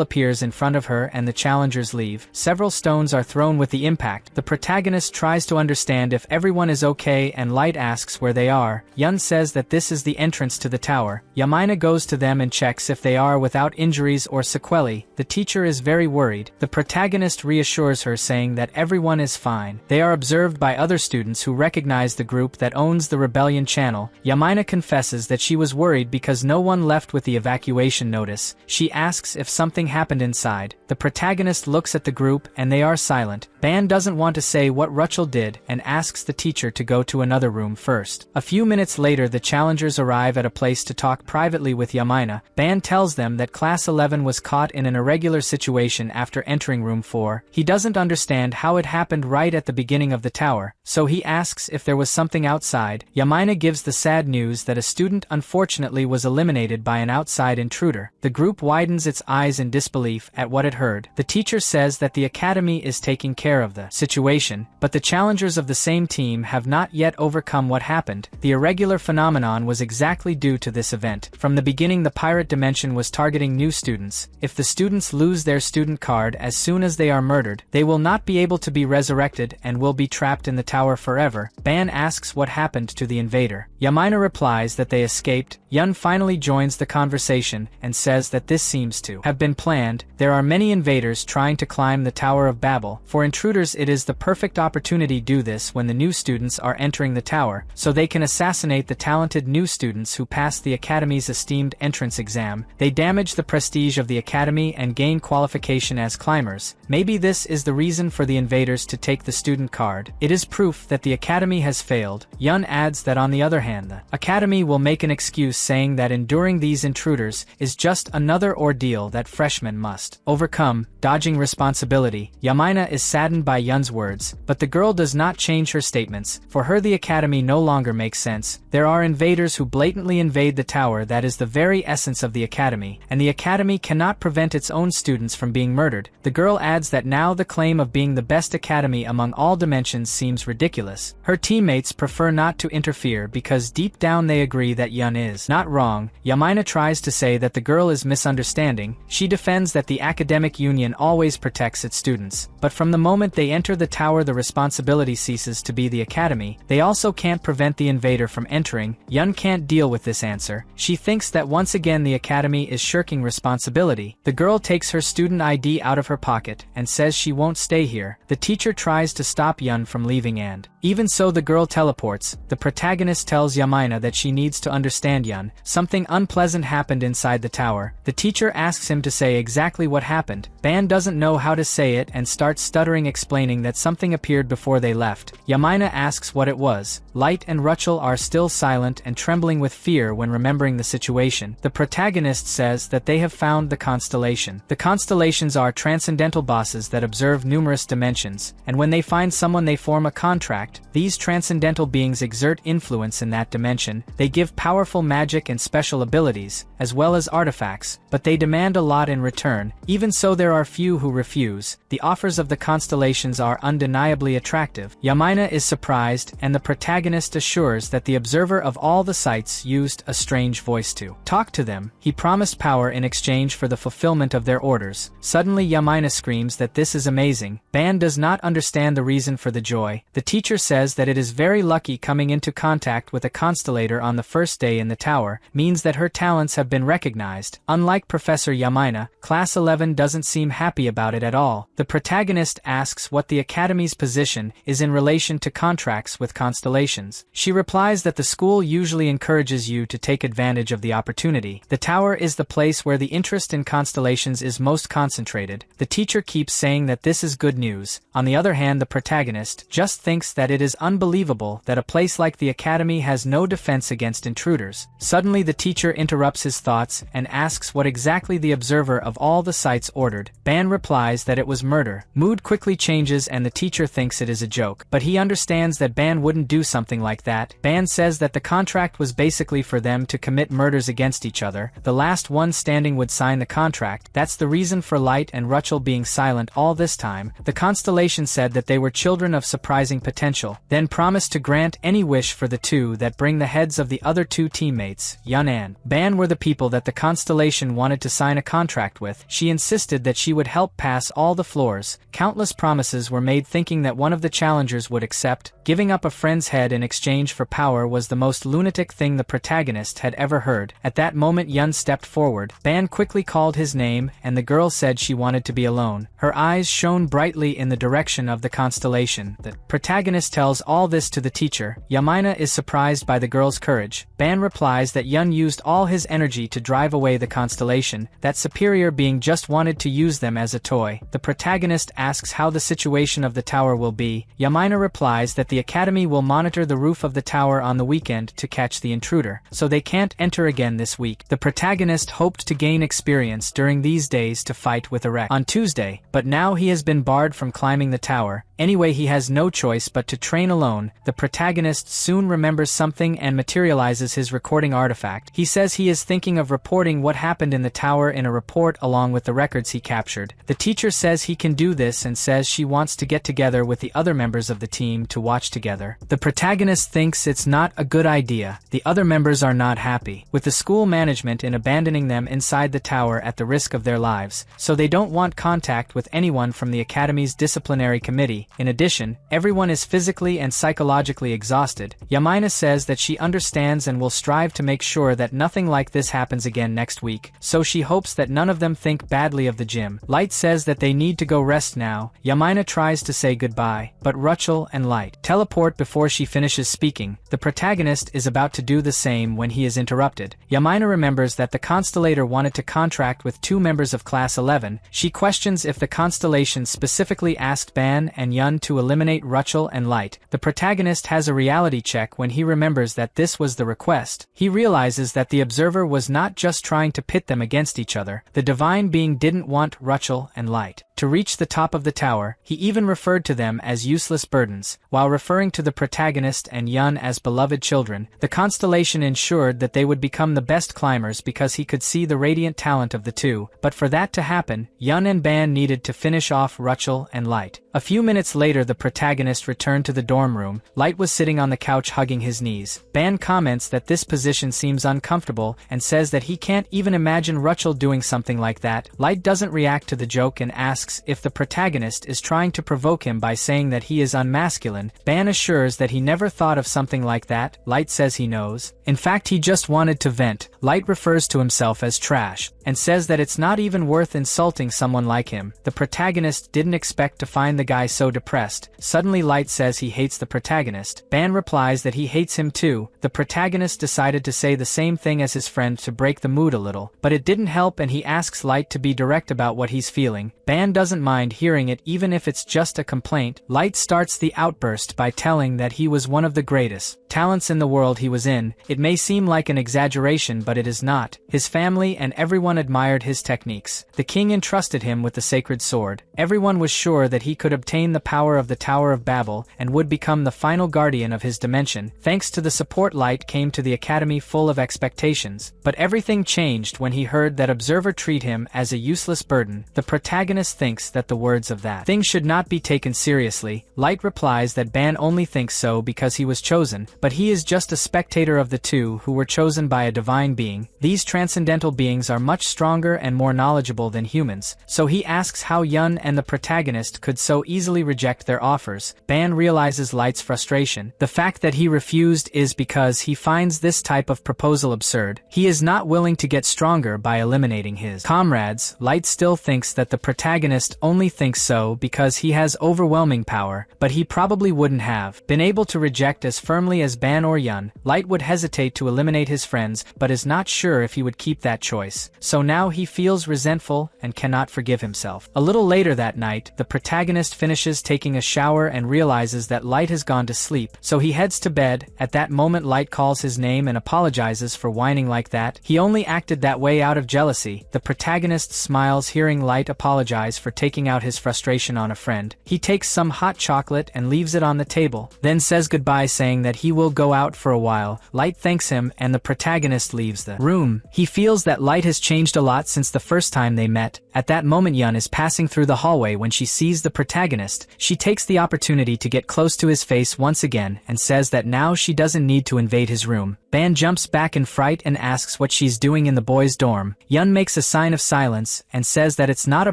appears in front of her and the challengers leave. Several stones are thrown with the impact. The protagonist tries to understand if everyone is okay and Light asks where they are. Yun says that this is the entrance to the tower. Yamina goes to them and checks if they are without injuries or sequelae. The teacher is very worried. The protagonist reassures her, saying that everyone is fine. They are observed by other students who recognize the group that owns the rebellion channel. Yamina confesses that she was worried because no one left with the evacuation notice. She asks if something happened inside. The protagonist looks at the group and they are silent. Ban doesn't want to say what Rachel did and asks the teacher to go to another room first. A few minutes later, the challengers arrive at a place to talk privately with Yamina. Ban tells them that Class 11 was caught in an irregular situation conversation after entering room 4. He doesn't understand how it happened right at the beginning of the tower, so he asks if there was something outside. Yamina gives the sad news that a student unfortunately was eliminated by an outside intruder. The group widens its eyes in disbelief at what it heard. The teacher says that the academy is taking care of the situation, but the challengers of the same team have not yet overcome what happened. The irregular phenomenon was exactly due to this event. From the beginning, the pirate dimension was targeting new students. If the students lose their student card as soon as they are murdered, they will not be able to be resurrected and will be trapped in the tower forever. Ban asks what happened to the invader. Yamina replies that they escaped. Yun finally joins the conversation and says that this seems to have been planned. There are many invaders trying to climb the Tower of Babel. For intruders, it is the perfect opportunity to do this when the new students are entering the tower, so they can assassinate the talented new students who pass the Academy's esteemed entrance exam. They damage the prestige of the Academy and gain qualification as climbers. Maybe this is the reason for the invaders to take the student card. It is proof that the Academy has failed. Yun adds that on the other hand, the Academy will make an excuse saying that enduring these intruders is just another ordeal that freshmen must overcome, dodging responsibility. Yamina is saddened by Yun's words, but the girl does not change her statements. For her, the Academy no longer makes sense. There are invaders who blatantly invade the tower that is the very essence of the Academy, and the Academy cannot prevent its own students from being murdered. The girl adds that now the claim of being the best Academy among all dimensions seems ridiculous. Her teammates prefer not to interfere because deep down they agree that Yun is not wrong. Yamina tries to say that the girl is misunderstanding. She defends that the academic union always protects its students, but from the moment they enter the tower, the responsibility ceases to be the Academy. They also can't prevent the invader from entering. Yun can't deal with this answer. She thinks that once again the Academy is shirking responsibility. The girl takes her student ID out of her pocket and says she won't stay here. The teacher tries to stop Yun from leaving, and even so the girl teleports. The protagonist tells Yamina that she needs to understand Yun. Something unpleasant happened inside the tower. The teacher asks him to say exactly what happened. Ban doesn't know how to say it and starts stuttering, explaining that something appeared before they left. Yamina asks what it was. Light and Rachel are still silent and trembling with fear when remembering the situation. The protagonist says that they have found the constellation. The constellations are transcendental bosses that observe numerous dimensions, and when they find someone they form a contract. These transcendental beings exert influence in that dimension. They give powerful magic and special abilities, as well as artifacts, but they demand a lot in return. Even so, there are few who refuse. The offers of the constellations are undeniably attractive. Yamina is surprised, and the protagonist assures that the observer of all the sites used a strange voice to talk to them. He promised power in exchange for the fulfillment of their orders. Suddenly Yamina screams that this is amazing. Ban does not understand the reason for the joy. The teacher says that it is very lucky coming into contact with a constellator on the first day in the tower means that her talents have been recognized. Unlike Professor Yamina, Class 11 doesn't seem happy about it at all. The protagonist asks what the Academy's position is in relation to contracts with constellations. She replies that the school usually encourages you to take advantage of the opportunity. The tower is the place where the interest in constellations is most concentrated. The teacher keeps saying that this is good news. On the other hand, the protagonist just thinks that it is unbelievable that a place like the Academy has no defense against intruders. Suddenly the teacher interrupts his thoughts and asks what exactly the observer of all the sites ordered. Ban replies that it was murder. Mood quickly changes and the teacher thinks it is a joke, but he understands that Ban wouldn't do something like that. Ban says that the contract was basically for them to commit murders against each other. The last one standing would sign the contract. That's the reason for Light and Rachel being silent all this time. The constellation said that they were children of surprising potential, then promised to grant any wish for the two that bring the heads of the other two teammates, Yun and Ban, were the people that the constellation wanted to sign a contract with. She insisted that she would help pass all the floors. Countless promises were made thinking that one of the challengers would accept. Giving up a friend's head in exchange for power was the most lunatic thing the protagonist had ever heard. At that moment Yun stepped forward. Ban quickly called his name and the girl said she wanted to be alone. Her eyes shone brightly in the direction of the constellation. The protagonist tells all this to the teacher. Yamina is surprised by the girl's courage. Ban replies that Yun used all his energy to drive away the constellation, that superior being just wanted to use them as a toy. The protagonist asks how the situation of the tower will be. Yamina replies that the Academy will monitor the roof of the tower on the weekend to catch the intruder, so they can't enter again this week. The protagonist hoped to gain experience during these days to fight with with erect on Tuesday, but now he has been barred from climbing the tower. Anyway, he has no choice but to train alone. The protagonist soon remembers something and materializes his recording artifact. He says he is thinking of reporting what happened in the tower in a report along with the records he captured. The teacher says he can do this and says she wants to get together with the other members of the team to watch together. The protagonist thinks it's not a good idea. The other members are not happy with the school management in abandoning them inside the tower at the risk of their lives, so they don't want contact with anyone from the academy's disciplinary committee. In addition, everyone is physically and psychologically exhausted. Yamina says that she understands and will strive to make sure that nothing like this happens again next week, so she hopes that none of them think badly of the gym. Light says that they need to go rest now. Yamina tries to say goodbye, but Ruchel and Light teleport before she finishes speaking. The protagonist is about to do the same when he is interrupted. Yamina remembers that the Constellator wanted to contract with 2 members of Class 11. She questions if the Constellation specifically asked Ban and Yun to eliminate Ruchel and Light. The protagonist has a reality check when he remembers that this was the request. He realizes that the observer was not just trying to pit them against each other. The divine being didn't want Ruchel and Light to reach the top of the tower. He even referred to them as useless burdens. While referring to the protagonist and Yun as beloved children, the Constellation ensured that they would become the best climbers because he could see the radiant talent of the two. But for that to happen, Yun and Ban needed to finish off Ruchel and Light. A few minutes later, the protagonist returned to the dorm room. Light was sitting on the couch hugging his knees. Ban comments that this position seems uncomfortable and says that he can't even imagine Ruchel doing something like that. Light doesn't react to the joke and asks if the protagonist is trying to provoke him by saying that he is unmasculine. Ban assures that he never thought of something like that. Light says he knows. In fact, he just wanted to vent. Light refers to himself as trash and says that it's not even worth insulting someone like him. The protagonist didn't expect to find the guy so depressed. Suddenly Light says he hates the protagonist. Ban replies that he hates him too. The protagonist decided to say the same thing as his friend to break the mood a little, but it didn't help and he asks Light to be direct about what he's feeling. Ban doesn't mind hearing it even if it's just a complaint. Light starts the outburst by telling that he was one of the greatest talents in the world he was in. It may seem like an exaggeration, but it is not. His family and everyone admired his techniques. The king entrusted him with the sacred sword. Everyone was sure that he could obtain the power of the Tower of Babel and would become the final guardian of his dimension. Thanks to the support, Light came to the academy full of expectations. But everything changed when he heard that Observer treat him as a useless burden. The protagonist thinks that the words of that thing should not be taken seriously. Light replies that Ban only thinks so because he was chosen, but he is just a spectator of the two who were chosen by a divine being. These transcendental beings are much stronger and more knowledgeable than humans, so he asks how Yun and the protagonist could so easily reject their offers. Ban realizes Light's frustration. The fact that he refused is because he finds this type of proposal absurd. He is not willing to get stronger by eliminating his comrades. Light still thinks that the protagonist only thinks so because he has overwhelming power, but he probably wouldn't have been able to reject as firmly as Ban or Yun. Light would hesitate to eliminate his friends, but is not sure if he would keep that choice. So now he feels resentful and cannot forgive himself. A little later that night, the protagonist finishes taking a shower and realizes that Light has gone to sleep, so he heads to bed. At that moment, Light calls his name and apologizes for whining like that. He only acted that way out of jealousy. The protagonist smiles hearing Light apologize for taking out his frustration on a friend. He takes some hot chocolate and leaves it on the table, then says goodbye saying that he will go out for a while. Light thanks him and the protagonist leaves the room. He feels that Light has changed a lot since the first time they met. At that moment, Yun is passing through the hallway when she sees the protagonist. She takes the opportunity to get close to his face once again and says that now she doesn't need to invade his room. Ban jumps back in fright and asks what she's doing in the boys' dorm. Yun makes a sign of silence and says that it's not a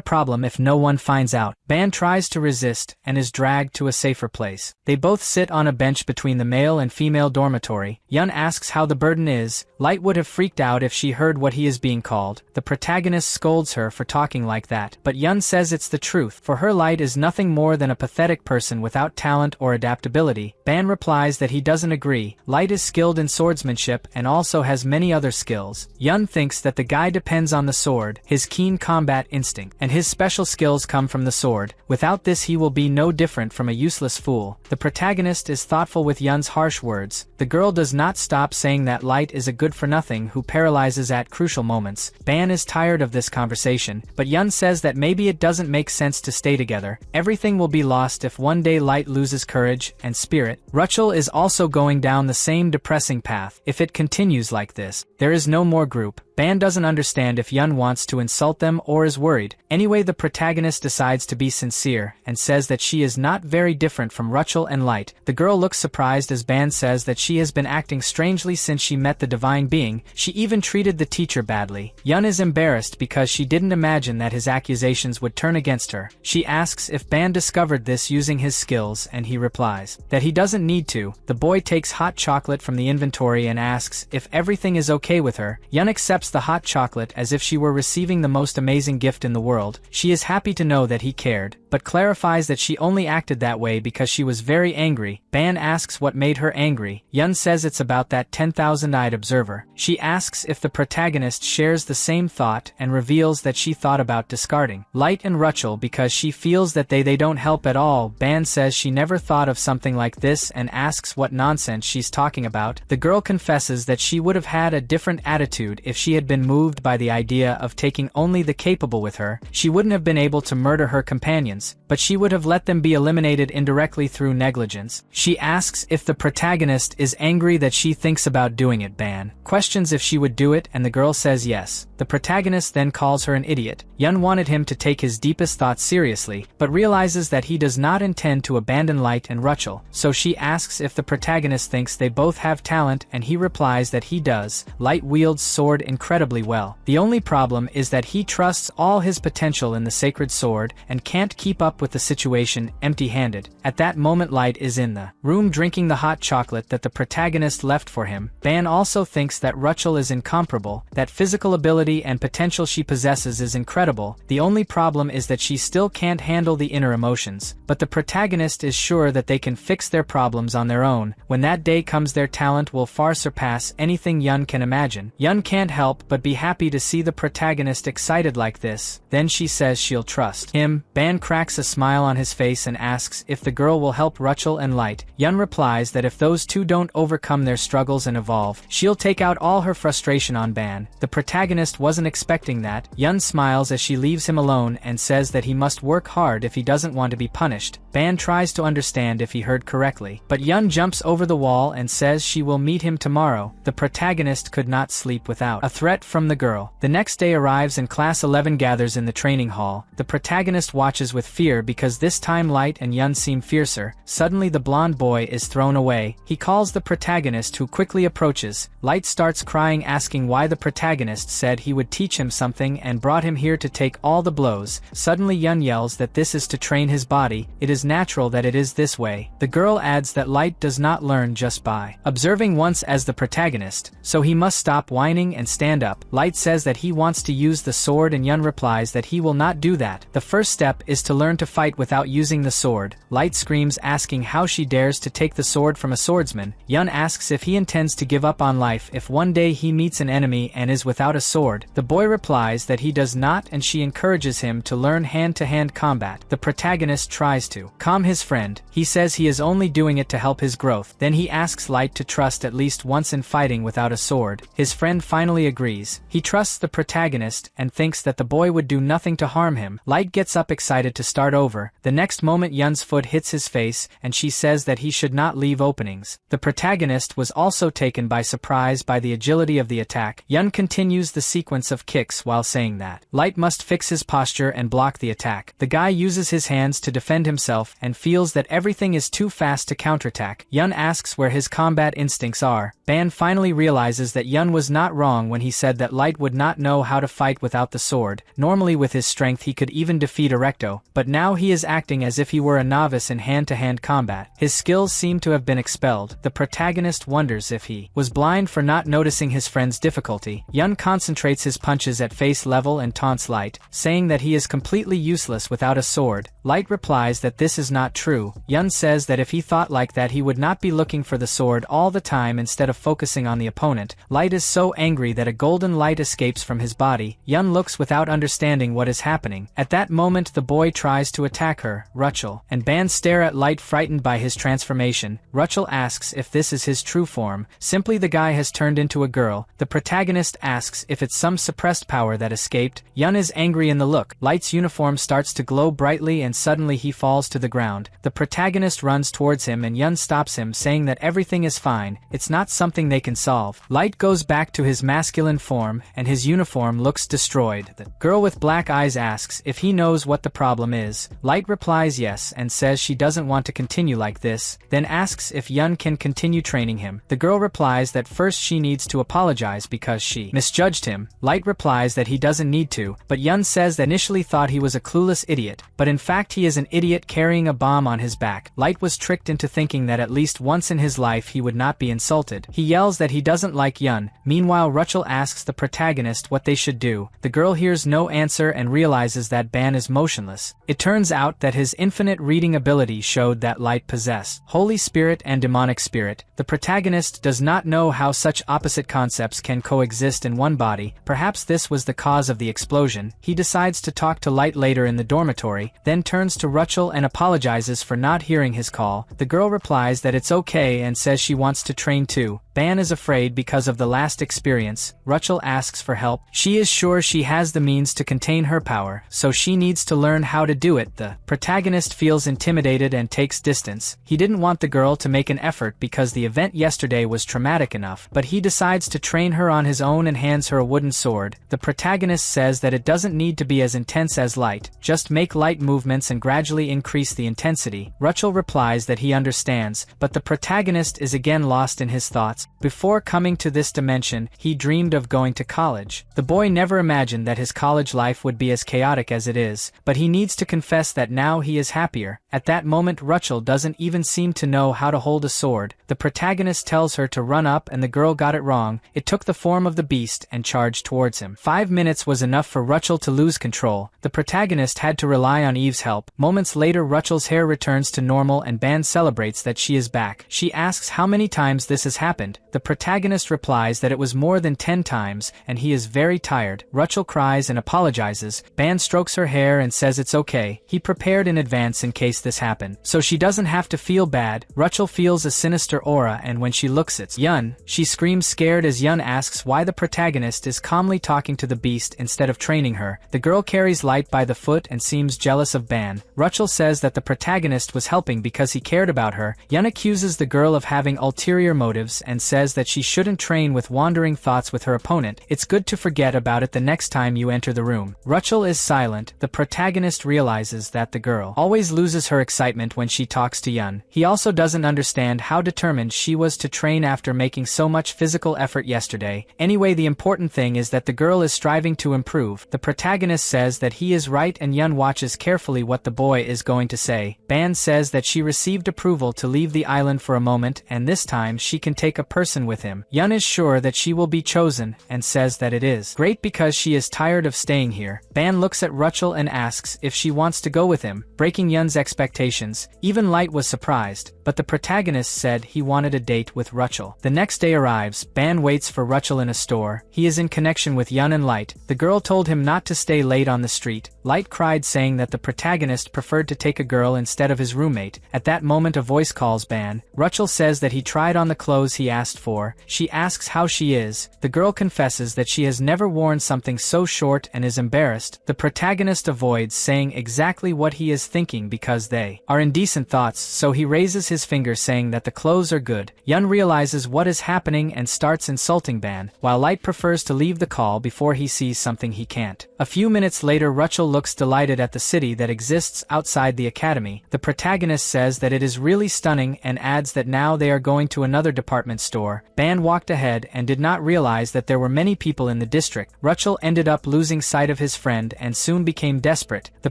problem if no one finds out. Ban tries to resist and is dragged to a safer place. They both sit on a bench between the male and female dormitory. Yun asks how the burden is. Light would have freaked out if she heard what he is being called. The protagonist scolds her for talking like that, but Yun says it's the truth. For her, Light is nothing more than a pathetic person without talent or adaptability. Ban replies that he doesn't agree. Light is skilled in swordsmanship and also has many other skills. Yun thinks that the guy depends on the sword, his keen combat instinct, and his special skills come from the sword. sword. Without this he will be no different from a useless fool. The protagonist is thoughtful with Yun's harsh words. The girl does not stop saying that Light is a good-for-nothing who paralyzes at crucial moments. Ban is tired of this conversation, but Yun says that maybe it doesn't make sense to stay together. Everything will be lost if one day Light loses courage and spirit. Ruchel is also going down the same depressing path. If it continues like this, there is no more group. Ban doesn't understand if Yun wants to insult them or is worried. Anyway, the protagonist decides to be sincere and says that she is not very different from Ruchel and Light. The girl looks surprised as Ban says that she has been acting strangely since she met the divine being. She even treated the teacher badly. Yun is embarrassed because she didn't imagine that his accusations would turn against her. She asks if Ban discovered this using his skills, and he replies that he doesn't need to. The boy takes hot chocolate from the inventory and asks if everything is okay with her. Yun accepts the hot chocolate as if she were receiving the most amazing gift in the world. She is happy to know that he cared, but clarifies that she only acted that way because she was very angry. Ban asks what made her angry. Yun says it's about that 10,000-eyed observer. She asks if the protagonist shares the same thought and reveals that she thought about discarding Light and Ruchel because she feels that they don't help at all. Ban says she never thought of something like this and asks what nonsense she's talking about. The girl confesses that she would have had a different attitude if she had been moved by the idea of taking only the capable with her. She wouldn't have been able to murder her companions, but she would have let them be eliminated indirectly through negligence. She asks if the protagonist is angry that she thinks about doing it. Ban questions if she would do it, and the girl says yes. The protagonist then calls her an idiot. Yun wanted him to take his deepest thoughts seriously, but realizes that he does not intend to abandon Light and Ruchel, so she asks if the protagonist thinks they both have talent, and he replies that he does. Light wields sword incredibly well. The only problem is that he trusts all his potential in the sacred sword and can't keep up with the situation empty-handed. At that moment, Light is in the room drinking the hot chocolate that the protagonist left for him. Ban also thinks that Ruchel is incomparable, that physical ability and potential she possesses is incredible. The only problem is that she still can't handle the inner emotions, but the protagonist is sure that they can fix their problems on their own. When that day comes, their talent will far surpass anything Yun can imagine. Yun can't help but be happy to see the protagonist excited like this. Then she says she'll trust him. Ban cracks a smile on his face and asks if the girl will help Ruchel and Light. Yun replies that if those two don't overcome their struggles and evolve, she'll take out all her frustration on Ban. The protagonist wasn't expecting that. Yun smiles as she leaves him alone and says that he must work hard if he doesn't want to be punished. Ban tries to understand if he heard correctly, but Yun jumps over the wall and says she will meet him tomorrow. The protagonist could not sleep without a threat from the girl. The next day arrives and Class 11 gathers in the training hall. The protagonist watches with fear because this time Light and Yun seem fiercer. Suddenly the blonde boy is thrown away. He calls the protagonist, who quickly approaches. Light starts crying, asking why the protagonist said he would teach him something and brought him here to take all the blows. Suddenly Yun yells that this is to train his body. It is natural that it is this way. The girl adds that Light does not learn just by observing once as the protagonist, so he must stop whining and stand up. Light says that he wants to use the sword and Yun replies that he will not do that. The first step is to learn to fight without using the sword. Light screams, asking how she dares to take the sword from a swordsman. Yun asks if he intends to give up on life if one day he meets an enemy and is without a sword. The boy replies that he does not, and she encourages him to learn hand-to-hand combat. The protagonist tries to calm his friend. He says he is only doing it to help his growth. Then he asks Light to trust at least once in fighting without a sword. His friend finally agrees. He trusts the protagonist and thinks that the boy would do nothing to harm him. Light gets up excited to start over. The next moment Yun's foot hits his face and she says that he should not leave openings. The protagonist was also taken by surprise by the agility of the attack. Yun continues the sequence of kicks while saying that Light must fix his posture and block the attack. The guy uses his hands to defend himself and feels that everything is too fast to counterattack. Yun asks where his combat instincts are. Ban finally realizes that Yun was not wrong when he said that Light would not know how to fight without the sword. Normally with his strength he could even defeat Erecto, but now he is acting as if he were a novice in hand-to-hand combat. His skills seem to have been expelled. The protagonist wonders if he was blind for not noticing his friend's difficulty. Yun concentrates his punches at face level and taunts Light, saying that he is completely useless without a sword. Light replies that this is not true. Yun says that if he thought like that he would not be looking for the sword all the time instead of focusing on the opponent. Light is so angry that a golden light escapes from his body. Yun looks without understanding what is happening. At that moment the boy tries to attack her, Rachel, and Ban stare at Light frightened by his transformation. Rachel asks if this is his true form. Simply the guy has turned into a girl. The protagonist asks if it's some suppressed power that escaped. Yun is angry in the look. Light's uniform starts to glow brightly and suddenly he falls to the ground. The protagonist runs towards him and Yun stops him, saying that everything is fine, it's not something they can solve. Light goes back to his masculine form and his uniform looks destroyed. The girl with black eyes asks if he knows what the problem is. Light replies yes and says she doesn't want to continue like this, then asks if Yun can continue training him. The girl replies that first she needs to apologize because she misjudged him. Light replies that he doesn't need to, but Yun says that initially thought he was a clueless idiot, but in fact he is an idiot carrying a bomb on his back. Light was tricked into thinking that at least once in his life he would not be insulted. He yells that he doesn't like Yun. Meanwhile Rachel asks the protagonist what they should do. The girl hears no answer and realizes that Ban is motionless. It turns out that his infinite reading ability showed that Light possessed Holy Spirit and Demonic Spirit. The protagonist does not know how such opposite concepts can coexist in one body. Perhaps this was the cause of the explosion. He decides to talk to Light later in the dormitory, then turns to Rachel and apologizes for not hearing his call. The girl replies that it's okay and says she wants to train too. Ban is afraid because of the last experience. Rachel asks for help. She is sure she has the means to contain her power, so she needs to learn how to do it. The protagonist feels intimidated and takes distance. He didn't want the girl to make an effort because the event yesterday was traumatic enough, but he decides to train her on his own and hands her a wooden sword. The protagonist says that it doesn't need to be as intense as Light, just make light movements and gradually increase the intensity. Rachel replies that he understands, but the protagonist is again lost in his thoughts. Before coming to this dimension, he dreamed of going to college. The boy never imagined that his college life would be as chaotic as it is, but he needs to confess that now he is happier. At that moment Rachel doesn't even seem to know how to hold a sword. The protagonist tells her to run up and the girl got it wrong. It took the form of the beast and charged towards him. 5 minutes was enough for Rachel to lose control. The protagonist had to rely on Eve's help. Moments later Rachel's hair returns to normal and Ban celebrates that she is back. She asks how many times this has happened. The protagonist replies that it was more than 10 times and he is very tired. Rachel cries and apologizes. Ban strokes her hair and says it's okay. He prepared in advance in case this happened, so she doesn't have to feel bad. Rachel feels a sinister aura and when she looks at Yun, she screams scared as Yun asks why the protagonist is calmly talking to the beast instead of training her. The girl carries Light by the foot and seems jealous of Ban. Rachel says that the protagonist was helping because he cared about her. Yun accuses the girl of having ulterior motives and says that she shouldn't train with wandering thoughts with her opponent. It's good to forget about it the next time you enter the room. Rachel is silent. The protagonist realizes that the girl always loses her excitement when she talks to Yun. He also doesn't understand how determined she was to train after making so much physical effort yesterday. Anyway, the important thing is that the girl is striving to improve. The protagonist says that he is right and Yun watches carefully what the boy is going to say. Ban says that she received approval to leave the island for a moment and this time she can take a person with him. Yun is sure that she will be chosen and says that it is great because she is tired of staying here. Ban looks at Rachel and asks if she wants to go with him, breaking Yun's expectations. Even Light was surprised, but the protagonist said he wanted a date with Rachel. The next day arrives. Ban waits for Rachel in a store. He is in connection with Yun and Light. The girl told him not to stay late on the street. Light cried saying that the protagonist preferred to take a girl instead of his roommate. At that moment a voice calls Ban. Rachel says that he tried on the clothes he asked for. She asks how she is. The girl confesses that she has never worn something so short and is embarrassed. The protagonist avoids saying exactly what he is thinking because they are indecent thoughts, so he raises his finger saying that the clothes are good. Yun realizes what is happening and starts insulting Ban, while Light prefers to leave the call before he sees something he can't. A few minutes later Rachel looks delighted at the city that exists outside the academy. The protagonist says that it is really stunning and adds that now they are going to another department store. Ban walked ahead and did not realize that there were many people in the district. Rachel ended up losing sight of his friend and soon became desperate. The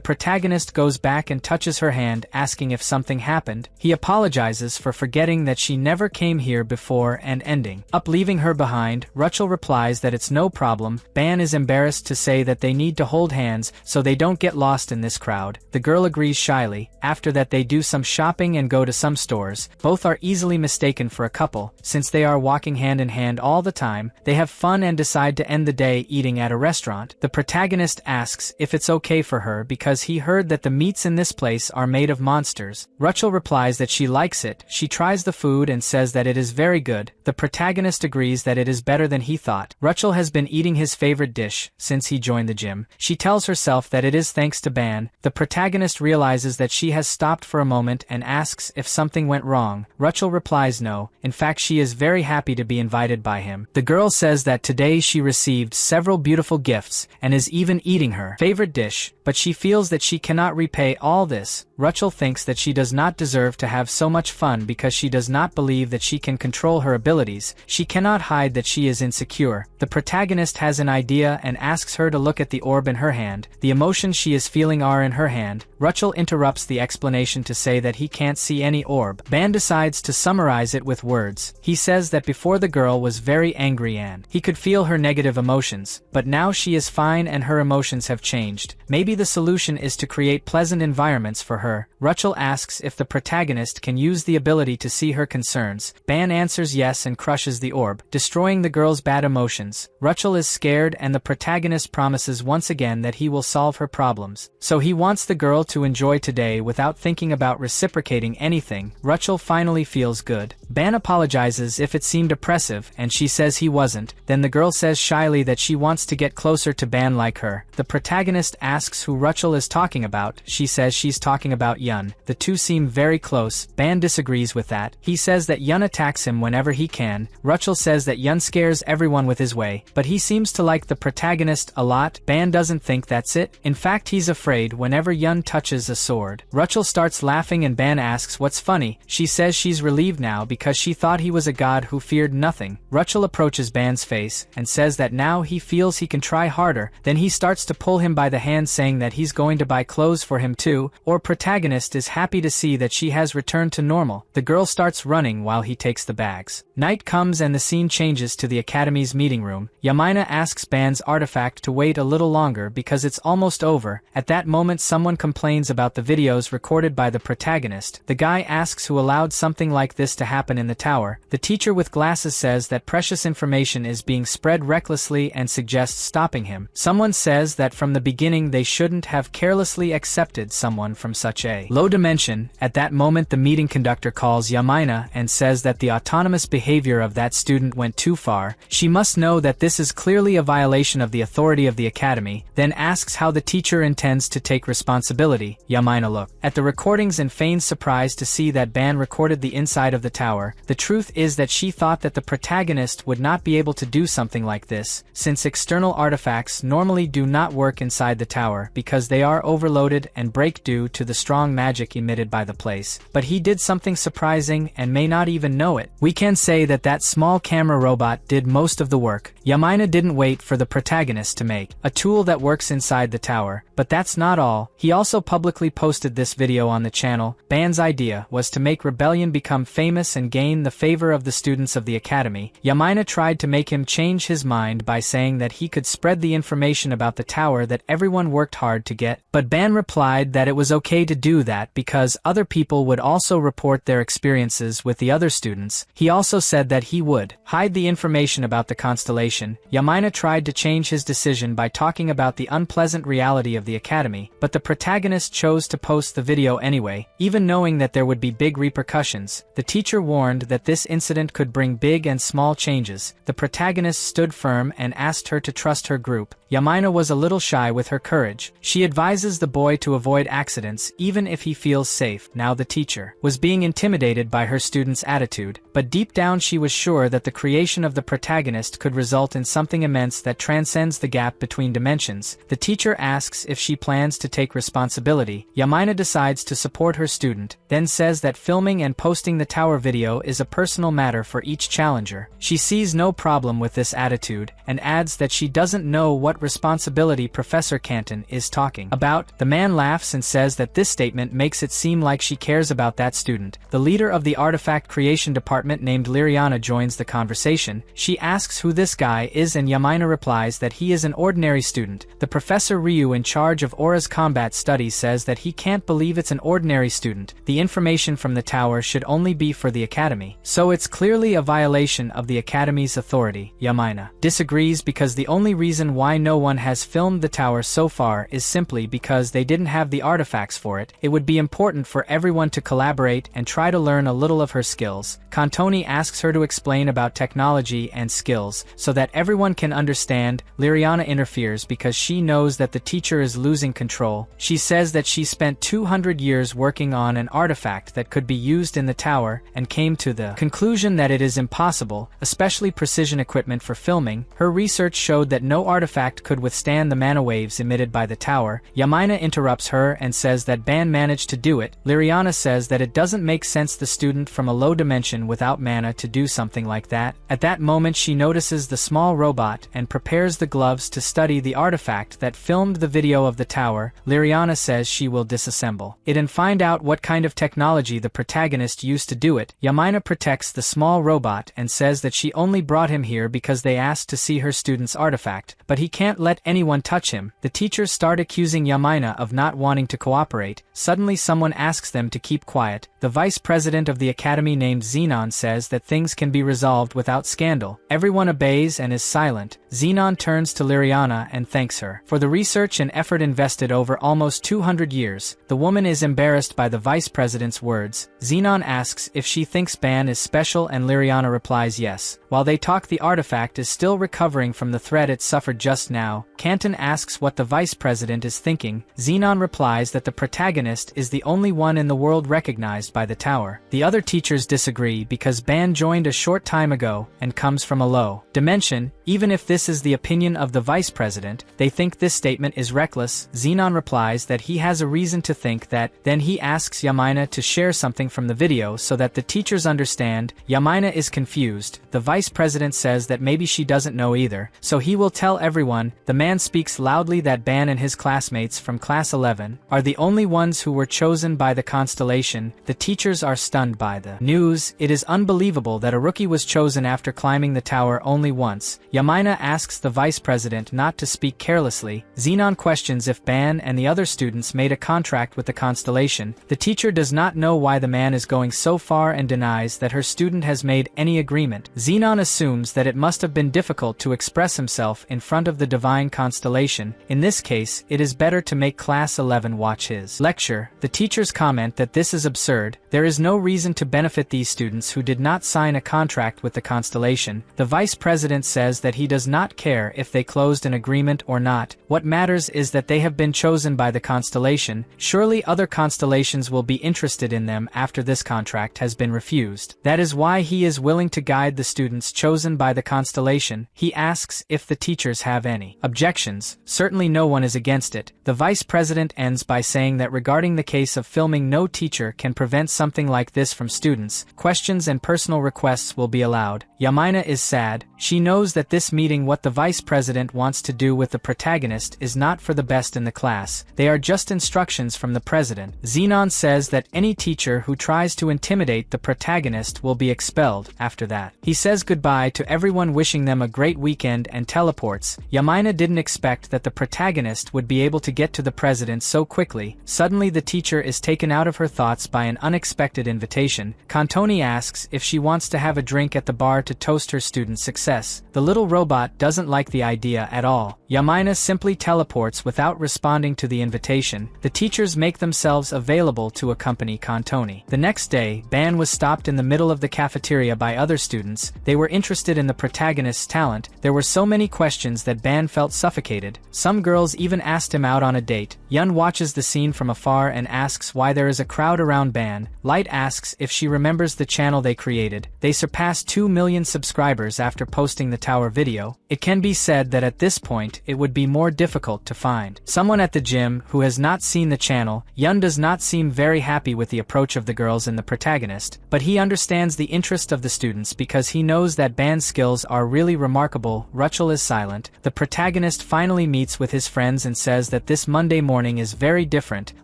protagonist goes back and touches her hand asking if something happened. He apologizes for forgetting that she never came here before and ending up leaving her behind. Rachel replies that it's no problem. Ban is embarrassed to say that they need to hold hands so they don't get lost in this crowd. The girl agrees shyly. After that they do some shopping and go to some stores. Both are easily mistaken for a couple, since they are walking hand in hand all the time. They have fun and decide to end the day eating at a restaurant. The protagonist asks if it's okay for her because he heard that the meats in this place are made of monsters. Rachel replies that she likes it. She tries the food and says that it is very good. The protagonist agrees that it is better than he thought. Rachel has been eating his favorite dish since he joined the gym. She tells herself that it is thanks to Ban. The protagonist realizes that she has stopped for a moment and asks if something went wrong. Rachel replies no. In fact, she is very happy to be invited by him. The girl says that today she received several beautiful gifts and is even eating her favorite dish, but she feels that she cannot repay all this. Rachel thinks that she does not deserve to have so much fun because she does not believe that she can control her abilities. She cannot hide that she is insecure. The protagonist has an idea and asks her to look at the orb in her hand. The emotions she is feeling are in her hand. Rachel interrupts the explanation to say that he can't see any orb. Ban decides to summarize it with words. He says that before the girl was very angry and he could feel her negative emotions, but now she is fine and her emotions have changed. Maybe the solution is to create pleasant environments for her. Rachel asks if the protagonist can use the ability to see her concerns. Ban answers yes and crushes the orb, destroying the girl's bad emotions. Rachel is scared and the protagonist promises once again that he will solve her problems. So he wants the girl to enjoy today without thinking about reciprocating anything. Rachel finally feels good. Ban apologizes if it seemed oppressive and she says he wasn't. Then the girl says shyly that she wants to get closer to Ban like her. The protagonist asks who Rachel is talking about. She says she's talking about Yun. The two seem very close. Ban disagrees with that. He says that Yun attacks him whenever he can. Rachel says that Yun scares everyone with his way, but he seems to like the protagonist a lot. Ban doesn't think that's it. In fact, he's afraid whenever Yun touches a sword. Rachel starts laughing and Ban asks what's funny. She says she's relieved now because she thought he was a god who feared nothing. Rachel approaches Ban's face and says that now he feels he can try harder. Then he starts to pull him by the hand saying that he's going to buy clothes for him too. Our protagonist is happy to see that she has returned to normal. The girl starts running while he takes the bags. Night comes and the scene changes to the academy's meeting room. Yamina asks Ban's artifact to wait a little longer because it's almost over. At that moment someone complains about the videos recorded by the protagonist. The guy asks who allowed something like this to happen in the tower. The teacher with glasses says that precious information is being spread recklessly and suggests stopping him. Someone says that from the beginning they shouldn't have carelessly accepted someone from such a low dimension. At that moment the meeting conductor calls Yamina and says that the autonomous behavior of that student went too far. She must know that this is clearly a violation of the authority of the academy, then asks how the teacher intends to take responsibility. Yamina looks at the recordings and feigns surprise to see that Ban recorded the inside of the tower. The truth is that she thought that the protagonist would not be able to do something like this, since external artifacts normally do not work inside the tower because they are overloaded and break due to the strong magic emitted by the place. But he did something surprising and may not even know it. We can say that that small camera robot did most of the work. Yamina didn't wait for the protagonist to make a tool that works inside the tower, but that's not all. He also publicly posted this video on the channel. Ban's idea was to make Rebellion become famous and gain the favor of the students of the academy. Yamina tried to make him change his mind by saying that he could spread the information about the tower that everyone worked hard to get, but Ban replied that it was okay to do that because other people would also report their experiences with the other students. He also said that he would hide the information about the constellation. Yamina tried to change his decision by talking about the unpleasant reality of the academy, but the protagonist chose to post the video anyway, even knowing that there would be big repercussions. The teacher warned that this incident could bring big and small changes. The protagonist stood firm and asked her to trust her group. Yamina was a little shy with her courage. She advises the boy to avoid accidents even if he feels safe. Now the teacher was being intimidated by her student's attitude, but deep down she was sure that the creation of the protagonist could result in something immense that transcends the gap between dimensions. The teacher asks if she plans to take responsibility. Yamina decides to support her student, then says that filming and posting the tower video is a personal matter for each challenger. She sees no problem with this attitude, and adds that she doesn't know what responsibility Professor Canton is talking about. The man laughs and says that this statement makes it seem like she cares about that student. The leader of the artifact creation department department named Liriana joins the conversation. She asks who this guy is and Yamaina replies that he is an ordinary student. The Professor Ryu in charge of Aura's combat studies says that he can't believe it's an ordinary student. The information from the tower should only be for the academy. So it's clearly a violation of the academy's authority. Yamaina disagrees because the only reason why no one has filmed the tower so far is simply because they didn't have the artifacts for it. It would be important for everyone to collaborate and try to learn a little of her skills. Kantoni asks her to explain about technology and skills so that everyone can understand. Liriana interferes because she knows that the teacher is losing control. She says that she spent 200 years working on an artifact that could be used in the tower and came to the conclusion that it is impossible, especially precision equipment for filming. Her research showed that no artifact could withstand the mana waves emitted by the tower. Yamaina interrupts her and says that Ban managed to do it. Liriana says that it doesn't make sense the student from a low dimension without mana to do something like that. At that moment she notices the small robot and prepares the gloves to study the artifact that filmed the video of the tower. Liriana says she will disassemble it and find out what kind of technology the protagonist used to do it. Yamaina protects the small robot and says that she only brought him here because they asked to see her student's artifact, but he can't let anyone touch him. The teachers start accusing Yamaina of not wanting to cooperate. Suddenly someone asks them to keep quiet. The vice president of the academy named Xenon says that things can be resolved without scandal. Everyone obeys and is silent. Xenon turns to Liriana and thanks her for the research and effort invested over almost 200 years. The woman is embarrassed by the vice president's words. Xenon asks if she thinks Ban is special and Liriana replies yes. While they talk, the artifact is still recovering from the threat it suffered just now. Canton asks what the vice president is thinking. Xenon replies that the protagonist is the only one in the world recognized by the tower. The other teachers disagree because Ban joined a short time ago and comes from a low dimension. Even if this is the opinion of the vice president, they think this statement is reckless. Xenon replies that he has a reason to think that. Then he asks Yamaina to share something from the video so that the teachers understand. Yamaina is confused. The vice president says that maybe she doesn't know either, so he will tell everyone. The man speaks loudly that Ban and his classmates from class 11 are the only ones who were chosen by the constellation. The teachers are stunned by the news. It is unbelievable that a rookie was chosen after climbing the tower only once. Yamaina asks the vice president not to speak carelessly. Xenon questions if Ban and the other students made a contract with the constellation. The teacher does not know why the man is going so far and denies that her student has made any agreement. Xenon assumes that it must have been difficult to express himself in front of the divine constellation. In this case, it is better to make class 11 watch his lecture. The teachers comment that this is absurd. There is no reason to benefit these students who did not sign a contract with the constellation. The vice president says that he does not care if they closed an agreement or not. What matters is that they have been chosen by the constellation. Surely other constellations will be interested in them after this contract has been refused. That is why he is willing to guide the students chosen by the constellation. He asks if the teachers have any objections. Certainly no one is against it. The vice president ends by saying that regarding the case of filming, no teacher can prevent something like this from students. Questions and personal requests will be allowed. Yamaina is sad. She knows that this meeting, what the vice president wants to do with the protagonist, is not for the best in the class. They are just instructions from the president. Xenon says that any teacher who tries to intimidate the protagonist will be expelled. After that, he says goodbye to everyone, wishing them a great weekend, and teleports. Yamaina didn't expect that the protagonist would be able to get to the president so quickly. Suddenly the teacher is taken out of her thoughts by an unexpected invitation. Kantoni asks if she wants to have a drink at the bar to toast her student's success. The little robot doesn't like the idea at all. Yamaina simply teleports without responding to the invitation. The teachers make themselves available to accompany Kantoni. The next day, Ban was stopped in the middle of the cafeteria by other students. They were interested in the protagonist's talent. There were so many questions that Ban felt suffocated. Some girls even asked him out on a date. Yun watches the scene from afar and asks why there is a crowd around Ban. Light asks if she remembers the channel they created. They surpassed 2 million subscribers after posting posting the tower video, it can be said that at this point it would be more difficult to find someone at the gym who has not seen the channel. Yun does not seem very happy with the approach of the girls and the protagonist, but he understands the interest of the students because he knows that Ban's skills are really remarkable. Rachel is silent. The protagonist finally meets with his friends and says that this Monday morning is very different.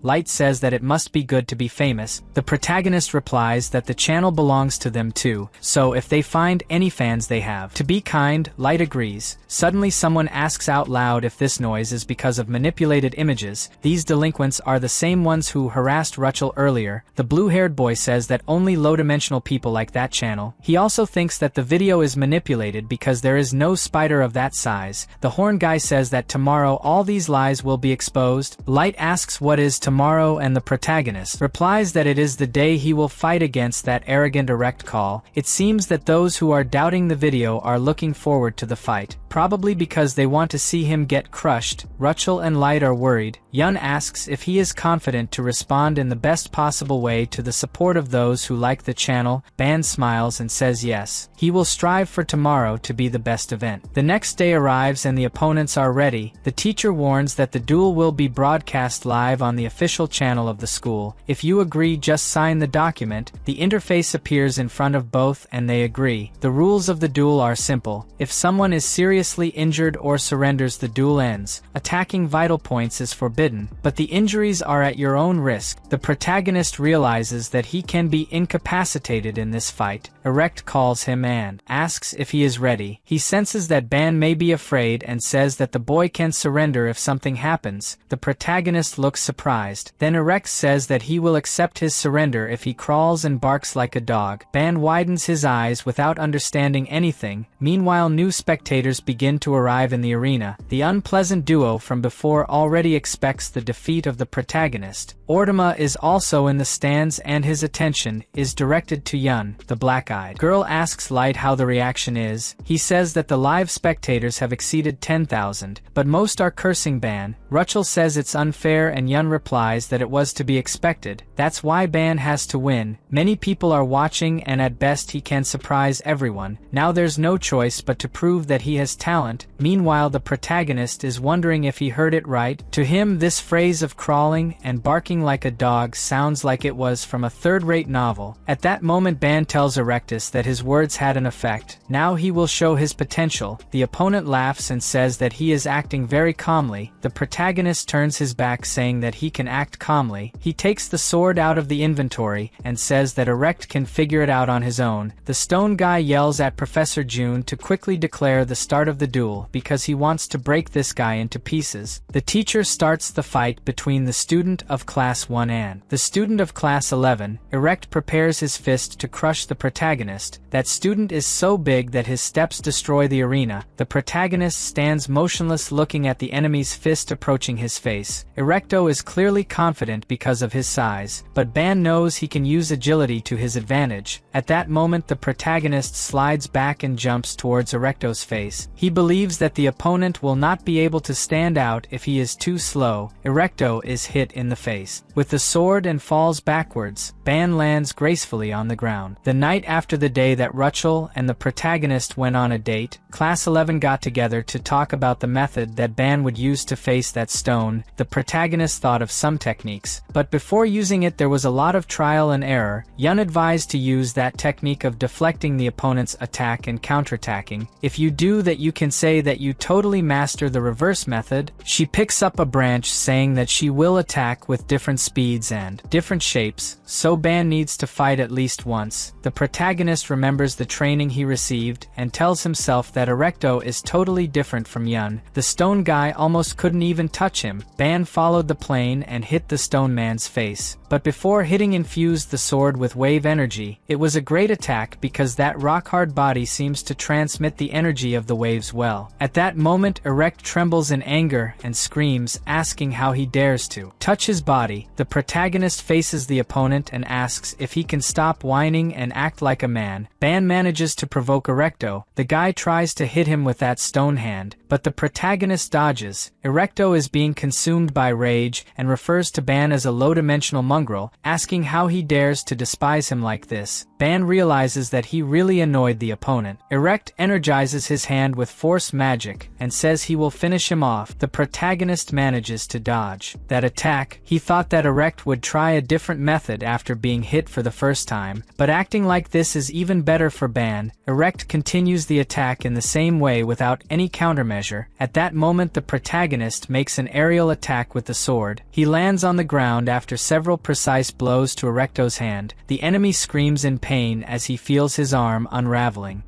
Light says that it must be good to be famous. The protagonist replies that the channel belongs to them too, so if they find any fans they have to be kind. Light agrees. Suddenly someone asks out loud if this noise is because of manipulated images. These delinquents are the same ones who harassed Rachel earlier. The blue-haired boy says that only low-dimensional people like that channel. He also thinks that the video is manipulated because there is no spider of that size. The horn guy says that tomorrow all these lies will be exposed. Light asks what is tomorrow, and the protagonist replies that it is the day he will fight against that arrogant erect call. It seems that those who are doubting the video are looking forward to the fight, probably because they want to see him get crushed. Rachel and Light are worried. Yun asks if he is confident to respond in the best possible way to the support of those who like the channel. Ban smiles and says yes, he will strive for tomorrow to be the best event. The next day arrives and the opponents are ready. The teacher warns that the duel will be broadcast live on the official channel of the school. If you agree, just sign the document. The interface appears in front of both and they agree. The rules of the duel are simple. If someone is seriously injured or surrenders, the duel ends. Attacking vital points is forbidden, but the injuries are at your own risk. The protagonist realizes that he can be incapacitated in this fight. Erect calls him and asks if he is ready. He senses that Ban may be afraid and says that the boy can surrender if something happens. The protagonist looks surprised. Then Erect says that he will accept his surrender if he crawls and barks like a dog. Ban widens his eyes without understanding anything. Meanwhile, new spectators begin to arrive in the arena. The unpleasant duo from before already expects the defeat of the protagonist. Ordema is also in the stands and his attention is directed to Yun. The black-eyed girl asks Light how the reaction is. He says that the live spectators have exceeded 10,000, but most are cursing Ban. Rachel says it's unfair and Yun replies that it was to be expected. That's why Ban has to win. Many people are watching and at best he can surprise everyone. Now there's no choice but to prove that he has talent. Meanwhile, the protagonist is wondering if he heard it right. To him, this phrase of crawling and barking like a dog sounds like it was from a third-rate novel. At that moment, Ban tells Erectus that his words had an effect. Now he will show his potential. The opponent laughs and says that he is acting very calmly. The protagonist turns his back, saying that he can act calmly. He takes the sword out of the inventory and says that Erect can figure it out on his own. The stone guy yells at Professor June to quickly declare the start of the duel because he wants to break this guy into pieces. The teacher starts the fight between the student of Class 1 and the student of Class 11. Erect prepares his fist to crush the protagonist. That student is so big that his steps destroy the arena. The protagonist stands motionless looking at the enemy's fist approaching his face. Erecto is clearly confident because of his size, but Ban knows he can use agility to his advantage. At that moment, the protagonist slides back and jumps towards Erecto's face. He believes that the opponent will not be able to stand out if he is too slow. Erecto is hit in the face with the sword and falls backwards. Ban lands gracefully on the ground. The night after the day that Rachel and the protagonist went on a date, Class 11 got together to talk about the method that Ban would use to face that stone. The protagonist thought of some techniques, but before using it there was a lot of trial and error. Yun advised to use that technique of deflecting the opponent's attack and counterattacking. If you do that, you can say that you totally master the reverse method. She picks up a branch saying that she will attack with different speeds and different shapes, so Ban needs to fight at least once. The protagonist remembers the training he received and tells himself that Erecto is totally different from Yun. The stone guy almost couldn't even touch him. Ban followed the plane and hit the stone man's face, but before hitting infused the sword with wave energy. It was a great attack because that rock-hard body seems to transmit the energy of the waves well. At that moment, Erect trembles in anger and screams, asking how he dares to touch his body. body. The protagonist faces the opponent and asks if he can stop whining and act like a man. Ban manages to provoke Erecto. The guy tries to hit him with that stone hand, but the protagonist dodges. Erecto is being consumed by rage and refers to Ban as a low-dimensional mongrel, asking how he dares to despise him like this. Ban realizes that he really annoyed the opponent. Erect energizes his hand with force magic and says he will finish him off. The protagonist manages to dodge that attack. He thought that Erect would try a different method after being hit for the first time, but acting like this is even better for Ban. Erect continues the attack in the same way without any countermeasure. At that moment, the protagonist makes an aerial attack with the sword. He lands on the ground after several precise blows to Erecto's hand. The enemy screams in pain as he feels his arm unraveling.